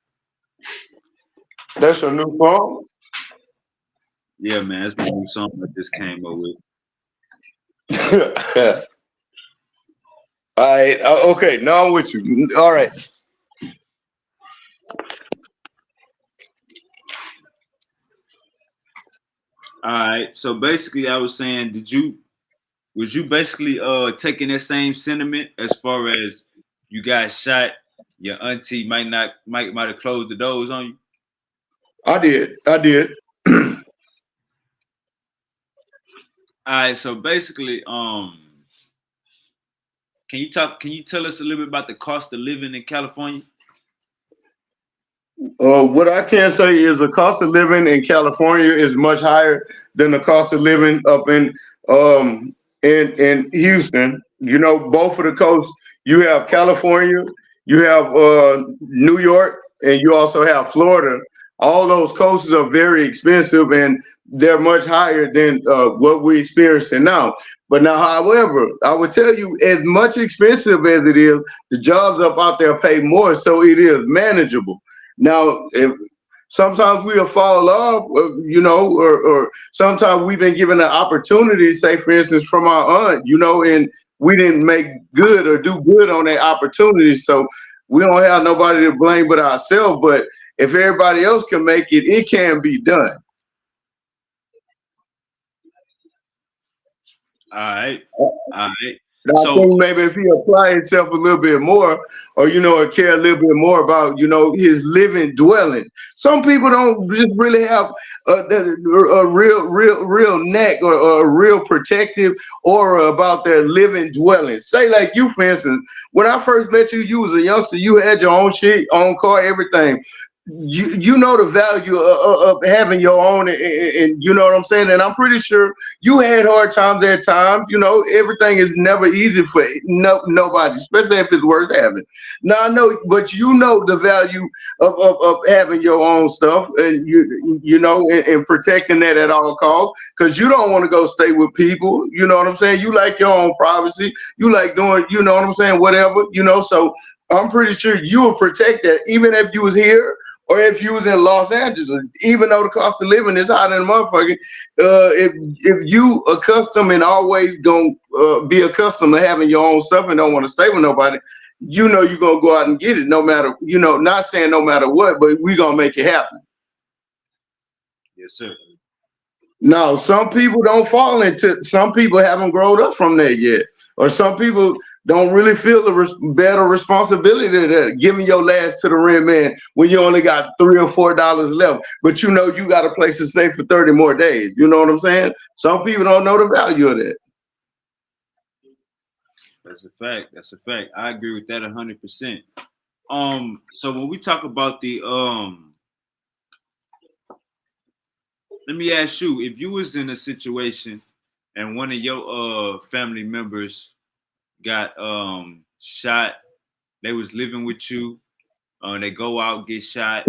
That's your new song? Yeah, man, that's my new song I just came up with. All right. Okay. Now I'm with you. All right. All right. So basically, I was saying, was you basically taking that same sentiment as far as you got shot, your auntie might have closed the doors on you? I did. All right. So basically, can you tell us a little bit about the cost of living in California? What I can say is the cost of living in California is much higher than the cost of living up in Houston. You know, both of the coasts. You have California, you have New York, and you also have Florida. All those coasts are very expensive, and they're much higher than what we're experiencing now. But now, however, I would tell you, as much expensive as it is, the jobs up out there pay more, so it is manageable. Now, if sometimes we'll fall off, you know, or sometimes we've been given an opportunity, say, for instance, from our aunt, you know, and we didn't make good or do good on that opportunity. So we don't have nobody to blame but ourselves. But if everybody else can make it, it can be done. All right. And I So think maybe if he apply himself a little bit more, or or care a little bit more about his living dwelling. Some people don't just really have a real neck or a real protective aura about their living dwelling. Say like you, for instance, when I first met you, you was a youngster. You had your own shit, own car, everything. You know the value of having your own, and you know what I'm saying. And I'm pretty sure you had hard times at times. Everything is never easy for nobody, especially if it's worth having. Now I know, but you know the value of having your own stuff, and and protecting that at all costs, because you don't want to go stay with people. You know what I'm saying? You like your own privacy. You like doing, you know what I'm saying, whatever. So I'm pretty sure you will protect that, even if you was here or if you was in Los Angeles, even though the cost of living is higher than a motherfucker. If you accustomed and always gonna be accustomed to having your own stuff and don't want to stay with nobody, you're gonna go out and get it, no matter, not saying no matter what, but we gonna make it happen. yes, sir. No, some people don't fall into. Some people haven't grown up from that yet, or some people don't really feel the better responsibility to giving your last to the rent man when you only got $3 or $4 left. But you got a place to stay for 30 more days. You know what I'm saying? Some people don't know the value of that. That's a fact. That's a fact. I agree with that 100%. So when we talk about the let me ask you, if you was in a situation and one of your family members got shot, they was living with you, they go out, get shot,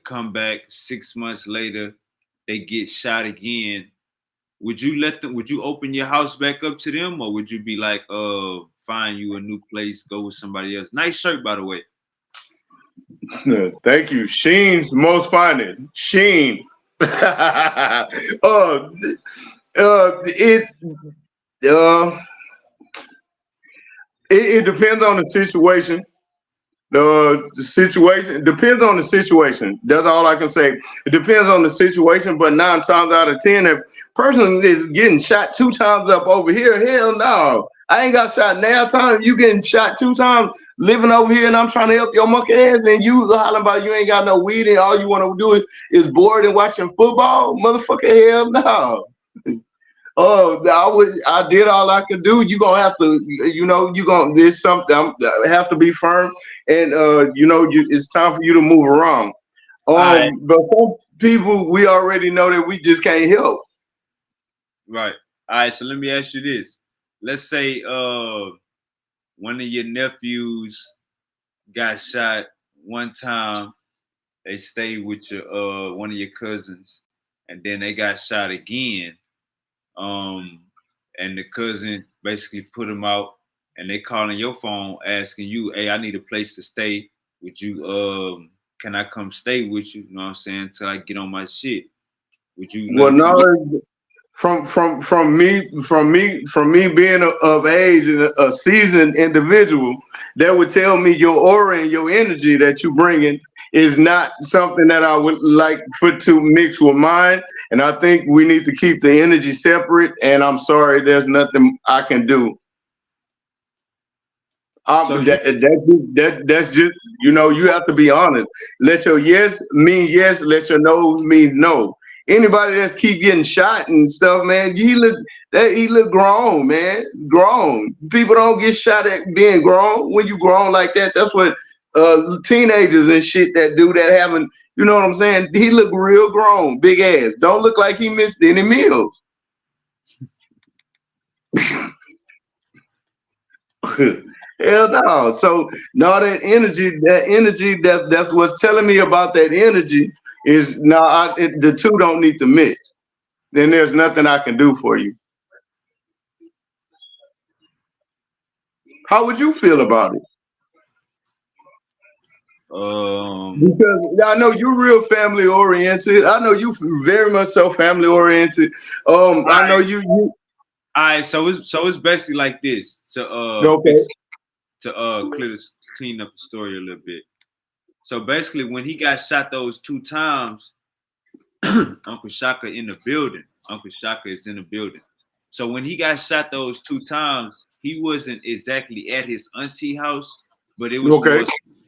come back 6 months later, they get shot again. Would you open your house back up to them, or would you be like, find you a new place, go with somebody else? Nice shirt, by the way. Thank you. Sheen's most finest. Sheen. It depends on the situation. The situation depends on the situation. That's all I can say. It depends on the situation, but 9 times out of 10, if person is getting shot 2 times up over here, hell no. I ain't got shot now time. You getting shot 2 times living over here, and I'm trying to help your monkey ass, and you hollering about you ain't got no weed, and all you want to do is bored and watching football, motherfucker. Hell no. Oh, I did all I could do. You gonna have to, there's something. I have to be firm, and it's time for you to move around. Right. But some people, we already know that we just can't help. Right. All right. So let me ask you this. Let's say one of your nephews got shot one time. They stayed with your one of your cousins, and then they got shot again. And the cousin basically put him out, and they calling your phone asking you, "Hey, I need a place to stay. Would you can I come stay with you? You know what I'm saying? Till I get on my shit. Would you let Well, them come?" no, from me being of age and a seasoned individual, that would tell me your aura and your energy that you bringing is not something that I would like for to mix with mine. And I think we need to keep the energy separate. And I'm sorry, there's nothing I can do. So That's just, you have to be honest. Let your yes mean yes. Let your no mean no. Anybody that keep getting shot and stuff, man, he look grown, man. Grown. People don't get shot at being grown. When you grown like that, that's what teenagers and shit that do that haven't, you know what I'm saying? He look real grown, big ass. Don't look like he missed any meals. Hell no. So no, that's what's telling me about that energy is no, the two don't need to mix. Then there's nothing I can do for you. How would you feel about it? Because I know you're real family oriented. I know you very much so family oriented. I know you. All right, so it's basically like this to Okay. clean up the story a little bit. So basically, when he got shot those 2 times, Uncle Shaka in the building. Uncle Shaka is in the building. So when he got shot those 2 times, he wasn't exactly at his auntie house, but it was Okay.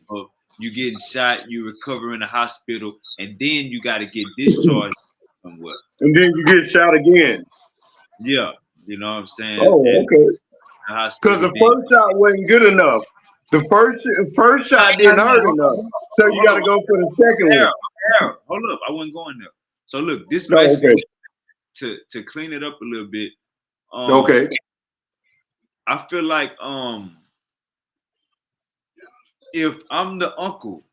more of you getting shot, you recover in the hospital, and then you got to get discharged somewhere. And then you get shot again. Yeah, you know what I'm saying? Oh, And okay. the Because hospital the then. first shot wasn't good enough. The first shot didn't hurt enough. So you got to go for the second one. Harold, hold up, I wasn't going there. So look, this No, basically okay. to clean it up a little bit. Okay. I feel like if I'm the uncle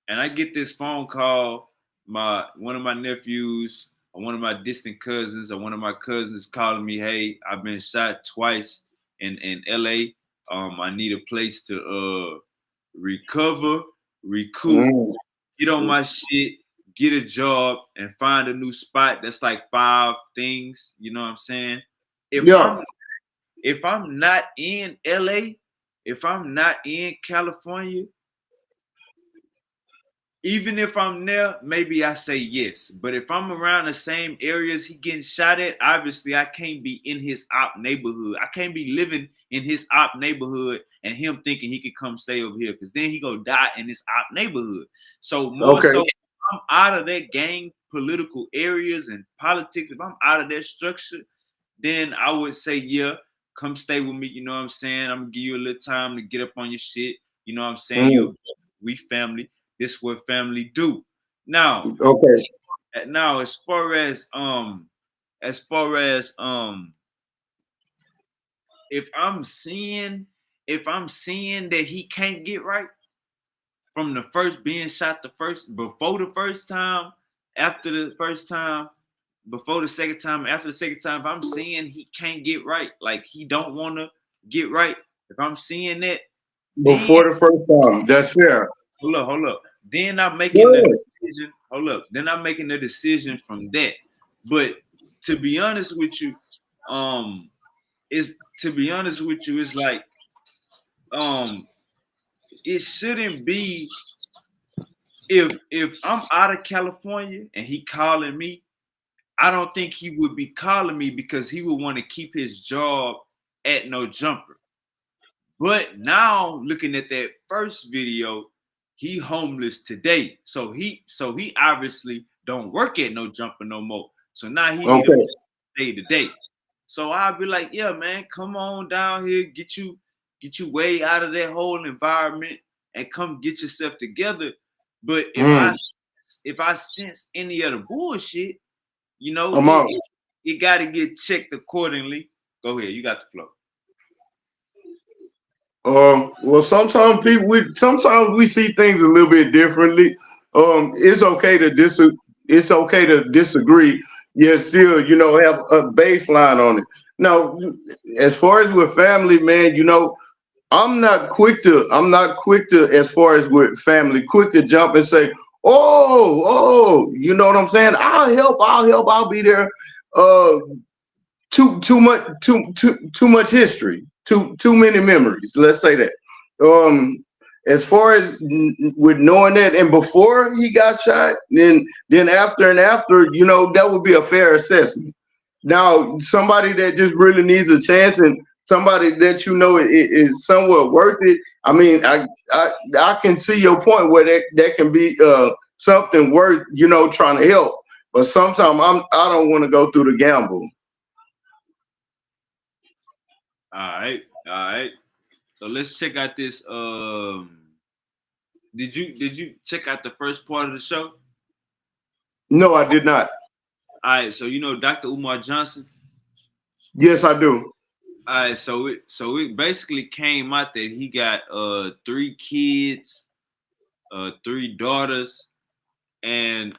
and I get this phone call, one of my nephews or one of my distant cousins or one of my cousins calling me, hey, I've been shot twice in LA. I need a place to recover, recoup, get on my shit, get a job, and find a new spot. That's like 5 things. You know what I'm saying? If I'm not in LA, if I'm not in California, even if I'm there, maybe I say yes. But if I'm around the same areas he getting shot at, obviously I can't be in his op neighborhood. I can't be living in his op neighborhood and him thinking he could come stay over here because then he gonna die in his op neighborhood. So more so, if I'm out of that gang political areas and politics, if I'm out of that structure, then I would say, yeah, come stay with me. You know what I'm saying? I'm gonna give you a little time to get up on your shit. You know what I'm saying? We family. This is what family do. Now, as far as if I'm seeing that he can't get right from the first being shot before the first time, after the first time, before the second time, after the second time, if I'm seeing he can't get right, like he don't want to get right, if I'm seeing that Before the first time, that's fair. Hold up. Then I'm making the decision. Hold up. Then I'm making the decision from that. But to be honest with you, it's like it shouldn't be if I'm out of California and he calling me, I don't think he would be calling me because he would want to keep his job at No Jumper. But now looking at that first video, he homeless today. So he obviously don't work at No Jumper no more. So now he need to stay today. So I'll be like, yeah, man, come on down here, get you way out of that whole environment and come get yourself together. But if I sense any other bullshit, you know, it got to get checked accordingly. Go ahead, you got the flow. Well, sometimes we see things a little bit differently. It's okay to disagree. Yet still, have a baseline on it. Now, as far as with family, man, I'm not quick to, as far as with family, quick to jump and say, oh, you know what I'm saying? I'll help, I'll be there. Too much history, too many memories. Let's say that. As far as with knowing that, and before he got shot, then after, that would be a fair assessment. Now, somebody that just really needs a chance and somebody that is somewhat worth it. I mean, I can see your point where that can be something worth trying to help. But sometimes I don't want to go through the gamble. All right. So let's check out this. Did you check out the first part of the show? No, I did not. All right. So you know Dr. Umar Johnson? Yes, I do. All right. So it basically came out that he got 3 kids, 3 daughters, and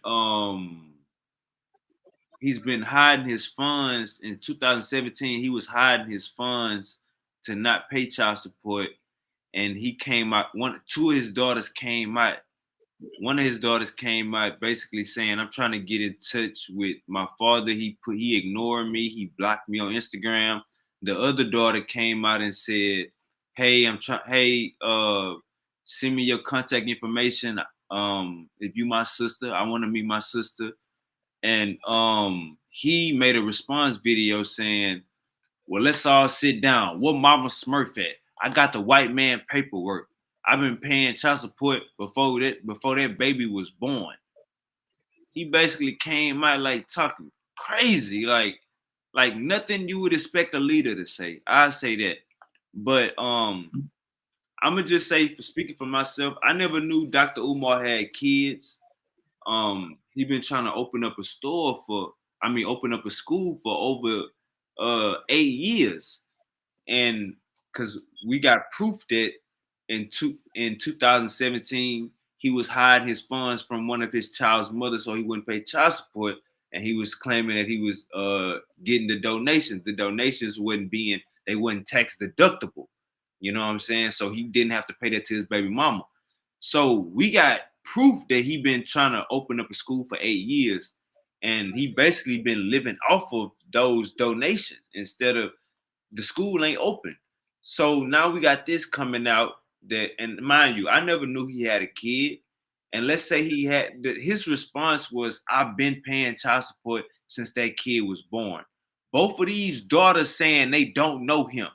he's been hiding his funds. In 2017, he was hiding his funds to not pay child support. And he came out, two of his daughters came out. One of his daughters came out basically saying, I'm trying to get in touch with my father. He ignored me. He blocked me on Instagram. The other daughter came out and said, hey, send me your contact information. If you my sister, I want to meet my sister. And he made a response video saying, Well, let's all sit down. What Mama Smurf at? I got the white man paperwork. I've been paying child support before that baby was born. He basically came out like talking crazy, like nothing you would expect a leader to say. I say that. But I'm gonna just say, for speaking for myself, I never knew Dr. Umar had kids. He been trying to open up a school for over 8 years. And because we got proof that in 2017 he was hiding his funds from one of his child's mothers so he wouldn't pay child support, and he was claiming that he was getting the donations. The donations they wasn't tax deductible. You know what I'm saying? So he didn't have to pay that to his baby mama. So we got proof that he been trying to open up a school for 8 years, and he basically been living off of those donations instead of the school ain't open. So now we got this coming out that, and mind you, I never knew he had a kid. And let's say his response was, I've been paying child support since that kid was born. Both of these daughters saying they don't know him,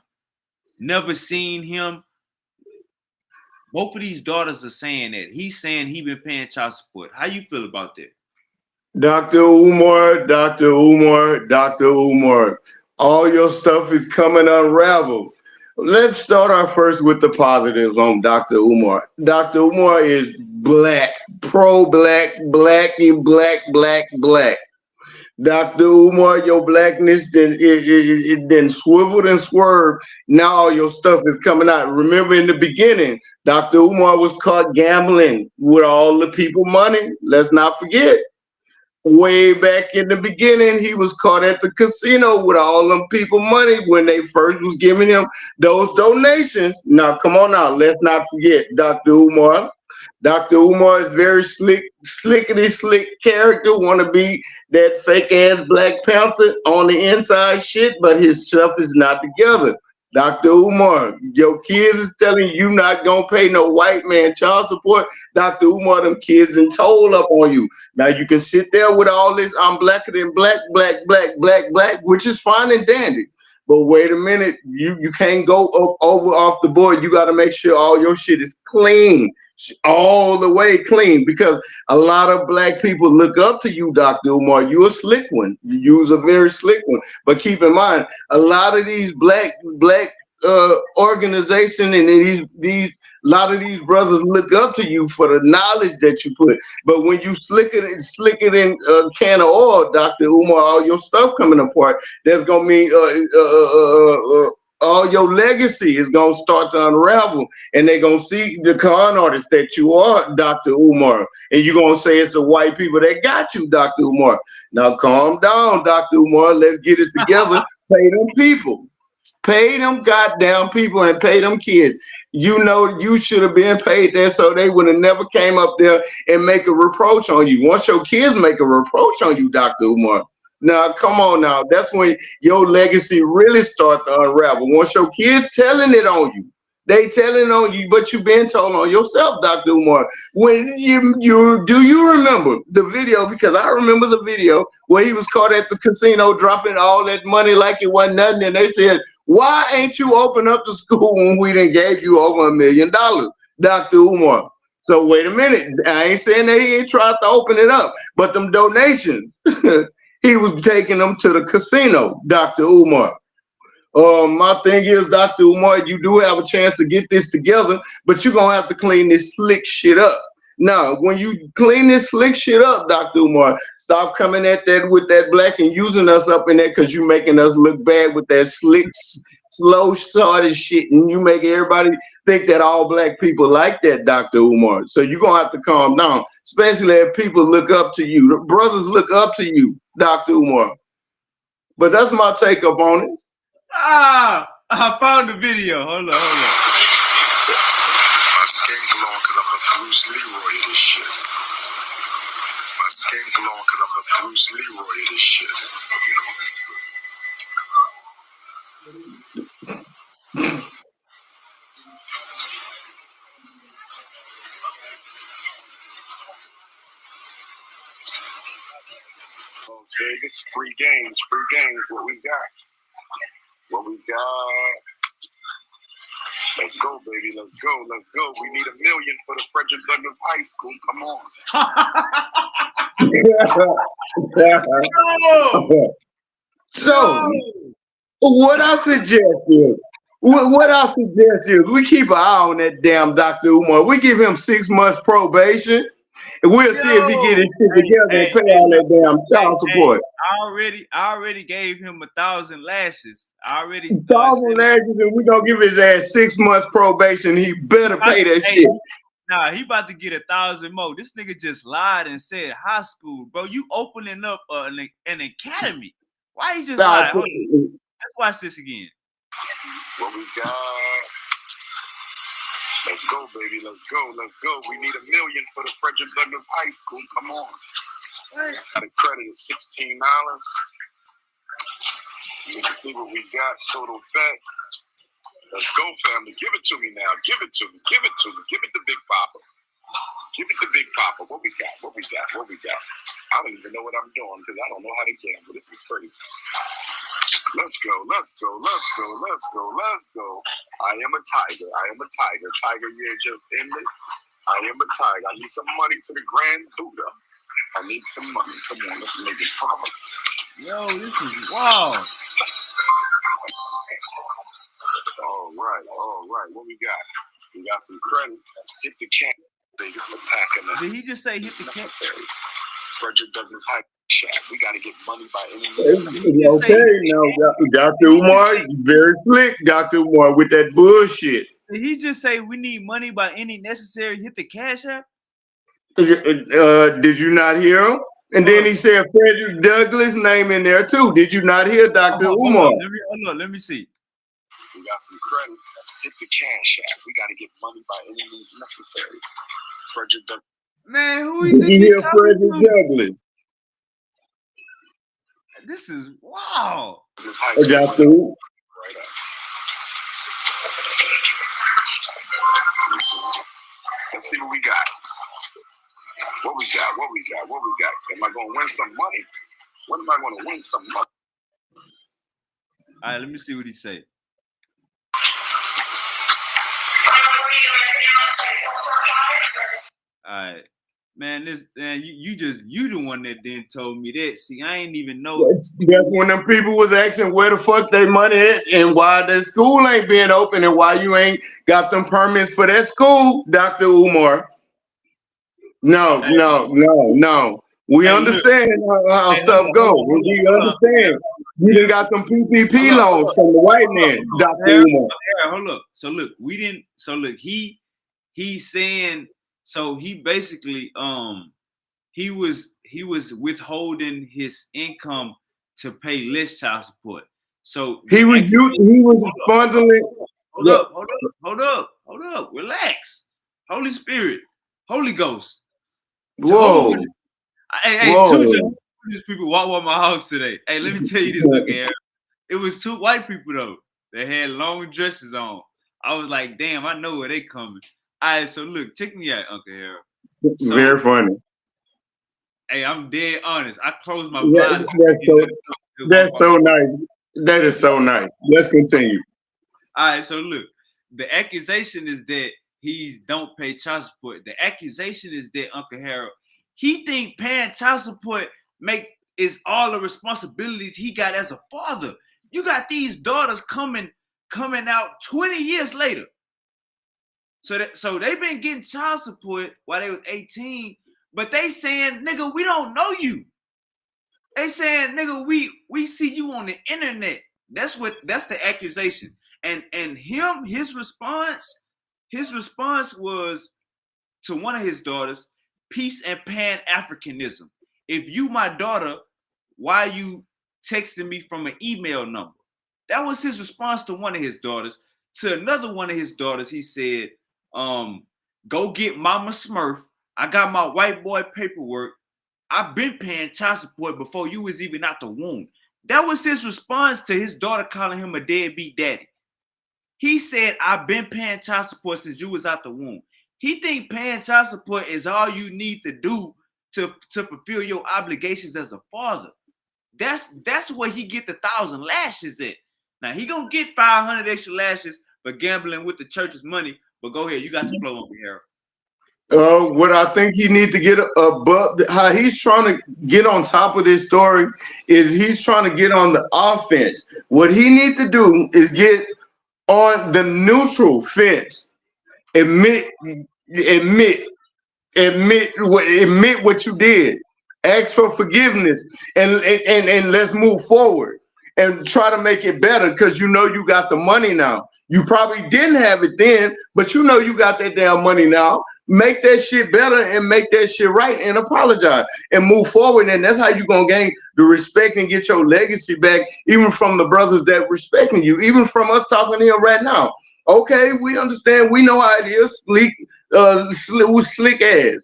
never seen him. Both of these daughters are saying that. He's saying he been paying child support. How you feel about that? Dr. Umar, Dr. Umar, Dr. Umar, all your stuff is coming unraveled. Let's start off first with the positives on Dr. Umar. Dr. Umar is black, pro-black, black and black, black, black. Dr. Umar, your blackness then swiveled and swerved. Now all your stuff is coming out. Remember in the beginning, Dr. Umar was caught gambling with all the people money. Let's not forget. Way back in the beginning, he was caught at the casino with all them people money when they first was giving him those donations. Now, come on now, let's not forget Dr. Umar. Dr. Umar is very slickety slick character, want to be that fake ass Black Panther on the inside shit, but his stuff is not together. Dr. Umar, your kids is telling you not gonna pay no white man child support. Dr. Umar, them kids and told up on you. Now you can sit there with all this, I'm blacker than black, black, black, black, black, which is fine and dandy. But wait a minute, you can't go over off the board. You got to make sure all your shit is clean, all the way clean, because a lot of black people look up to you, Dr. Umar. You're a slick one. You're a very slick one. But keep in mind, a lot of these black organization and a lot of these brothers look up to you for the knowledge that you put. But when you slick it in a can of oil, Dr. Umar, all your stuff coming apart, that's gonna mean all your legacy is gonna start to unravel, and they're gonna see the con artist that you are, Dr. Umar, and you're gonna say it's the white people that got you, Dr. Umar. Now calm down, Dr. Umar. Let's get it together. Pay them people. Pay them goddamn people and pay them kids. You know you should have been paid that, so they would have never came up there and make a reproach on you. Once your kids make a reproach on you, Dr. Umar, now come on now. That's when your legacy really starts to unravel. Once your kids telling it on you. They telling on you, but you've been told on yourself, Dr. Umar. When you remember the video? Because I remember the video where he was caught at the casino dropping all that money like it wasn't nothing, and they said, why ain't you open up the school when we done gave you over $1 million, Dr. Umar? So wait a minute. I ain't saying that he ain't tried to open it up, but them donations, he was taking them to the casino, Dr. Umar. My thing is, Dr. Umar, you do have a chance to get this together, but you're going to have to clean this slick shit up. Now, when you clean this slick shit up, Dr. Umar, stop coming at that with that black and using us up in there because you making us look bad with that slick, slow, sorted shit, and you make everybody think that all black people like that, Dr. Umar. So you're going to have to calm down, especially if people look up to you. The brothers look up to you, Dr. Umar. But that's my take up on it. I found the video. Hold on. My skin glowing because I'm the Bruce Leroy of this shit. My skin glowing because I'm the Bruce Leroy of this shit. Las Vegas, free games, what we got. What we got? Let's go, baby. Let's go. Let's go. We need $1 million for the Frederick Douglass High School. Come on. So, what I suggest is, we keep an eye on that damn Dr. Umar. We give him 6 months probation, and we'll see if he get his shit together and pay all that damn child support. I already gave him 1,000 lashes. I already 1,000 lashes, and we gonna give his ass 6 months probation. He better pay that shit. Nah, he about to get 1,000 more. This nigga just lied and said high school, bro. You opening up an academy. Why he just lied? Hold on. Let's watch this again. What we got? Let's go, baby. Let's go. Let's go. We need $1 million for the Frederick Douglass High School. Come on. Got a credit of $16. Let's see what we got. Total bet. Let's go, family. Give it to me now. Give it to me. Give it to me. Give it to Big Papa. Give it to Big Papa. What we got? What we got? What we got? I don't even know what I'm doing because I don't know how to gamble. This is crazy. Let's go. Let's go. Let's go. Let's go. Let's go. I am a tiger. I am a tiger. Tiger year just ended. I am a tiger. I need some money to the Grand Buddha. I need some money. Come on, let's make it pop. Yo, this is wow. All right, all right. What we got? We got some credits. Hit the cat. Biggest pack in Did he just say hit the cat? Frederick Douglass High Shack. We got to get money by any means. Okay, now Dr. Umar, very slick, Dr. Umar, with that bullshit. Did he just say we need money by any necessary? Hit the cash app. Did you not hear him? And then he said Frederick Douglass name in there too. Did you not hear Dr. Umar? Let me see. We got some credits. Hit the cash app. We got to get money by any means necessary. Frederick Douglass. Man, who Did you hear Frederick Douglass? This is wow. Dr. Umar. Let's see what we got. What we got? What we got? What we got? Am I going to win some money? When am I going to win some money? All right, let me see what he say. All right, man. You the one that then told me that. See, I ain't even know. That's when them people was asking where the fuck they money at and why the school ain't being open and why you ain't got them permits for that school, Dr. Umar. No. We understand how stuff goes. We understand. You done got them PPP loans from the white man, Dr. Umar. Hold up. So look, he's saying. So he basically he was withholding his income to pay less child support. So he was bundling. Hold up. Relax. Holy Spirit, Holy Ghost. Whoa. Hey, two people walked by my house today. Hey, let me tell you this, okay? It was 2 white people though. They had long dresses on. I was like, damn, I know where they coming. All right, so look, check me out, Uncle Harold. So, very funny. Hey, I'm dead honest. I closed my blinds. That's so nice. That is so nice. Let's continue. All right, so look, the accusation is that he don't pay child support. The accusation is that Uncle Harold, he think paying child support is all the responsibilities he got as a father. You got these daughters coming out 20 years later. So they've been getting child support while they was 18, but they saying, nigga, we don't know you. They saying, nigga, we see you on the internet. That's the accusation. And his response was to one of his daughters, peace and Pan-Africanism. If you my daughter, why you texting me from an email number? That was his response to one of his daughters. To another one of his daughters, he said, go get Mama Smurf. I got my white boy paperwork. I've been paying child support before you was even out the womb. That was his response to his daughter calling him a deadbeat daddy. He said, I've been paying child support since you was out the womb. He think paying child support is all you need to do to fulfill your obligations as a father. That's where he get the 1,000 lashes at. Now he gonna get 500 extra lashes for gambling with the church's money. But go ahead, you got the flow on me, Harold. What I think he needs to get above, how he's trying to get on top of this story is he's trying to get on the offense. What he needs to do is get on the neutral fence. Admit what you did. Ask for forgiveness and let's move forward and try to make it better because you know you got the money now. You probably didn't have it then, but you know you got that damn money now. Make that shit better and make that shit right and apologize and move forward. And that's how you're going to gain the respect and get your legacy back, even from the brothers that respecting you, even from us talking to him right now. Okay, we understand. We know how it is. Slick ass,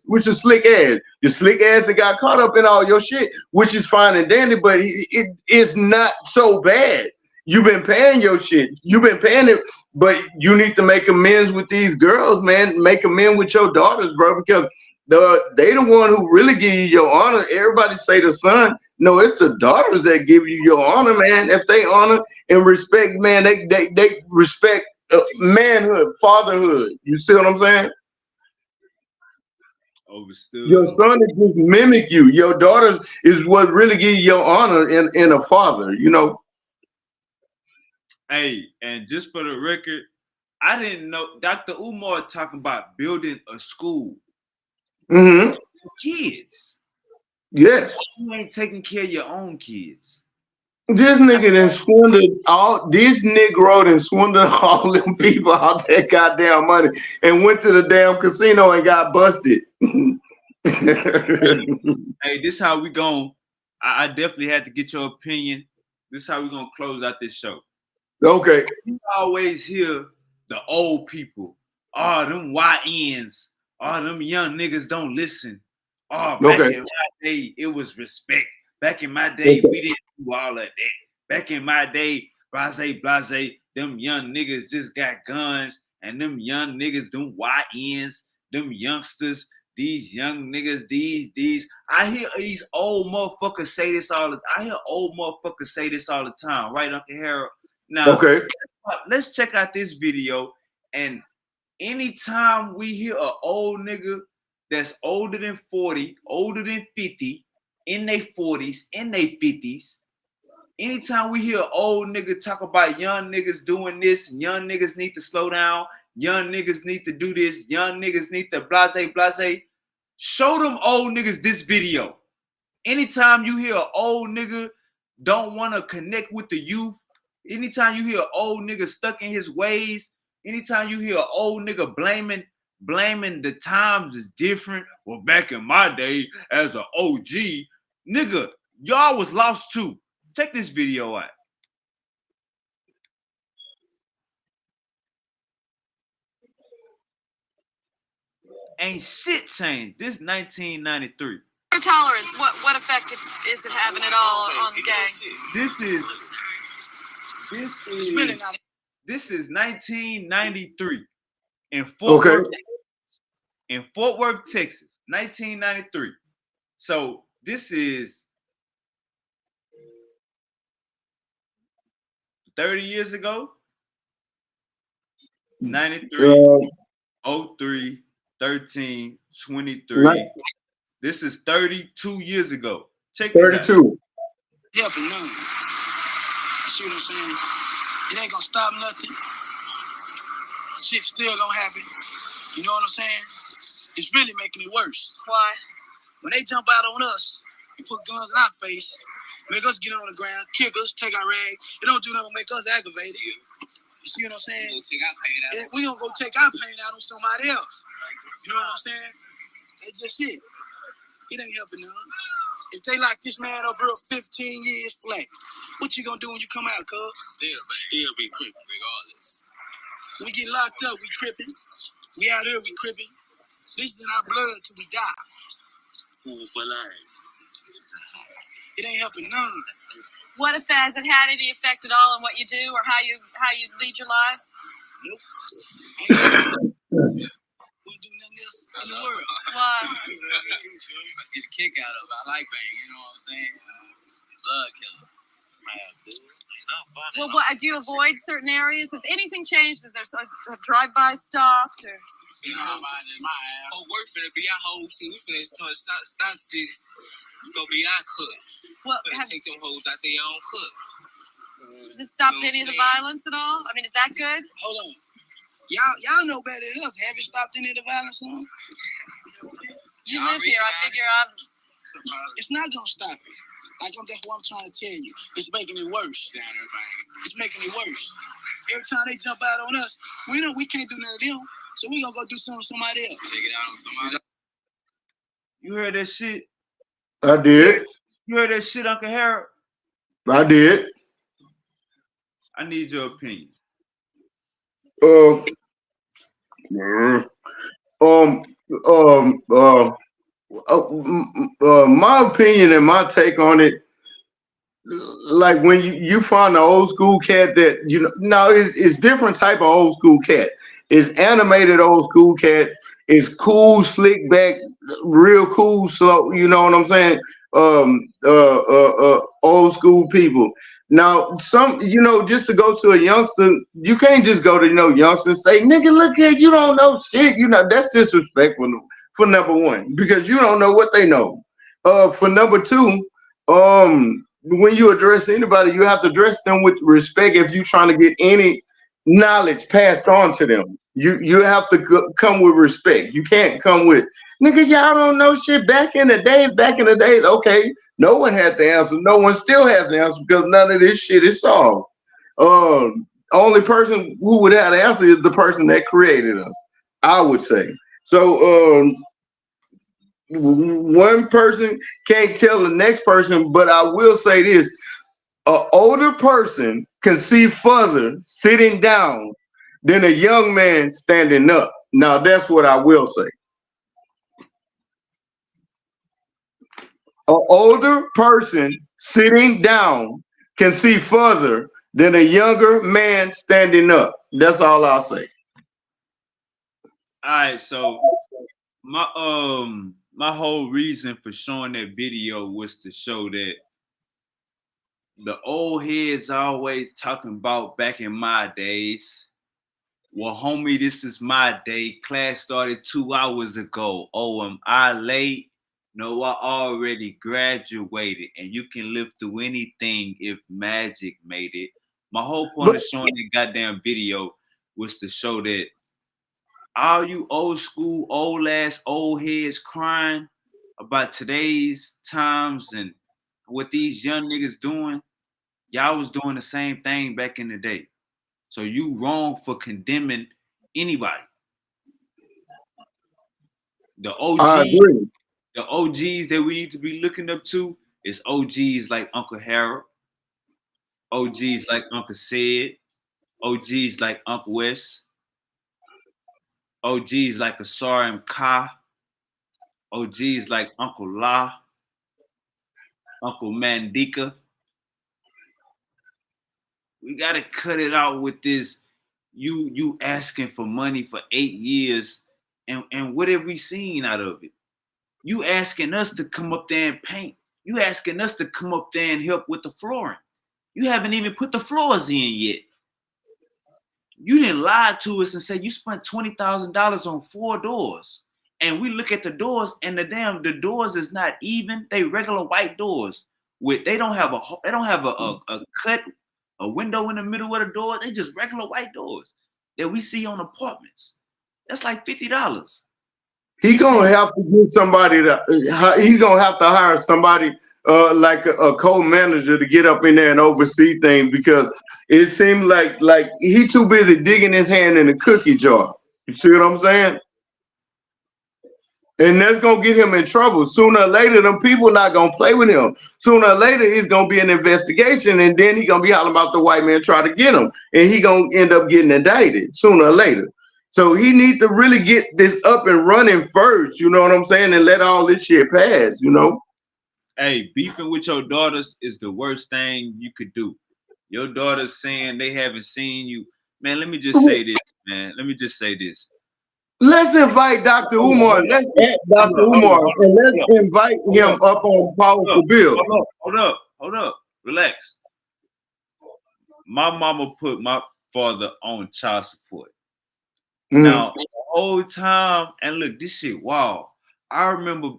which is slick ass. The slick ass that got caught up in all your shit, which is fine and dandy, but it's not so bad. You've been paying your shit. You've been paying it, but you need to make amends with these girls, man. Make amends with your daughters, bro, because they the one who really give you your honor. Everybody say the son. No, it's the daughters that give you your honor, man. If they honor and respect, man, they respect manhood, fatherhood. You see what I'm saying? Overstood. Your son is just mimic you. Your daughter is what really gives you your honor in a father, you know. Hey, and just for the record, I didn't know Dr. Umar talking about building a school. Mm-hmm. Kids. Yes. You ain't taking care of your own kids. This nigga done swindled all this Negro done swindled all them people out that goddamn money and went to the damn casino and got busted. Hey, this how we gon' I definitely had to get your opinion. This how we gonna close out this show. Okay. You always hear the old people. Oh, them YNs. Oh, them young niggas don't listen. Oh, back in my day, it was respect. Back in my day, we didn't do all of that. Back in my day, blase, them young niggas just got guns, and them young niggas, them YNs, them youngsters, these young niggas, these. I hear these old motherfuckers say this all the time, right, Uncle Harold? Now, let's check out this video. And anytime we hear an old nigga that's older than 40, older than 50, in their 40s, in their 50s, anytime we hear an old nigga talk about young niggas doing this, young niggas need to slow down, young niggas need to do this, young niggas need to blase, show them old niggas this video. Anytime you hear an old nigga don't want to connect with the youth, anytime you hear an old nigga stuck in his ways, anytime you hear an old nigga blaming the times is different. Well, back in my day as an OG, nigga, y'all was lost too. Check this video out. Ain't shit changed. This 1993. Tolerance. What effect is it having at all on the gangs? This is 1993 in Fort Worth, Texas, 1993. So this is 30 years ago. 93, 03, 13, 23. This is 32 years ago. Check this out. 32. Yeah, but none. See what I'm saying? It ain't gonna stop nothing. Shit's still gonna happen. You know what I'm saying? It's really making it worse. Why? When they jump out on us and put guns in our face, make us get on the ground, kick us, take our rags, it don't do nothing but make us aggravated. You see what I'm saying? We gonna go take our pain out on somebody else. You know what I'm saying? That's just it. It ain't helping none. If they lock this man up real 15 years flat, what you gonna do when you come out, cuz? Still be crippin' regardless. We get locked up, we crippin'. We out here, we crippin'. This is in our blood till we die. Ooh, for life. It ain't helping none. What if has it had any effect at all on what you do or how you lead your lives? Nope. Ain't no time. Wouldn't do nothing else in the world. Why? I get a kick out of it. I like bang, you know what I'm saying? Blood killer. Well, what, do you avoid certain areas? Has anything changed? Is there a drive-by stopped? Or? Work finna be our whole scene. We finna stop 6. It's gonna be our cook. Well, take them hoes out their own cook. Has it stopped any of the violence at all? I mean, is that good? Hold on. Y'all know better than us. Have you stopped any of the violence on? You live here. I figure it's not gonna stop it. That's what I'm trying to tell you. It's making it worse. It's making it worse. Every time they jump out on us, we can't do none of them. So we gonna go do something to somebody else. Take it out on somebody else. You heard that shit? I did. You heard that shit, Uncle Harold? I did. I need your opinion. My opinion and my take on it, like when you find an old school cat that it's different type of old school cat. It's animated old school cat. It's cool, slick back, real cool, slow. You know what I'm saying? Old school people. Now, just to go to a youngster, you can't just go to youngster and say, "Nigga, look here, you don't know shit." That's disrespectful for number one, because you don't know what they know. For number two, when you address anybody, you have to address them with respect. If you're trying to get any knowledge passed on to them, you have to come with respect. You can't come with, "Nigga, y'all don't know shit." Back in the days, okay, no one had the answer. No one still has the answer because none of this shit is solved. Only person who would have the answer is the person that created us, I would say. So one person can't tell the next person, but I will say this: an older person can see further sitting down than a young man standing up. Now, that's what I will say. An older person sitting down can see further than a younger man standing up. That's all I'll say. All right, so my whole reason for showing that video was to show that the old heads always talking about back in my days. Well, homie, this is my day. Class started 2 hours ago. Oh, am I late? No, I already graduated, and you can live through anything if magic made it. My whole point of showing that goddamn video was to show that all you old school, old heads crying about today's times and what these young niggas doing, y'all was doing the same thing back in the day. So you wrong for condemning anybody. The OGs that we need to be looking up to is OGs like Uncle Harold, OGs like Uncle Sid, OGs like Uncle West, OGs like Asar and Ka, OGs like Uncle La, Uncle Mandika. We gotta cut it out with this. You asking for money for 8 years, and what have we seen out of it? You asking us to come up there and paint. You asking us to come up there and help with the flooring. You haven't even put the floors in yet. You didn't lie to us and say you spent $20,000 on 4 doors. And we look at the doors, and the doors is not even. They regular white doors. They don't have a cut, a window in the middle of the door. They just regular white doors that we see on apartments. That's like $50. He's gonna have to get somebody he's gonna have to hire somebody like a co-manager to get up in there and oversee things, because it seems like he too busy digging his hand in the cookie jar. You see what I'm saying? And that's gonna get him in trouble. Sooner or later, them people not gonna play with him. Sooner or later, it's gonna be an investigation, and then he gonna be hollering about the white man trying to get him, and he gonna end up getting indicted sooner or later. So he needs to really get this up and running first, you know what I'm saying, and let all this shit pass, you know? Hey, beefing with your daughters is the worst thing you could do. Your daughters saying they haven't seen you. Man, let me just say this, man. Let me just say this. Let's invite Dr. Umar. Let's add Dr. Umar, and let's invite him up on Powerful Bill. Hold up. Relax. my mama put my father on child support. Now the whole time, and look, this shit, wow. I remember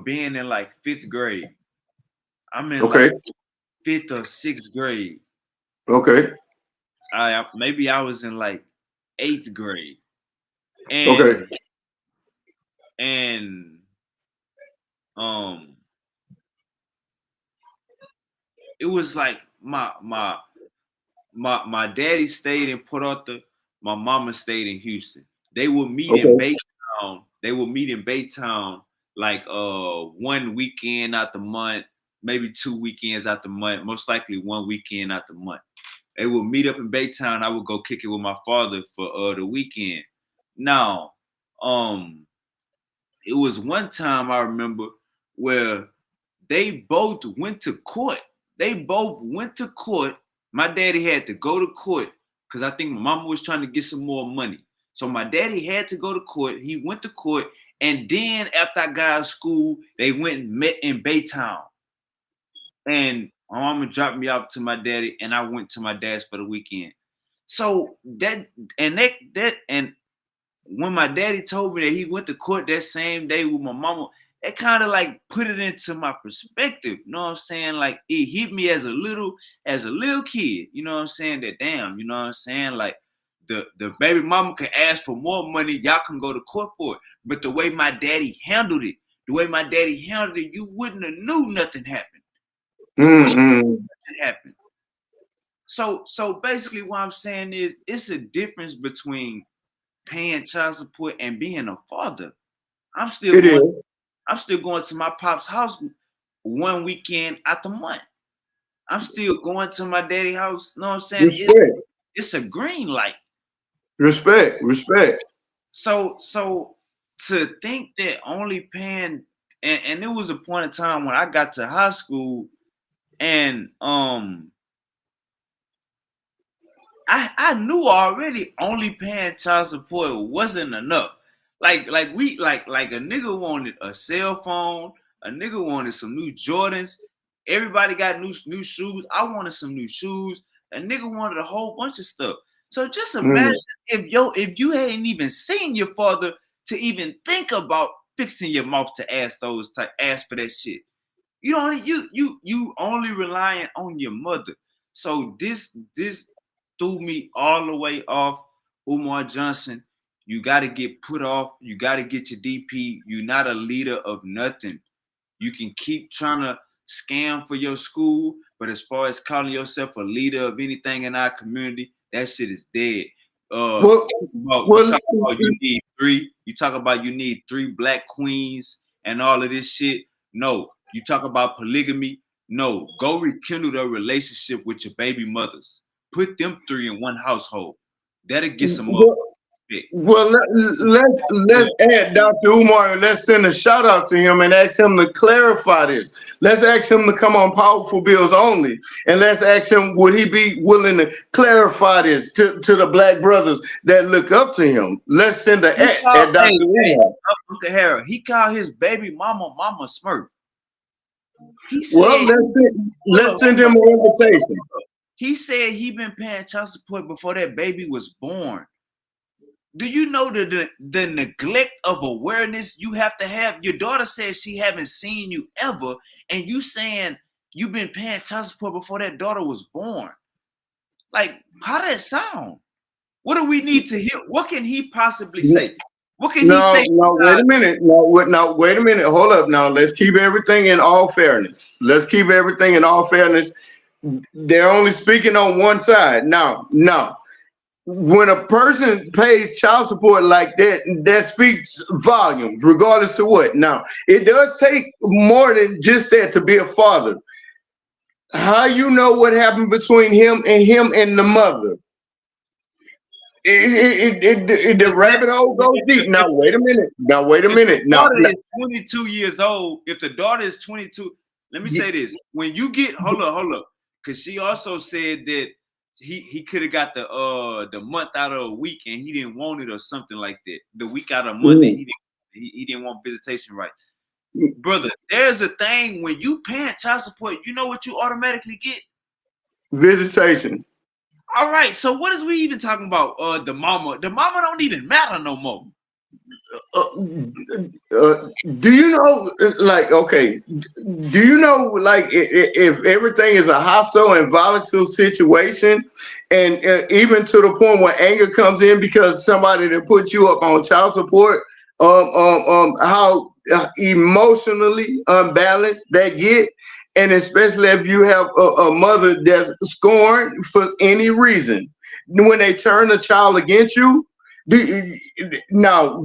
being in like 5th grade. I'm in like 5th or 6th grade. Okay. Maybe I was in like 8th grade. And it was like my daddy stayed in Port Arthur, my mama stayed in Houston. They would meet in Baytown. They would meet in Baytown like 1 weekend out the month, maybe 2 weekends out the month, most likely 1 weekend out the month. They would meet up in Baytown. I would go kick it with my father for the weekend. Now, it was one time I remember where they both went to court. My daddy had to go to court because I think my mama was trying to get some more money. So my daddy had to go to court. He went to court. And then after I got out of school, they went and met in Baytown. And my mama dropped me off to my daddy, and I went to my dad's for the weekend. So and when my daddy told me that he went to court that same day with my mama, it kind of like put it into my perspective. You know what I'm saying? Like it hit me as a little kid. You know what I'm saying? That damn, you know what I'm saying? Like the baby mama can ask for more money, y'all can go to court for it. But the way my daddy handled it, you wouldn't have knew nothing happened. Nothing happened. So basically what I'm saying is it's a difference between paying child support and being a father. I'm still going to my pop's house 1 weekend out the month. I'm still going to my daddy's house. You know what I'm saying? It's a green light. Respect. So to think that only paying, and it was a point in time when I got to high school, and I knew already only paying child support wasn't enough. Like a nigga wanted a cell phone, a nigga wanted some new Jordans. Everybody got new shoes. I wanted some new shoes. A nigga wanted a whole bunch of stuff. So just imagine if you hadn't even seen your father to even think about fixing your mouth to ask for that shit. You only relying on your mother. So this threw me all the way off. Umar Johnson, you got to get put off. You got to get your DP. You're not a leader of nothing. You can keep trying to scam for your school, but as far as calling yourself a leader of anything in our community, that shit is dead. You talk about you need 3 black queens and all of this shit. No. You talk about polygamy. No. Go rekindle the relationship with your baby mothers. Put them 3 in one household. That'll get some more. Well, let's add Dr. Umar and let's send a shout out to him and ask him to clarify this. Let's ask him to come on Powerful Bills Only, and let's ask him, would he be willing to clarify this to the black brothers that look up to him? Let's send a at Dr. Umar. Uncle Harold, he called his baby mama Smurf. Let's send him an invitation. He said he been paying child support before that baby was born. Do you know the neglect of awareness you have to have? Your daughter says she haven't seen you ever, and you saying you've been paying child support before that daughter was born. Like, how does that sound? What do we need to hear? What can he possibly say? What can he say? No, wait a minute. No, wait a minute. Hold up now. Let's keep everything in all fairness. They're only speaking on one side. Now, when a person pays child support like that, that speaks volumes, regardless of what. Now, it does take more than just that to be a father. How you know what happened between him and the mother? The rabbit hole goes deep. Now, wait a minute. If the daughter is 22 years old, if the daughter is 22, let me say this. When you get, hold up. Because she also said that he could have got the month out of a week and he didn't want it or something like that. The week out of Monday, he didn't want visitation rights. brother, there's a thing when you paying child support, you know what you automatically get? Visitation. All right, so what is we even talking about? The mama don't even matter no more. Do you know, like, okay, do you know, like, if everything is a hostile and volatile situation, and even to the point where anger comes in because somebody that put you up on child support, how emotionally unbalanced that get, and especially if you have a mother that's scorned for any reason, when they turn a child against you. Now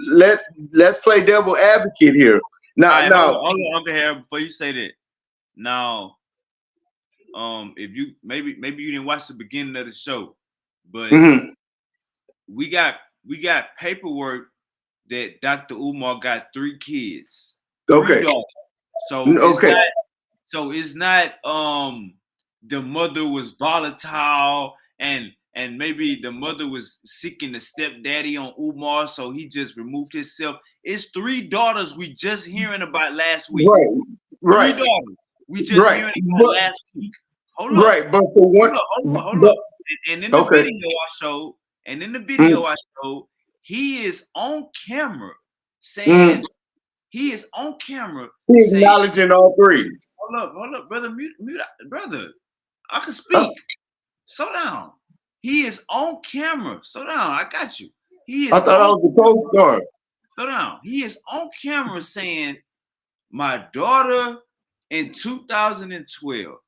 let's play devil advocate here. Now, All right, hold on, Uncle Harold, before you say that. Now, if you maybe you didn't watch the beginning of the show, but we got paperwork that Dr. Umar got 3 kids. 3 daughters. So it's not the mother was volatile and maybe the mother was seeking a stepdaddy on Umar, so he just removed himself. It's 3 daughters we just hearing about last week. Right. 3 daughters we just hearing about last week. Hold up. Right, but for one, hold up. And in the video I showed, he is on camera saying he's acknowledging all 3. Hold up, brother. Mute, brother. I can speak. Slow down. He is on camera. Slow down. I got you. I thought I was the Coast Guard. Slow down. He is on camera saying, my daughter in 2012.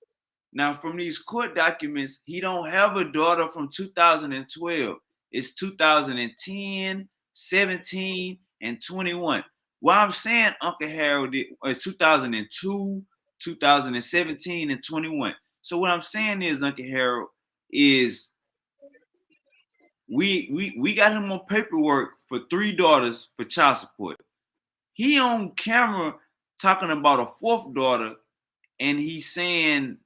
Now, from these court documents, he don't have a daughter from 2012. It's 2010, 17, and 21. What I'm saying, Uncle Harold, is 2002, 2017, and 21. So what I'm saying is, Uncle Harold, is we got him on paperwork for 3 daughters for child support. He on camera talking about a 4th daughter, and he's saying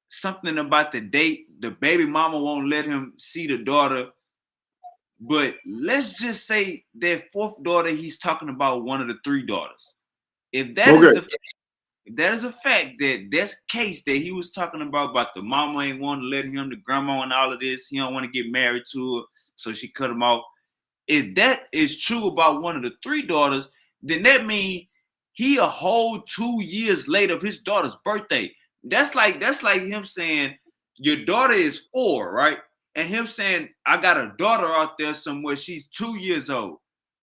something about the date. The baby mama won't let him see the daughter. But let's just say that 4th daughter, he's talking about one of the 3 daughters. If that is a fact, that's case that he was talking about the mama ain't want to let him, the grandma and all of this, he don't want to get married to her, so she cut him off. If that is true about one of the 3 daughters, then that means he a whole 2 years late of his daughter's birthday. That's like him saying your daughter is 4, right? And him saying, I got a daughter out there somewhere, she's 2 years old.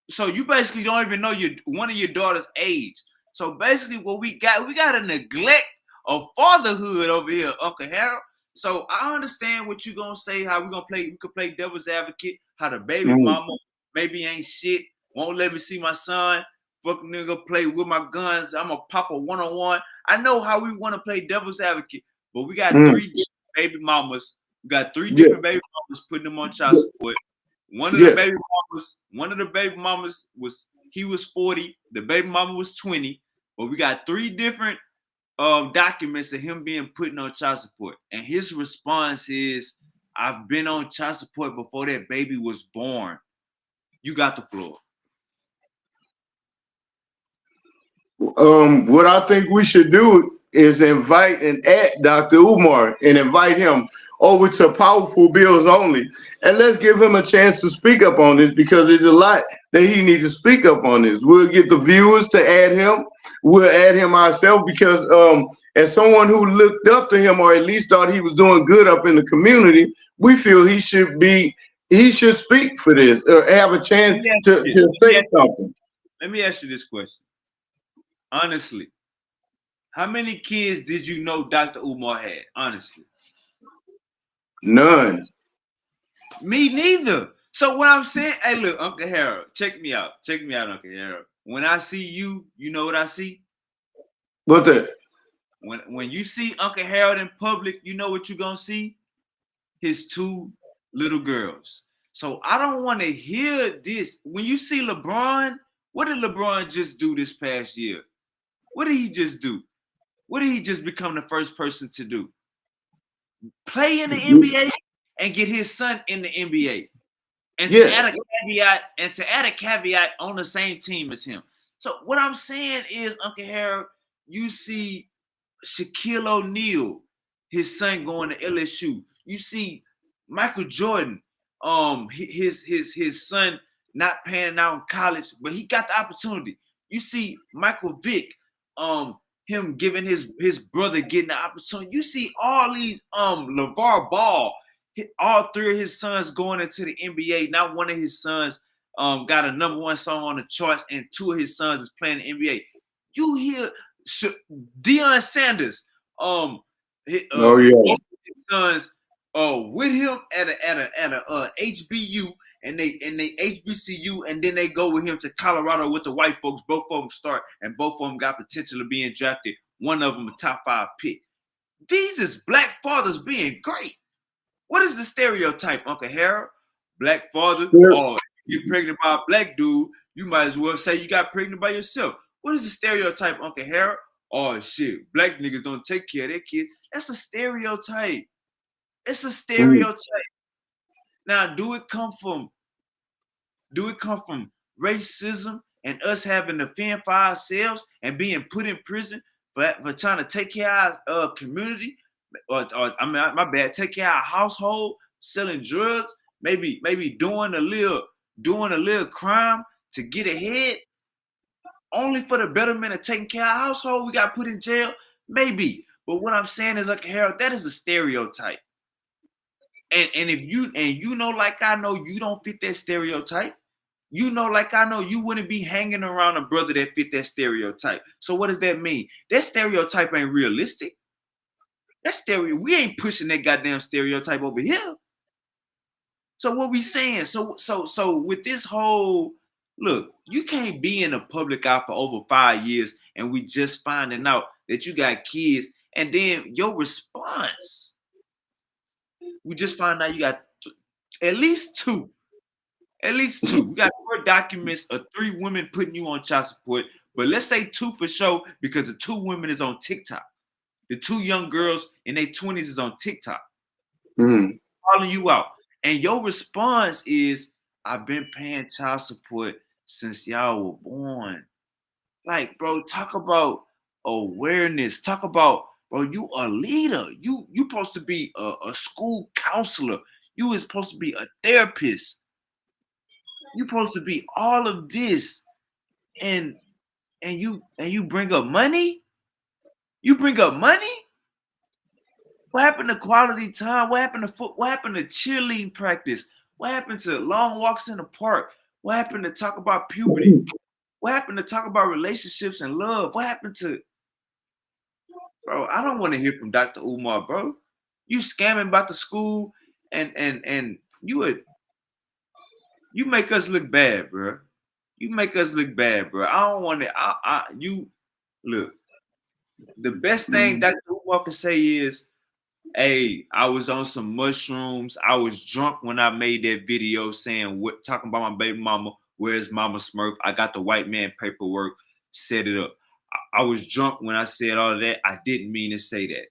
So you basically don't even know one of your daughter's age. So basically what we got a neglect of fatherhood over here, Uncle Harold. So I understand what you're gonna say, how we could play devil's advocate, how the baby mama maybe ain't shit, won't let me see my son, fucking nigga play with my guns, I'm a papa 1-on-1. I know how we want to play devil's advocate, but we got 3 different baby mamas. We got 3 different baby mamas putting them on child support. One of the baby mamas was 40, the baby mama was 20, but we got 3 different documents of him being put on child support. And his response is, I've been on child support before that baby was born. You got the floor. What I think we should do is invite and add Dr. Umar and invite him over to Powerful Bills Only, and let's give him a chance to speak up on this, because there's a lot that he needs to speak up on this. We'll get the viewers to add him. We'll add him ourselves, because as someone who looked up to him, or at least thought he was doing good up in the community, we feel he should speak for this, or have a chance to say something. Let me ask you this question. Honestly, how many kids did you know Dr. Umar had? Honestly. None. Me neither. So what I'm saying, hey, look, Uncle Harold, check me out. Check me out, Uncle Harold. When I see you, you know what I see? What's that? When you see Uncle Harold in public, you know what you're going to see? His 2 little girls. So I don't want to hear this. When you see LeBron, what did LeBron just do this past year? What did he just do? What did he just become the first person to do? Play in the NBA and get his son in the NBA. And to add a caveat on the same team as him. So what I'm saying is, Uncle Harold, you see Shaquille O'Neal, his son going to LSU. You see Michael Jordan, his son not panning out in college, but he got the opportunity. You see Michael Vick, him giving his brother getting the opportunity. You see all these LeVar Ball, all three of his sons going into the NBA. Not one of his sons got a #1 song on the charts, and 2 of his sons is playing the NBA. You hear Deion Sanders, his sons with him at a HBU and they HBCU, and then they go with him to Colorado with the white folks. Both of them start, and both of them got potential of being drafted. One of them a top 5 pick. These is black fathers being great. What is the stereotype, Uncle Harold? Black father, oh, you get pregnant by a black dude, you might as well say you got pregnant by yourself. What is the stereotype, Uncle Harold? Oh shit, black niggas don't take care of their kids. That's a stereotype. It's a stereotype. Now, do it come from racism and us having to fend for ourselves and being put in prison for trying to take care of our community? Or I mean, my bad, take care of our household, selling drugs, maybe doing a little crime to get ahead, only for the betterment of taking care of our household. We got put in jail, maybe. But what I'm saying is, like, Harold, that is a stereotype. And if you know, like I know, you don't fit that stereotype. You know, like I know, you wouldn't be hanging around a brother that fit that stereotype. So what does that mean? That stereotype ain't realistic. We ain't pushing that goddamn stereotype over here. So what we saying? So with this whole, look, you can't be in the public eye for over 5 years and we just finding out that you got kids, and then your response, we just find out you got at least two. We got 4 documents of 3 women putting you on child support, but let's say 2 for sure, because the 2 women is on TikTok. The 2 young girls in their 20s is on TikTok, calling you out. And your response is, I've been paying child support since y'all were born. Like, bro, talk about awareness. Talk about, bro, you a leader. You supposed to be a school counselor. You is supposed to be a therapist. You supposed to be all of this. And you bring up money? You bring up money? What happened to quality time? What happened to cheerleading practice? What happened to long walks in the park? What happened to talk about puberty? What happened to talk about relationships and love? What happened to, bro? I don't want to hear from Dr. Umar, bro. You scamming about the school, and you make us look bad, bro. You make us look bad, bro. I don't want to. You look. The best thing Dr. Umar can say is, hey, I was on some mushrooms. I was drunk when I made that video talking about my baby mama. Where's Mama Smurf? I got the white man paperwork, set it up. I was drunk when I said all of that. I didn't mean to say that.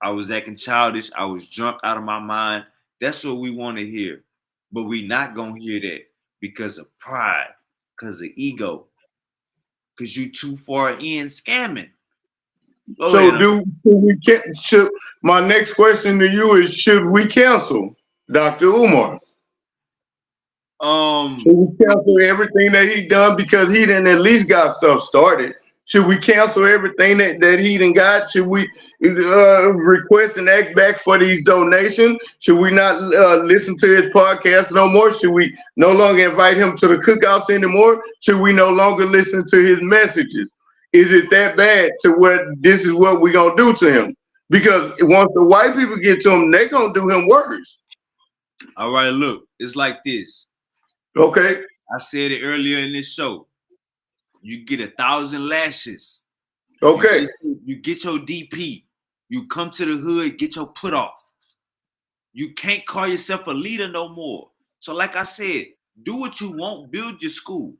I was acting childish. I was drunk out of my mind. That's what we want to hear. But we not going to hear that because of pride, because of ego, because you too far in scamming. My next question to you is, should we cancel Dr. Umar? Should we cancel everything that he done because he done at least got stuff started? Should we cancel everything that he done got? Should we request and act back for these donations? Should we not listen to his podcast no more? Should we no longer invite him to the cookouts anymore? Should we no longer listen to his messages? Is it that bad to where this is what we're going to do to him? Because once the white people get to him, they're going to do him worse. All right, look, it's like this. Okay. I said it earlier in this show. You get 1,000 lashes. Okay. You get your DP. You come to the hood, get your put off. You can't call yourself a leader no more. So like I said, do what you want, build your school.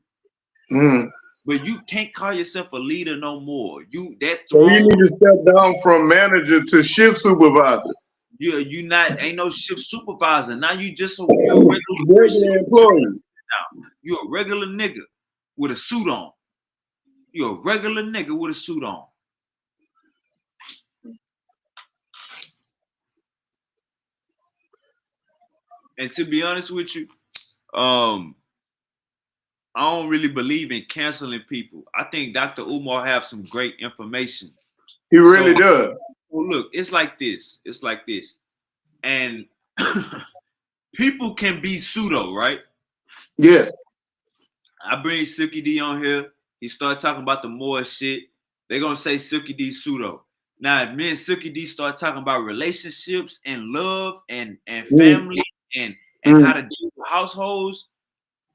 But you can't call yourself a leader no more. So you need to step down from manager to shift supervisor. Ain't no shift supervisor. Now you just you're a regular employee. Now you're a regular nigga. with a suit on. You're a regular nigga with a suit on. And to be honest with you, I don't really believe in canceling people. I think Dr. Umar have some great information. He really does. Well, look, it's like this. It's like this. And people can be pseudo, right? Yes. I bring Silky D on here. He start talking about the more shit. They're gonna say Silky D pseudo. Now, if me and Silky D start talking about relationships and love and family and how to deal with households,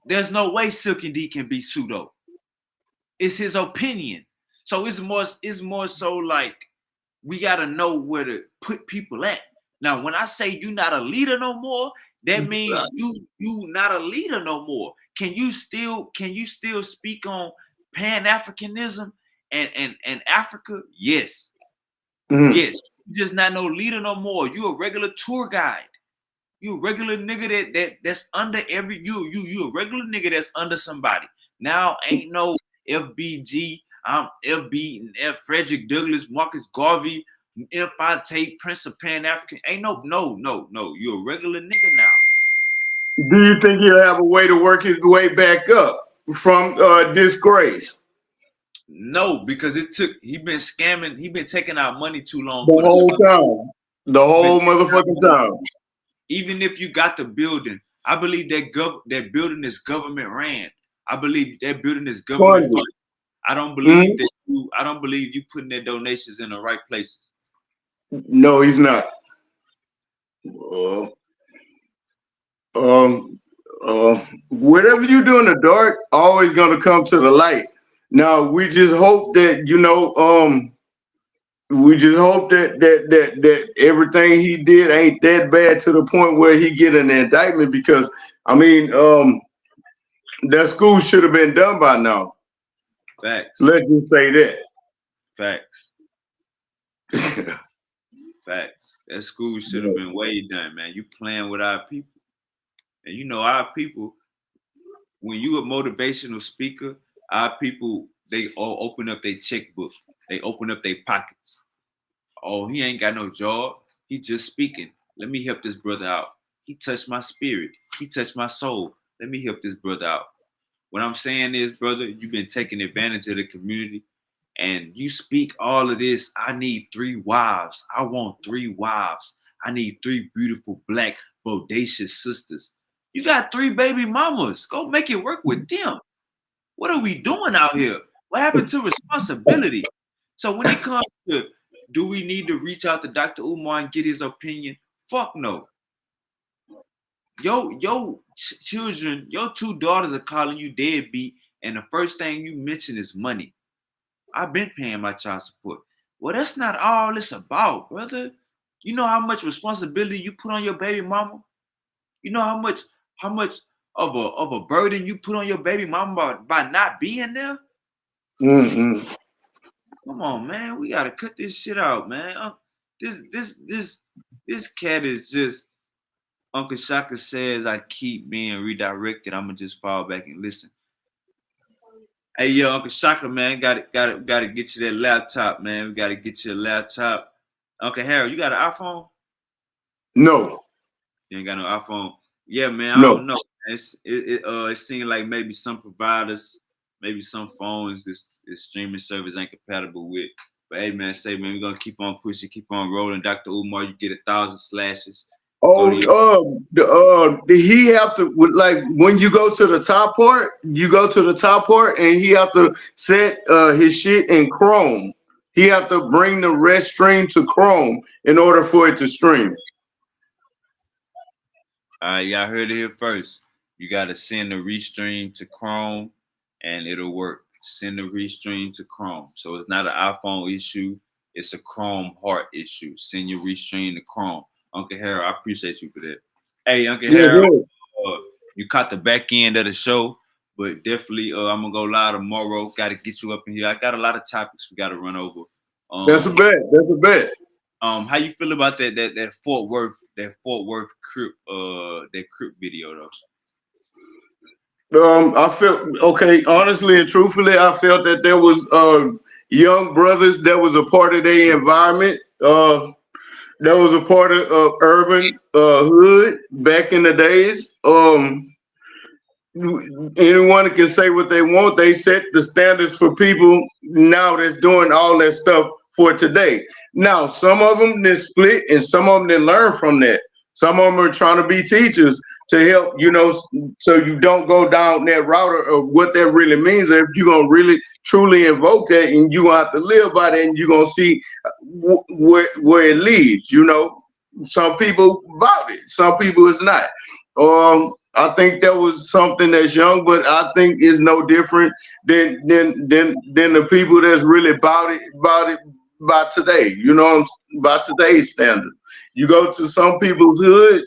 there's no way Silky D can be pseudo. It's his opinion. So it's more so like we gotta know where to put people at. Now, when I say you not a leader no more, that means you not a leader no more. Can you still speak on Pan-Africanism and Africa? Yes. Yes. You just not no leader no more. You a regular tour guide. You a regular nigga that's under every you a regular nigga that's under somebody. Now ain't no FBG, FB and F Frederick Douglass, Marcus Garvey, F.I. Tate, Prince of Pan-African. Ain't no. You a regular nigga now. Do you think he'll have a way to work his way back up from disgrace? No, because he been scamming, he been taking our money too long. The whole time. The whole motherfucking time. Even if you got the building, I believe that building is government ran. I believe that building is government funded. I don't believe I don't believe you putting their donations in the right places. No, he's not. Whatever you do in the dark, always gonna come to the light. Now we just hope that we just hope that everything he did ain't that bad to the point where he get an indictment, because I mean that school should have been done by now. Facts. Let's just say that. Facts. Facts. That school should have been way done, man. You playing with our people. And you know, our people, when you a motivational speaker, our people, they all open up their checkbook. They open up their pockets. Oh, he ain't got no job. He just speaking. Let me help this brother out. He touched my spirit. He touched my soul. Let me help this brother out. What I'm saying is, brother, you've been taking advantage of the community, and you speak all of this. I need 3 wives. I want 3 wives. I need 3 beautiful, black, bodacious sisters. You got 3 baby mamas. Go make it work with them. What are we doing out here? What happened to responsibility? So when it comes to, do we need to reach out to Dr. Umar and get his opinion? Fuck no. Your children, your 2 daughters are calling you deadbeat, and the first thing you mention is money. I've been paying my child support. Well, that's not all it's about, brother. You know how much responsibility you put on your baby mama? You know how much of a burden you put on your baby mama by not being there? Come on, man. We gotta cut this shit out, man. This cat is just, Uncle Shaka says I keep being redirected. I'ma just fall back and listen. Hey, yo, Uncle Shaka, man, gotta get you that laptop, man. We gotta get you a laptop. Uncle Harold, you got an iPhone? No. You ain't got no iPhone. Yeah, man. No. I don't know. It seems like maybe some providers, maybe some phones this streaming service ain't compatible with. But hey, man, we're gonna keep on pushing, keep on rolling. Dr. Umar, you get 1,000 slashes. Did he have to, like, when you go to the top part, and he have to set his shit in Chrome. He have to bring the rest stream to Chrome in order for it to stream. All right, y'all heard it here first. You gotta send the restream to Chrome and it'll work. Send the restream to Chrome. So it's not an iPhone issue, it's a Chrome heart issue. Send your restream to Chrome. Uncle Harold, I appreciate you for that. Hey, Uncle Harold, you caught the back end of the show, but definitely I'm gonna go live tomorrow. Got to get you up in here. I got a lot of topics we got to run over. That's a bet. How you feel about that Fort Worth Crip video though? I felt okay. Honestly and truthfully, I felt that there was young brothers that was a part of their environment. That was a part of urban hood back in the days. Anyone can say what they want. They set the standards for people now that's doing all that stuff for today. Now, some of them then split and some of them then learn from that. Some of them are trying to be teachers to help, so you don't go down that route of what that really means. If you're going to really truly invoke that and you have to live by that and you're going to see where it leads, Some people bought it, some people it's not. I think that was something that's young, but I think is no different than the people that's really about it by today. By today's standard. You go to some people's hood,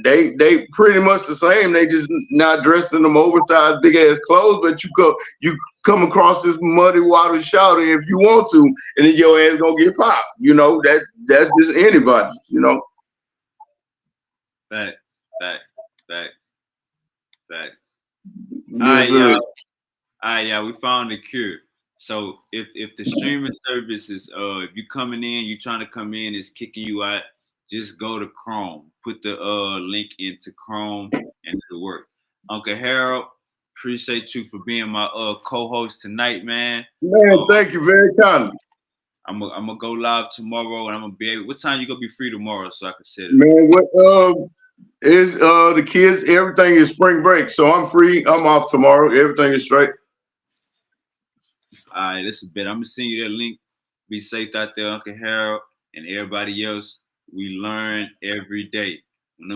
they pretty much the same. They just not dressed in them oversized big ass clothes, but you come across this muddy water shouter if you want to, and then your ass gonna get popped. That's just anybody. Fact. Yes, sir. All right, y'all. We found the cure. So if the streaming service is if you coming in, you trying to come in, it's kicking you out, just go to Chrome. Put the link into Chrome and it'll work. Uncle Harold, appreciate you for being my co-host tonight, man. Man, thank you very kindly. I'm gonna go live tomorrow, and I'm gonna be able. What time you gonna be free tomorrow so I can sit it? Man, what is the kids? Everything is spring break, so I'm free. I'm off tomorrow. Everything is straight. All right, this is a bit. I'm gonna send you that link. Be safe out there, Uncle Harold, and everybody else. We learn every day. When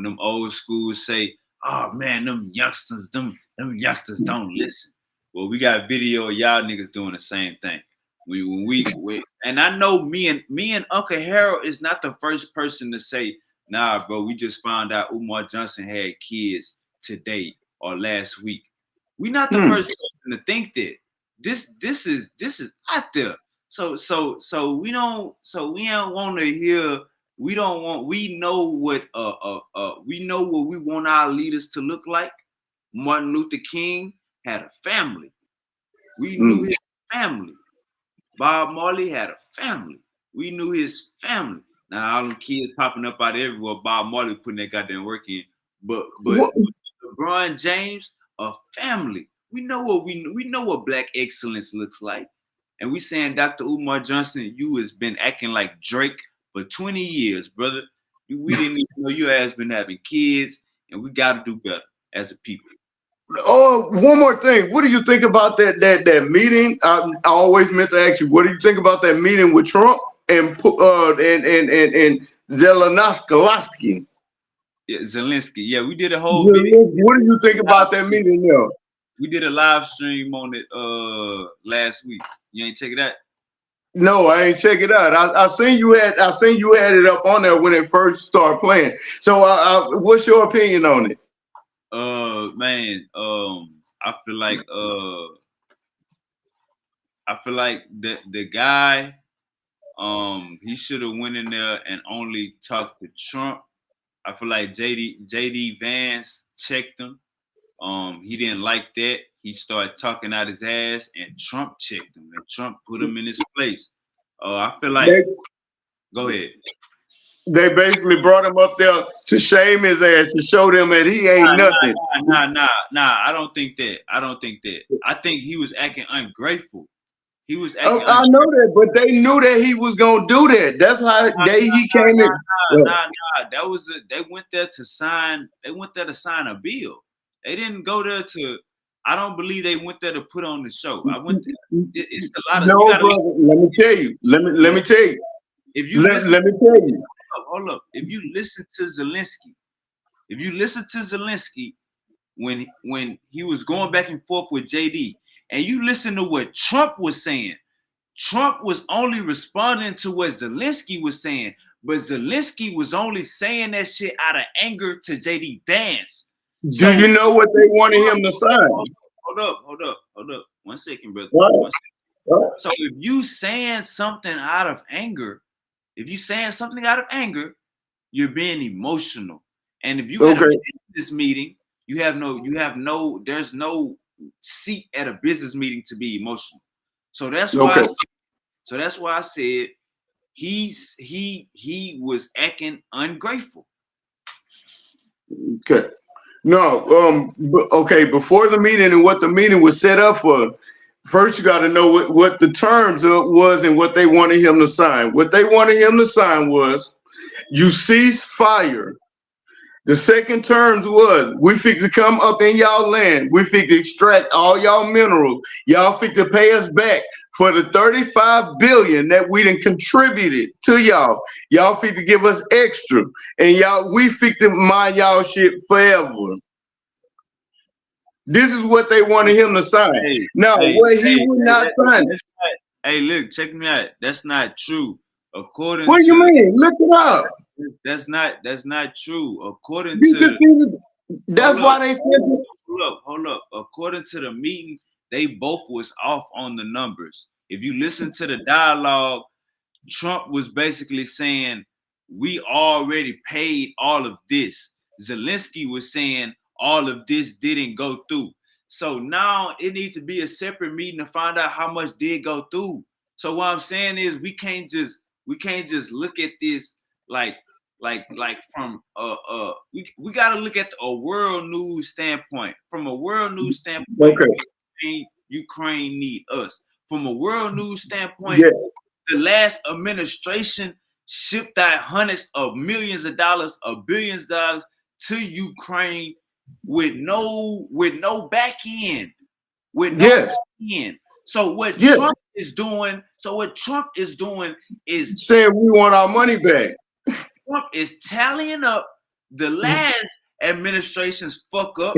them old schools say, "Oh man, them youngsters don't listen." Well, we got video of y'all niggas doing the same thing. And I know me and Uncle Harold is not the first person to say, "Nah, bro, we just found out Umar Johnson had kids today or last week." We not the first person to think that. This is out there. So we don't want to hear. We know what we want our leaders to look like. Martin Luther King had a family. We knew his family. Bob Marley had a family. We knew his family. Now all them kids popping up out everywhere. Bob Marley putting that goddamn work in. But LeBron James, a family. We know what black excellence looks like. And we saying, Dr. Umar Johnson, you has been acting like Drake for 20 years, brother. We didn't even know your ass been having kids, and we got to do better as a people. Oh, one more thing. What do you think about that meeting? I always meant to ask you. What do you think about that meeting with Trump and Zelensky? Yeah, Zelensky. Yeah, we did a whole video. What do you think about that meeting there? We did a live stream on it last week. You ain't check it out? No, I ain't check it out. I seen you had it up on there when it first started playing. So what's your opinion on it? Man, I feel like the guy, he should have went in there and only talked to Trump. I feel like JD Vance checked him. He didn't like that. He started talking out his ass, and Trump checked him, and Trump put him in his place. I feel like. Go ahead. They basically brought him up there to shame his ass, to show them that he ain't nothing. Nah. I don't think that. I think he was acting ungrateful. He was acting. I know that, but they knew that he was gonna do that. That's how he came in. Nah. They went there to sign. They went there to sign a bill. They didn't go there to. I don't believe they went there to put on the show. I went there. It's a lot of. No, brother. Let me tell you. Let me tell you. If you let me tell you. Hold up. If you listen to Zelensky, when he was going back and forth with JD, and you listen to what Trump was saying, Trump was only responding to what Zelensky was saying, but Zelensky was only saying that shit out of anger to JD Vance. Do you know what they wanted him to sign? Hold up. 1 second, brother. What? So if you saying something out of anger, you're being emotional. And if you got business meeting. There's no seat at a business meeting to be emotional. So that's why. So that's why I said he was acting ungrateful. Okay. No. Okay. Before the meeting and what the meeting was set up for, first you got to know what the terms was and what they wanted him to sign. What they wanted him to sign was, you cease fire. The second terms was, we fix to come up in y'all land. We fix to extract all y'all minerals. Y'all fix to pay us back for the $35 billion that we done contributed to y'all. Y'all fix to give us extra, and we fix to mine y'all shit forever. This is what they wanted him to sign. He would not sign it. Hey, look, check me out. That's not true. According what do you mean? Look it up. That's not true. According to that's why they said. Hold up. According to the meeting, they both was off on the numbers. If you listen to the dialogue, Trump was basically saying, we already paid all of this. Zelensky was saying all of this didn't go through. So now it needs to be a separate meeting to find out how much did go through. So what I'm saying is we can't just look at this like from we got to look at a world news standpoint. From a world news standpoint, Ukraine need us. From a world news standpoint, the last administration shipped out hundreds of millions of dollars, of billions of dollars to Ukraine with no back end. Back end. So what Trump is doing, is saying we want our money back. Trump is tallying up the last administration's fuck up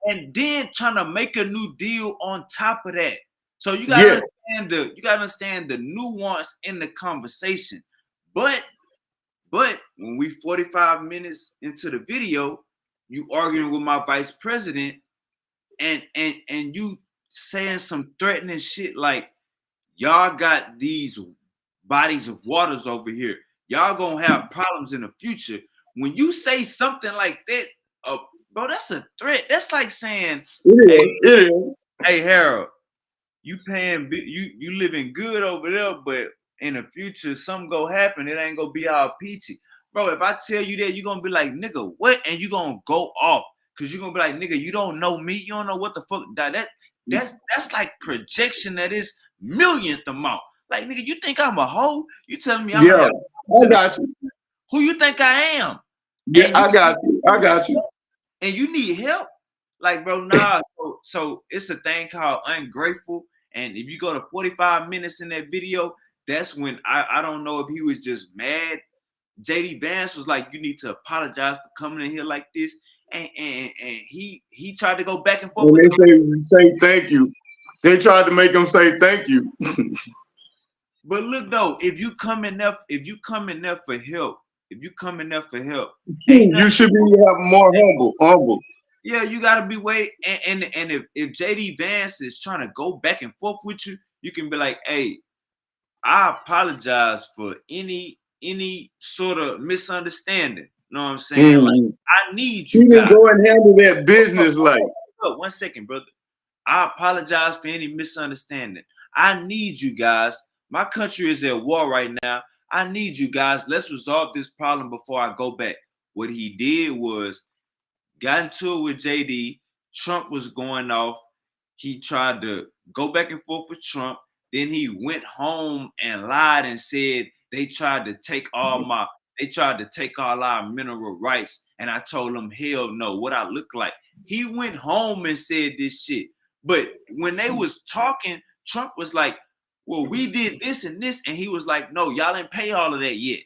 and then trying to make a new deal on top of that. So you gotta understand the nuance in the conversation. But when we 45 minutes into the video, you arguing with my vice president and you saying some threatening shit like, y'all got these bodies of waters over here. Y'all gonna have problems in the future. When you say something like that, bro, that's a threat. That's like saying, hey Harold, you living good over there, but in the future something gonna happen. It ain't gonna be all peachy. Bro, if I tell you that, you're gonna be like, nigga, what? And you gonna go off. Cause you're gonna be like, nigga, you don't know me. You don't know what the fuck. That's like projection that is millionth amount. Like, nigga, you think I'm a hoe? You telling me I'm I got you. Who you think I am? Yeah, I got you. And you need help? Like, bro, nah. So it's a thing called ungrateful. And if you go to 45 minutes in that video, that's when I don't know if he was just mad. JD Vance was like, you need to apologize for coming in here like this. And he tried to go back and forth. When they say thank you, they tried to make him say thank you. But look though, if you come in there for help, you should be more humble. Yeah, you gotta be and if JD Vance is trying to go back and forth with you, you can be like, hey, I apologize for any sort of misunderstanding. You know what I'm saying? Like, I need you. You can go and handle that business like. Look, 1 second, brother. I apologize for any misunderstanding. I need you guys. My country is at war right now. I need you guys. Let's resolve this problem before I go back. What he did was got into it with JD. Trump was going off. He tried to go back and forth with Trump. Then he went home and lied and said they tried to take all our mineral rights. And I told him, hell no, what I look like. He went home and said this shit. But when they was talking, Trump was like, well, we did this and this. And he was like, no, y'all didn't pay all of that yet.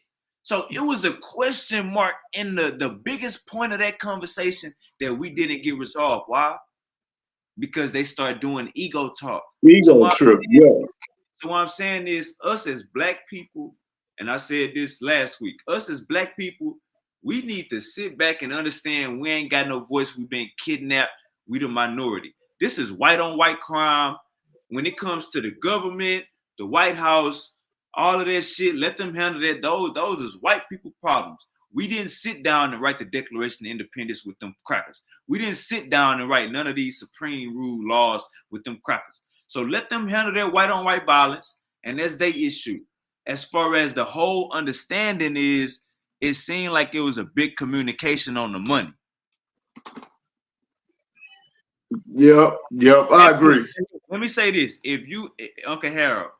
So it was a question mark in the biggest point of that conversation that we didn't get resolved. Why? Because they start doing ego talk. Ego trip, yeah. So what I'm saying is, us as black people, and I said this last week, us as black people, we need to sit back and understand we ain't got no voice. We've been kidnapped. We the minority. This is white on white crime. When it comes to the government, the White House, all of that shit, let them handle that. Those is white people problems. We didn't sit down and write the Declaration of Independence with them crackers. We didn't sit down and write none of these supreme rule laws with them crackers. So let them handle their white on white violence, and that's their issue. As far as the whole understanding is, it seemed like it was a big communication on the money. Yep, I agree. Let me say this. If you, Uncle Harold,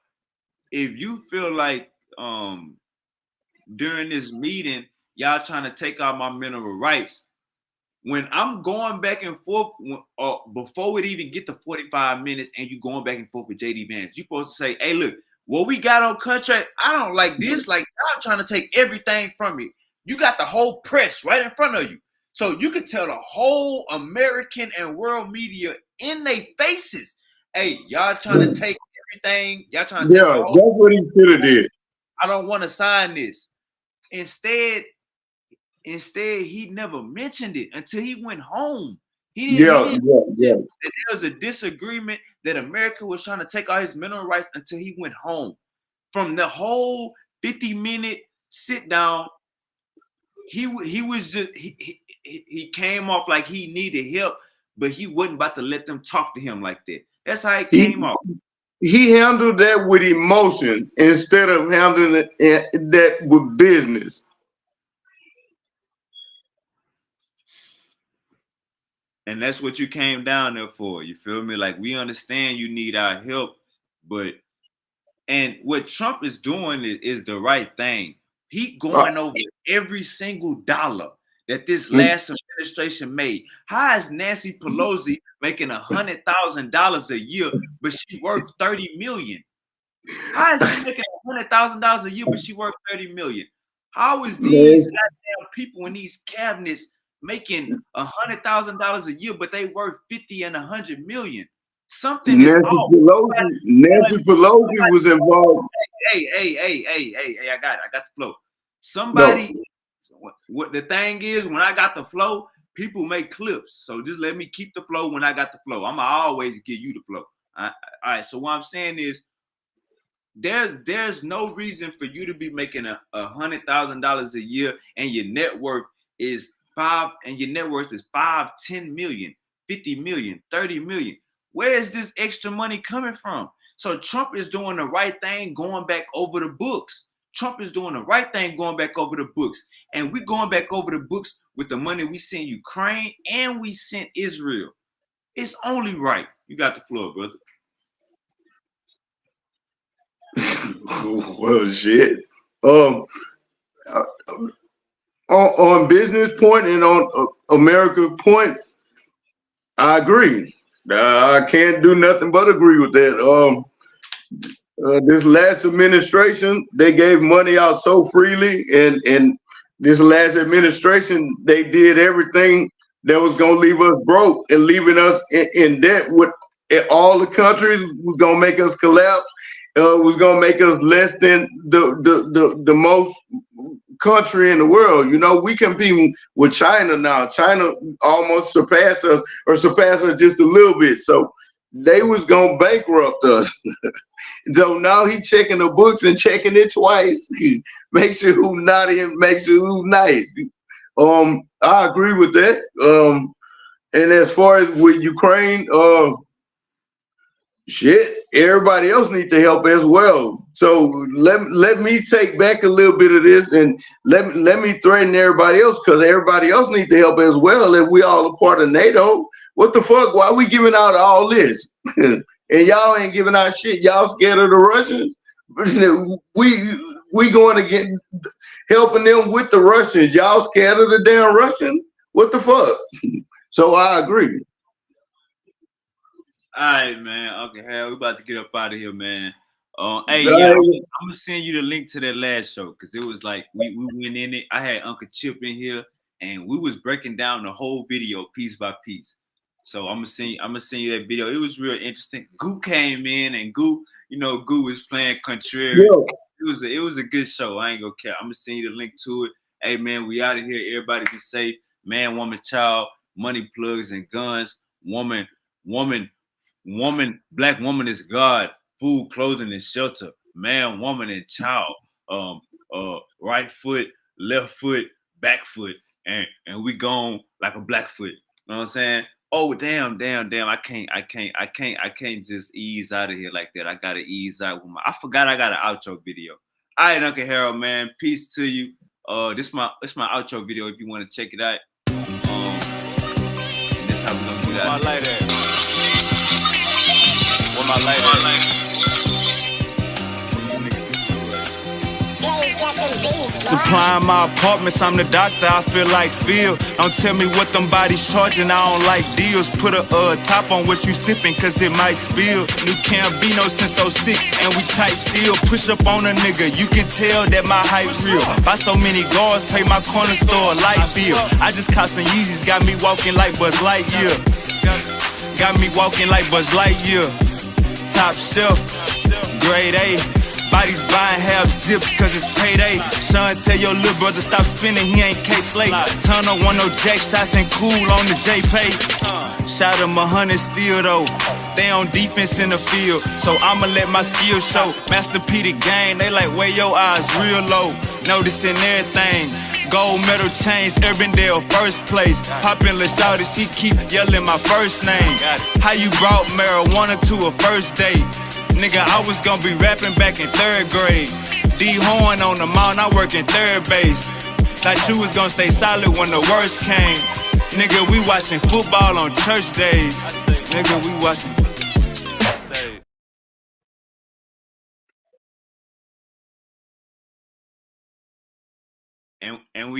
if you feel like during this meeting, y'all trying to take out my mineral rights, when I'm going back and forth, before it even get to 45 minutes and you going back and forth with JD Vance, you supposed to say, hey, look, what we got on contract, I don't like this. Like, y'all trying to take everything from me. You got the whole press right in front of you. So you could tell the whole American and world media in their faces, hey, y'all trying to take everything. Y'all trying to take that's what he should have did. I don't want to sign this. Instead, he never mentioned it until he went home. He didn't. There was a disagreement that America was trying to take all his mineral rights until he went home. From the whole 50-minute sit down, he was just he came off like he needed help, but he wasn't about to let them talk to him like that. That's how it came off. He handled that with emotion instead of handling that with business. And that's what you came down there for. You feel me? Like, we understand you need our help, and what Trump is doing is the right thing. He going over every single dollar that this last administration made. How is Nancy Pelosi making $100,000 a year, but she worth $30 million? How is she making $100,000 a year, but she worth $30 million? How is these goddamn people in these cabinets making $100,000 a year, but they worth 50 and 100 million? Something is off. Nancy Pelosi was involved. Hey, I got the flow. Somebody, what the thing is, when I got the flow, people make clips. So just let me keep the flow when I got the flow. I'm always give you the flow. All right. So what I'm saying is, there's no reason for you to be making $100,000 a year and your net worth is 5, 10 million, 50 million, 30 million. Where is this extra money coming from? So Trump is doing the right thing, going back over the books. Trump is doing the right thing, going back over the books. And we going back over the books with the money we sent Ukraine and we sent Israel. It's only right. You got the floor, brother. Well, shit. On business point and on America point, I agree. I can't do nothing but agree with that. This last administration, they gave money out so freely, and this last administration, they did everything that was gonna leave us broke and leaving us in debt with all the countries. Was gonna make us collapse. Was gonna make us less than the most country in the world. You know, we compete with China now. China almost surpassed us, or surpassed us just a little bit. So they was gonna bankrupt us. So now he checking the books and checking it twice. Make sure who's not in, make sure who's nice. I agree with that. And as far as with Ukraine, shit, everybody else needs to help as well. So let me take back a little bit of this, and let me threaten everybody else, because everybody else needs to help as well. If we all a part of NATO, what the fuck? Why are we giving out all this? And y'all ain't giving out shit. Y'all scared of the Russians? We going to get helping them with the Russians. Y'all scared of the damn Russians? What the fuck? So I agree. All right, man. Okay, hell, we about to get up out of here, man. Hey, yeah, I'm gonna send you the link to that last show, because it was like we went in it. I had Uncle Chip in here, and we was breaking down the whole video piece by piece. So I'm gonna send you that video. It was real interesting. Goo came in, and Goo was playing contrary. Yeah. It was a good show. I ain't gonna care. I'm gonna send you the link to it. Hey, man, we out of here. Everybody be safe. Man, woman, child, money, plugs, and guns. Woman, black woman is God. Food, clothing, and shelter. Man, woman, and child. Right foot, left foot, back foot, and we gone like a black foot. You know what I'm saying? Oh, damn. I can't just ease out of here like that. I gotta ease out with I forgot I got an outro video. All right, Uncle Harold, man. Peace to you. This my outro video if you want to check it out. And this how we gonna do that. Where my light at? Where my light at? Supplying my apartments, I'm the doctor, I feel like Phil. Don't tell me what them bodies charging, I don't like deals. Put a top on what you sipping, cause it might spill. New Cambino since 06, and we tight still. Push up on a nigga, you can tell that my hype real. Buy so many guards, pay my corner store light bill. I just caught some Yeezys, got me walking like Buzz Lightyear. Got me walking like Buzz Lightyear. Top shelf, grade A. Bodies buying half zips cause it's payday. Sean, tell your little brother stop spinning, he ain't K-Slate. Turn on one no jack shots and cool on the J-Pay. Shot him 100 still though. They on defense in the field, so I'ma let my skills show. Master P the game, they like where your eyes real low. Noticing everything. Gold medal chains, Urbandale first place. Popular shouty, she keep yelling my first name. How you brought marijuana to a first date? Nigga, I was gonna be rapping back in 3rd grade. D-Horn on the mound, I work in 3rd base. Thought you was gonna stay solid when the worst came. Nigga, we watching football on church days. Nigga, we watching